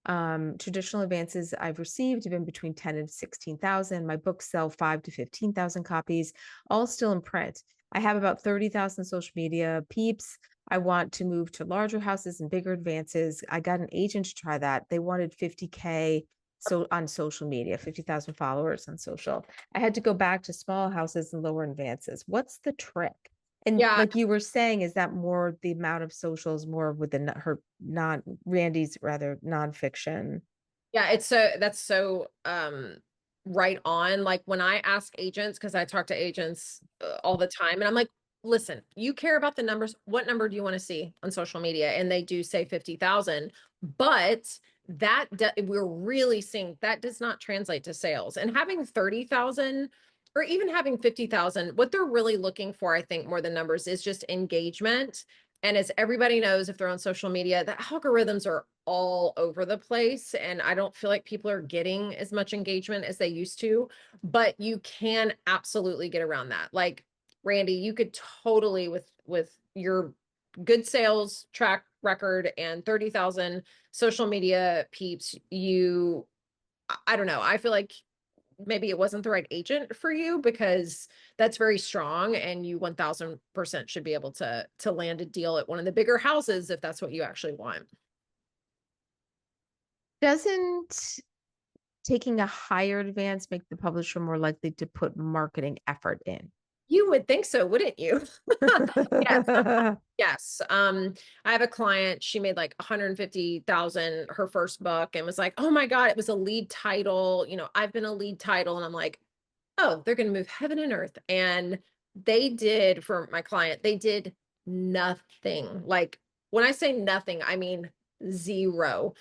Traditional advances I've received have been between 10 and 16,000. My books sell 5 to 15,000 copies, all still in print. I have about 30,000 social media peeps. I want to move to larger houses and bigger advances. I got an agent to try that. They wanted 50K so on social media, 50,000 followers on social. I had to go back to small houses and lower advances. What's the trick? And Yeah, like you were saying, is that more the amount of socials, more with the her non Randy's rather nonfiction? yeah, it's so that's so right on. Like when I ask agents, because I talk to agents all the time, and I'm like, listen, you care about the numbers. What number do you want to see on social media? And they do say 50,000, but we're really seeing that does not translate to sales. And having 30,000 or even having 50,000, what they're really looking for, I think, more than numbers is just engagement. And as everybody knows, if they're on social media, the algorithms are all over the place. And I don't feel like people are getting as much engagement as they used to, but you can absolutely get around that. Like Randy, you could totally with your good sales track record and 30,000 social media peeps, I don't know. I feel like maybe it wasn't the right agent for you because that's very strong and you 1000% should be able to land a deal at one of the bigger houses if that's what you actually want. Doesn't taking a higher advance make the publisher more likely to put marketing effort in? You would think so, wouldn't you? Yes. Yes. I have a client, she made like 150,000 her first book and was like, "Oh my God, it was a lead title. I've been a lead title." And I'm like, "Oh, they're going to move heaven and earth." And they did, for my client, they did nothing. Like when I say nothing, I mean zero.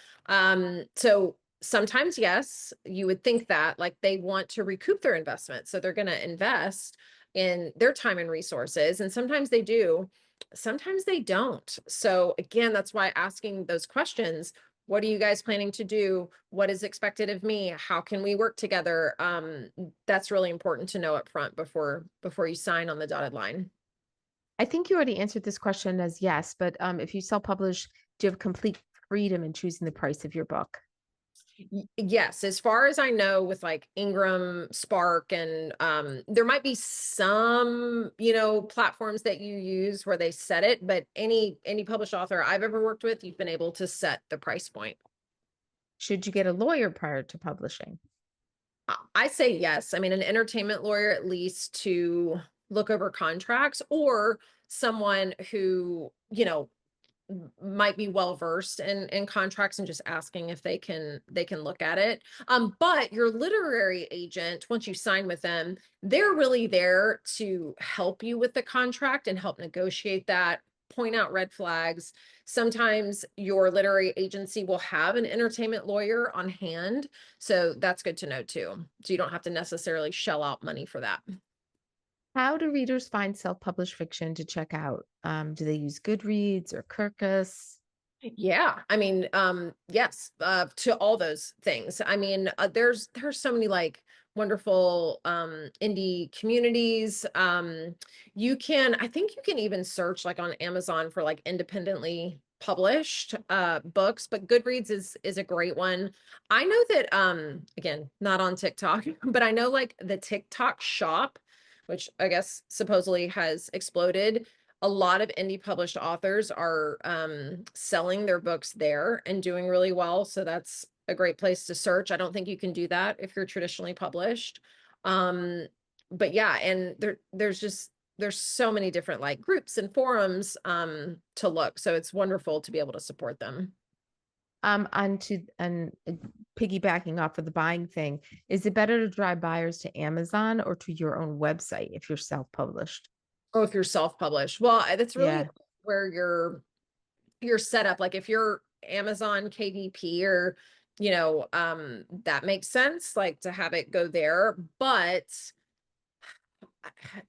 So sometimes, yes, you would think that like they want to recoup their investment. So they're going to invest in their time and resources. And sometimes they do, sometimes they don't. So again, that's why asking those questions, what are you guys planning to do? What is expected of me? How can we work together? That's really important to know up front before you sign on the dotted line. I think you already answered this question as yes, but if you self-publish, do you have complete freedom in choosing the price of your book? Yes, as far as I know, with like Ingram, Spark, and there might be some, platforms that you use where they set it, but any published author I've ever worked with, you've been able to set the price point. Should you get a lawyer prior to publishing? I say yes. I mean, an entertainment lawyer at least to look over contracts, or someone who, might be well versed in contracts and just asking if they can look at it. But your literary agent, once you sign with them, they're really there to help you with the contract and help negotiate that, point out red flags. Sometimes your literary agency will have an entertainment lawyer on hand, so that's good to know too. So you don't have to necessarily shell out money for that. How do readers find self-published fiction to check out? Do they use Goodreads or Kirkus? Yeah, I mean, yes, to all those things. I mean, there's so many like wonderful indie communities. I think you can even search like on Amazon for like independently published books, but Goodreads is a great one. I know that again, not on TikTok, but I know like the TikTok shop, which I guess supposedly has exploded. a lot of indie published authors are selling their books there and doing really well. So that's a great place to search. I don't think you can do that if you're traditionally published. Um, but yeah, and there's so many different like groups and forums to look. So it's wonderful to be able to support them. Onto and piggybacking off of the buying thing, is it better to drive buyers to Amazon or to your own website if you're self-published? Oh, if you're self-published. Well, that's really Yeah. where you're set up. Like if you're Amazon KDP or, that makes sense, like to have it go there. But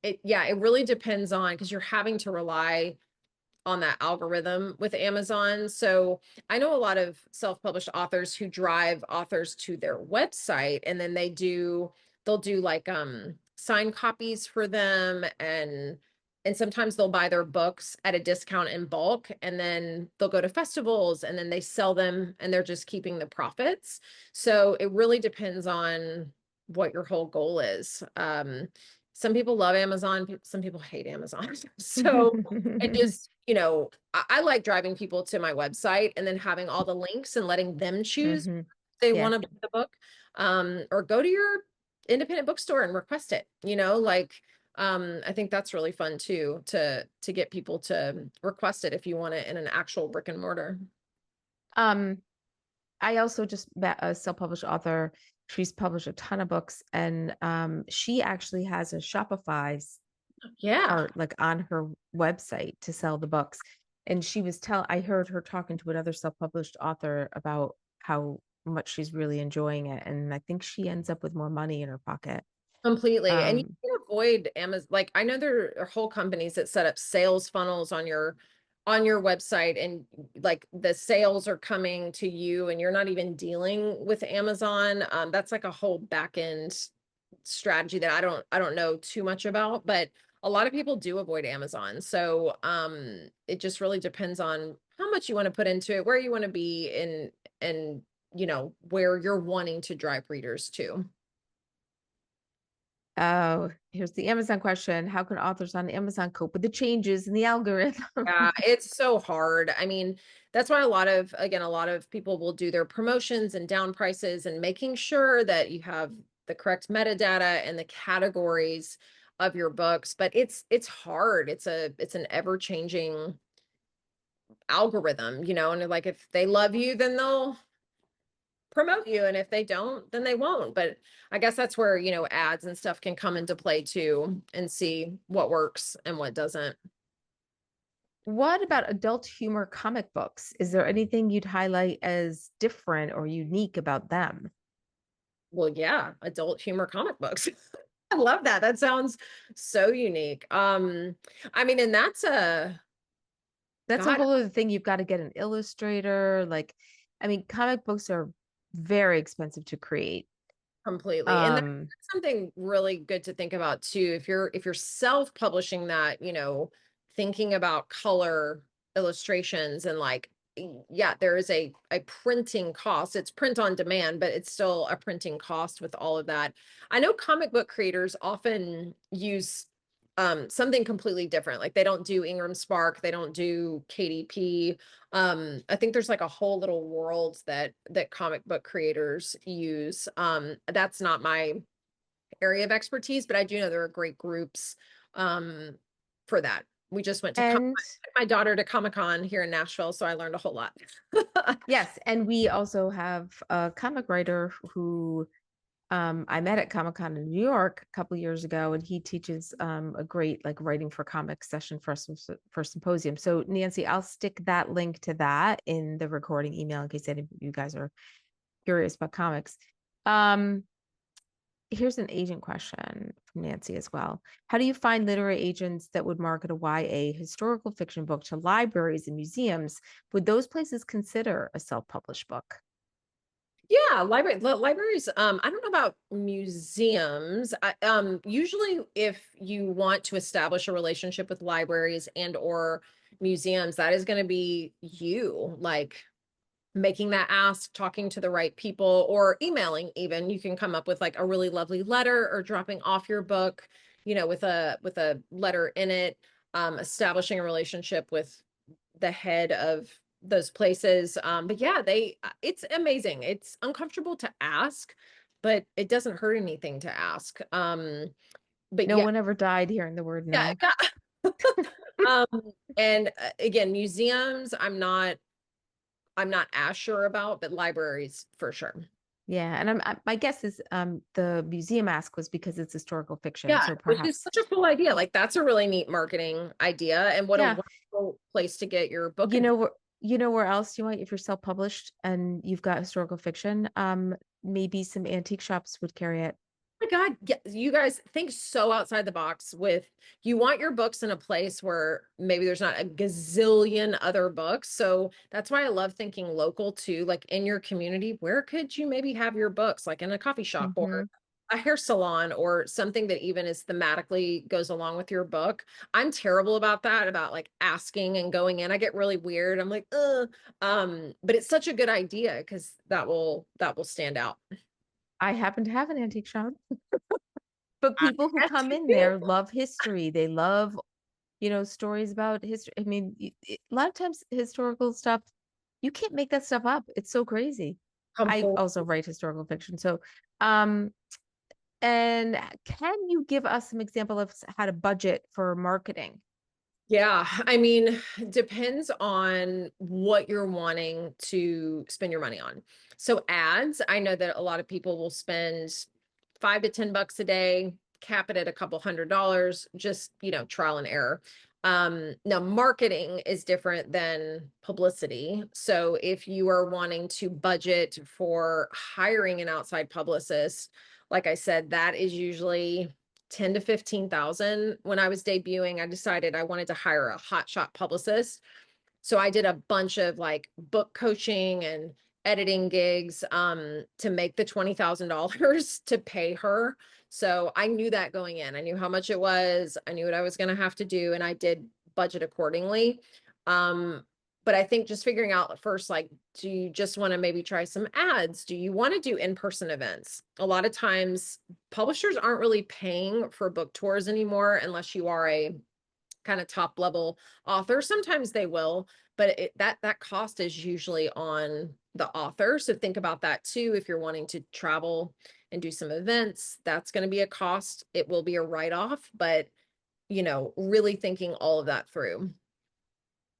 it really depends on because you're having to rely on that algorithm with Amazon. So I know a lot of self-published authors who drive authors to their website and then they'll do like signed copies for them and sometimes they'll buy their books at a discount in bulk and then they'll go to festivals and then they sell them and they're just keeping the profits. So it really depends on what your whole goal is. Some people love Amazon, some people hate Amazon. So it just, I like driving people to my website and then having all the links and letting them choose Hmm. if they Yeah. want to buy the book, or go to your independent bookstore and request it, I think that's really fun too, to get people to request it if you want it in an actual brick and mortar. Um, I also just met a self-published author. She's published a ton of books, and she actually has a Shopify Yeah, cart like on her website to sell the books. And I heard her talking to another self-published author about how much she's really enjoying it. And I think she ends up with more money in her pocket. completely. And you Um, can avoid Amazon. Like I know there are whole companies that set up sales funnels on your website and like the sales are coming to you and you're not even dealing with Amazon. That's like a whole back end strategy that I don't know too much about, but a lot of people do avoid Amazon. So it just really depends on how much you want to put into it, where you want to be and where you're wanting to drive readers to. oh, here's the Amazon question. How can authors on Amazon cope with the changes in the algorithm? Yeah, it's so hard. I mean, that's why a lot of people will do their promotions and down prices and making sure that you have the correct metadata and the categories of your books. But it's hard. It's an ever-changing algorithm, and like if they love you, then they'll promote you. And if they don't, then they won't. But I guess that's where, ads and stuff can come into play too and see what works and what doesn't. What about adult humor comic books? Is there anything you'd highlight as different or unique about them? Well, yeah, adult humor comic books. I love that. That sounds so unique. I mean, and that's a That's a God, whole other thing. You've got to get an illustrator. Like, I mean, comic books are very expensive to create. completely. And that's Um, something really good to think about too. If you're self-publishing that, thinking about color illustrations and like yeah, there is a printing cost. It's print on demand, but it's still a printing cost with all of that. I know comic book creators often use something completely different. Like they don't do Ingram Spark, they don't do KDP. I think there's like a whole little world that comic book creators use. That's not my area of expertise, but I do know there are great groups um for that. We just went to and took my daughter to Comic-Con here in Nashville, so I learned a whole lot. yes, and we also have a comic writer who I met at Comic-Con in New York a couple years ago, and he teaches a great like writing for comics session for symposium. So Nancy, I'll stick that link to that in the recording email in case any of you guys are curious about comics. Um, Here's an agent question from Nancy as well. How do you find literary agents that would market a YA historical fiction book to libraries and museums? Would those places consider a self-published book? Yeah, libraries. I don't know about museums. Usually if you want to establish a relationship with libraries and or museums, that is going to be you, like making that ask, talking to the right people, or emailing even. You can come up with like a really lovely letter or dropping off your book, with a letter in it. establishing a relationship with the head of those places. But yeah, it's amazing. It's uncomfortable to ask, but it doesn't hurt anything to ask. But No yeah, one ever died hearing the word yeah. no. Um, and again, museums, I'm not as sure about, but libraries for sure. Yeah, and my guess is the museum ask was because it's historical fiction, Yeah, so which is perhaps such a cool idea. Like that's a really neat marketing idea, and what a yeah. wonderful place to get your book You in. know where you know where else you might if you're self-published and you've got historical fiction, maybe some antique shops would carry it. My God, yeah, you guys think so outside the box with you want your books in a place where maybe there's not a gazillion other books. So that's why I love thinking local too, like in your community, where could you maybe have your books, like in a coffee shop or Hmm. a hair salon or something that even is thematically goes along with your book. I'm terrible about that, about like asking and going in. I get really weird. I'm like, but it's such a good idea because that will stand out. I happen to have an antique shop, but people who Yes, come you in do. there love history. They love, stories about history. I mean, a lot of times historical stuff, you can't make that stuff up. It's so crazy. I Completely. also write historical fiction. So, um, and can you give us some example of how to budget for marketing? Yeah, I mean, depends on what you're wanting to spend your money on. So ads, I know that a lot of people will spend 5 to 10 bucks a day, cap it at a couple $100, just, trial and error. Now marketing is different than publicity. So if you are wanting to budget for hiring an outside publicist, like I said, that is usually 10 to 15,000. When I was debuting, I decided I wanted to hire a hotshot publicist. So I did a bunch of like book coaching and editing gigs to make the $20,000 to pay her. So I knew that going in. I knew how much it was. I knew what I was going to have to do, and I did budget accordingly. Um, but I think just figuring out first, like, do you just want to maybe try some ads? Do you want to do in-person events? A lot of times publishers aren't really paying for book tours anymore unless you are a kind of top level author. Sometimes they will, but that cost is usually on the author. So think about that too. If you're wanting to travel and do some events, that's going to be a cost. It will be a write-off, but really thinking all of that through.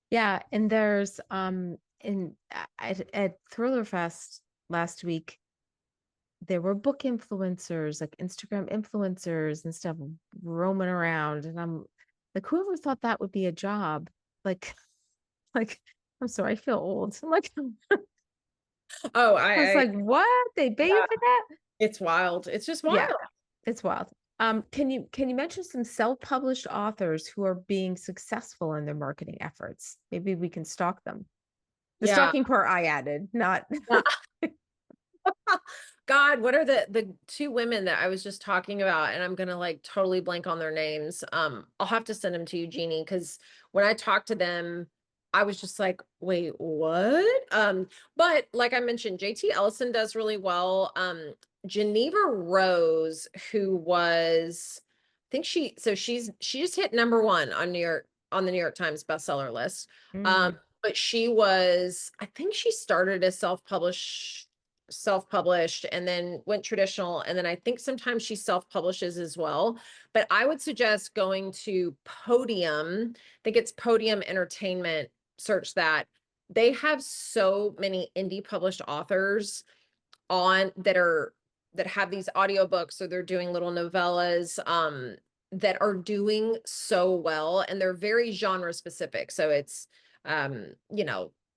Yeah, and there's in at Thriller Fest last week, there were book influencers, like Instagram influencers and stuff roaming around. And I'm like, whoever thought that would be a job? Like, like, I'm sorry, I feel old. I'm like, Oh, I was like, what? They pay you yeah, for that? it's wild. It's just Yeah, wild. it's wild. Can you mention some self-published authors who are being successful in their marketing efforts? Maybe we can stalk them. The Yeah. stalking part I added, not God, what are the two women that I was just talking about? And I'm gonna like totally blank on their names. I'll have to send them to you, Jeannie, because when I talked to them, I was just like, wait, what? But like I mentioned, JT Ellison does really well. Geneva Rose, who was, I think she just hit #1 on the New York Times bestseller list. Mm, But she was, I think she started as self-published and then went traditional, and then I think sometimes she self-publishes as well. But I would suggest going to Podium. I think it's Podium Entertainment. Search that. They have so many indie published authors on that have these audiobooks, so they're doing little novellas that are doing so well, and they're very genre specific. So it's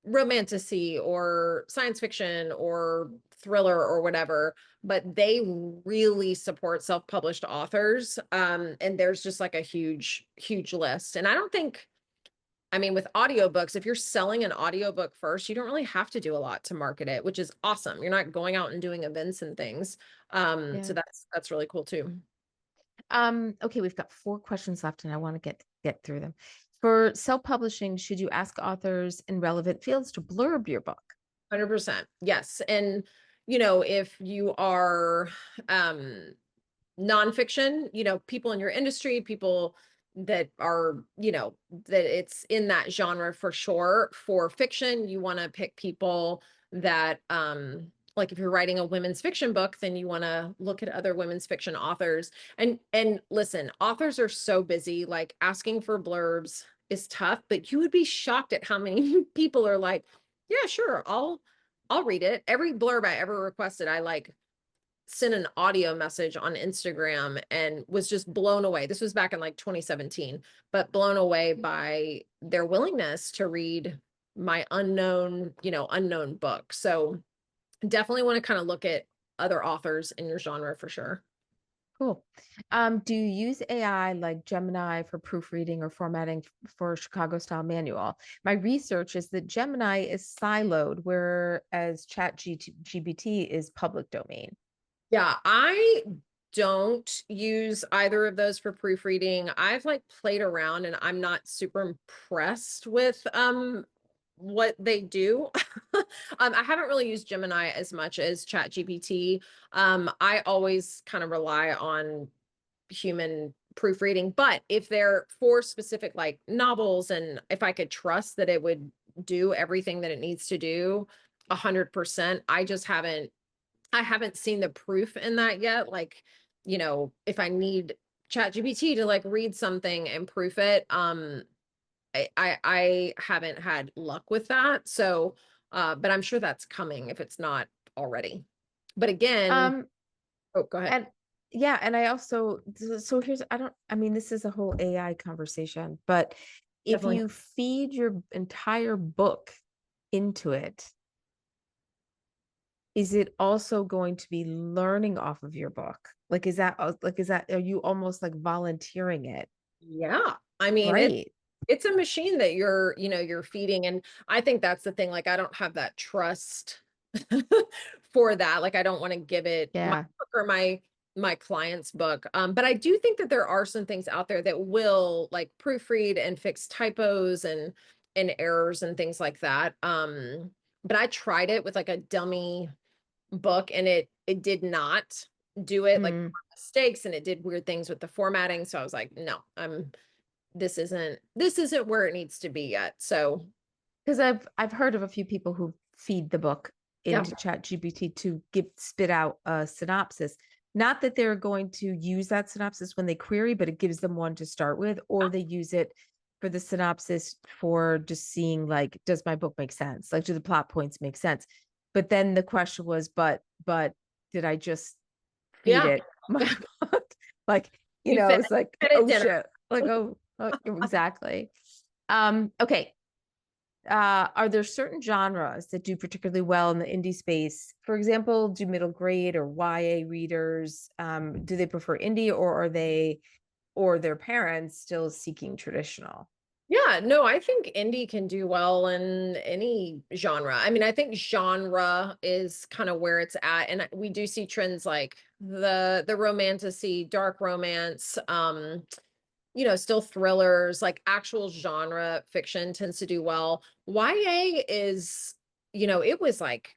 romantasy or science fiction or thriller or whatever, but they really support self-published authors. And there's just like a huge list. And I don't think, I mean, with audiobooks, if you're selling an audiobook first, you don't really have to do a lot to market it, which is awesome. You're not going out and doing events and things. So yeah. that's really cool too. Okay, we've got 4 questions left and I want to get through them. For self-publishing, should you ask authors in relevant fields to blurb your book? 100%. Yes. And if you are nonfiction, people in your industry, people that are, that it's in that genre for sure. For fiction, you want to pick people that, like if you're writing a women's fiction book, then you want to look at other women's fiction authors. And listen, authors are so busy, like asking for blurbs is tough, but you would be shocked at how many people are like, yeah, sure, I'll read it. Every blurb I ever requested, I like sent an audio message on Instagram and was just blown away. This was back in like 2017, but blown away by their willingness to read my unknown book. So definitely want to kind of look at other authors in your genre for sure. Cool. Do you use AI like Gemini for proofreading or formatting for Chicago style manual? My research is that Gemini is siloed, whereas ChatGPT is public domain. Yeah, I don't use either of those for proofreading. I've like played around and I'm not super impressed with what they do. I haven't really used Gemini as much as ChatGPT. I always kind of rely on human proofreading, but if they're for specific like novels and if I could trust that it would do everything that it needs to do 100%, I haven't seen the proof in that yet. Like, if I need ChatGPT to like read something and proof it, I haven't had luck with that. So, but I'm sure that's coming if it's not already. But again, Um, oh, go ahead. and yeah, and I also, so here's, I mean, this is a whole AI conversation, but if Definitely. you feed your entire book into it, is it also going to be learning off of your book? Are you almost like volunteering it? Yeah. I mean, Right. it's a machine that you're feeding. And I think that's the thing. Like, I don't have that trust for that. Like, I don't want to give it my Yeah. book or my client's book. But I do think that there are some things out there that will like proofread and fix typos and errors and things like that. But I tried it with like a dummy book and it did not do it, like Mm. mistakes, and it did weird things with the formatting. So I was like, no, this isn't where it needs to be yet. So Because I've heard of a few people who feed the book yeah. into ChatGPT to give spit out a synopsis. Not that they're going to use that synopsis when they query, but it gives them one to start with, or they use it for the synopsis for just seeing like, does my book make sense? Like, do the plot points make sense? But then the question was, but did I just feed Yeah. it my book? Like, You it's like, fed it oh dinner. shit. Like, oh, exactly. Okay. Are there certain genres that do particularly well in the indie space? For example, do middle grade or YA readers, do they prefer indie, or are they or their parents still seeking traditional? Yeah, no, I think indie can do well in any genre. I mean, I think genre is kind of where it's at. And we do see trends like the romantasy, dark romance, still thrillers, like actual genre fiction tends to do well. YA is, it was like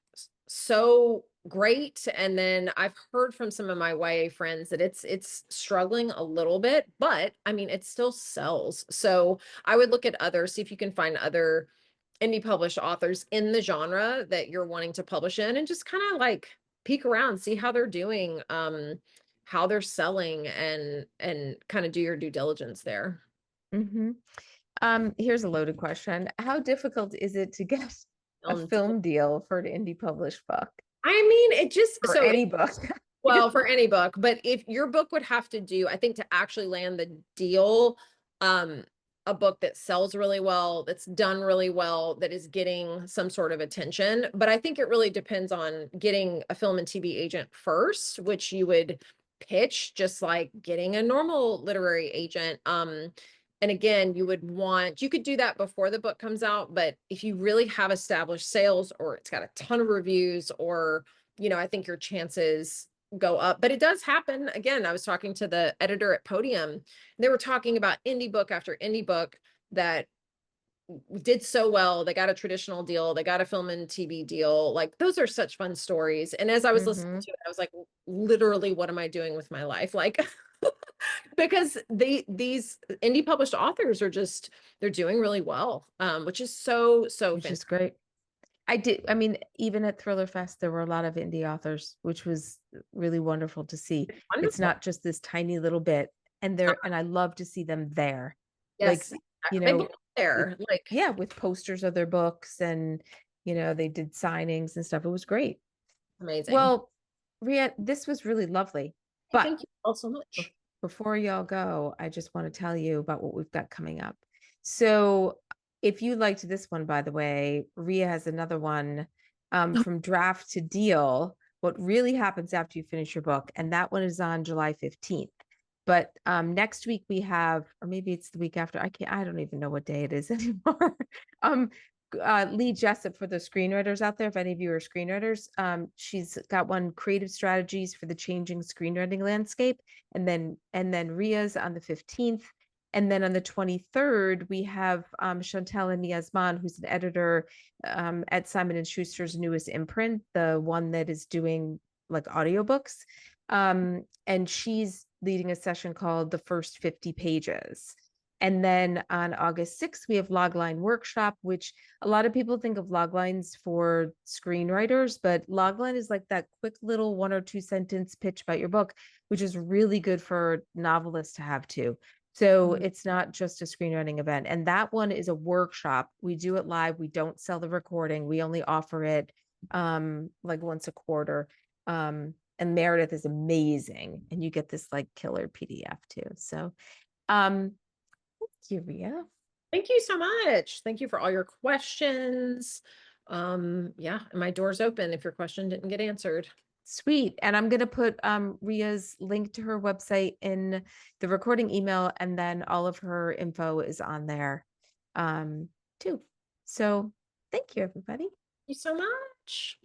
so great. And then I've heard from some of my YA friends that it's struggling a little bit, but I mean, it still sells. So I would look at others, see if you can find other indie published authors in the genre that you're wanting to publish in and just kind of like peek around, see how they're doing. How they're selling and kind of do your due diligence there. Hmm. Here's a loaded question. How difficult is it to get a Deal. film deal for an indie published book I mean, it just or any book? well, for any book, but if your book would have to do, I think to actually land the deal, um, a book that sells really well, that's done really well, that is getting some sort of attention. But I think it really depends on getting a film and TV agent first, which you would pitch just like getting a normal literary agent. And again, you could do that before the book comes out, but if you really have established sales or it's got a ton of reviews or, I think your chances go up. But it does happen. Again, I was talking to the editor at Podium. They were talking about indie book after indie book that did so well. They got a traditional deal. They got a film and TV deal. Like those are such fun stories. And as I was listening Hmm. to it, I was like, literally, what am I doing with my life? Like, because these indie published authors are just, they're doing really well, which is so which fantastic. is great. I mean, even at Thriller Fest, there were a lot of indie authors, which was really wonderful to see. It's Wonderful. not just this tiny little bit, and I love to see them there. Like, Yes, you they belong know, with, there. Like, yeah, with posters of their books and, they did signings and stuff. It was great. amazing. Well, Ria, this was really lovely. But Thank you all so bef- much. before y'all go, I just want to tell you about what we've got coming up. So, if you liked this one, by the way, Ria has another one, from draft to deal. What really happens after you finish your book, and that one is on July 15th. But next week we have, or maybe it's the week after. I don't even know what day it is anymore. um, Lee Jessup, for the screenwriters out there, if any of you are screenwriters, she's got one, creative strategies for the changing screenwriting landscape, and then Ria's on the 15th. And then on the 23rd, we have Chantal and Yasman, who's an editor at Simon and Schuster's newest imprint, the one that is doing like audiobooks. And she's leading a session called The First 50 Pages. And then on August 6th, we have Logline Workshop, which a lot of people think of loglines for screenwriters, but logline is like that quick little 1 or 2 sentence pitch about your book, which is really good for novelists to have too. So it's not just a screenwriting event. And that one is a workshop. We do it live. We don't sell the recording. We only offer it like once a quarter. And Meredith is amazing. And you get this like killer PDF too. So thank you, Ria. Thank you so much. Thank you for all your questions. Yeah, and my door's open if your question didn't get answered. Sweet. And I'm going to put Ria's link to her website in the recording email, and then all of her info is on there too. So thank you, everybody. Thank you so much.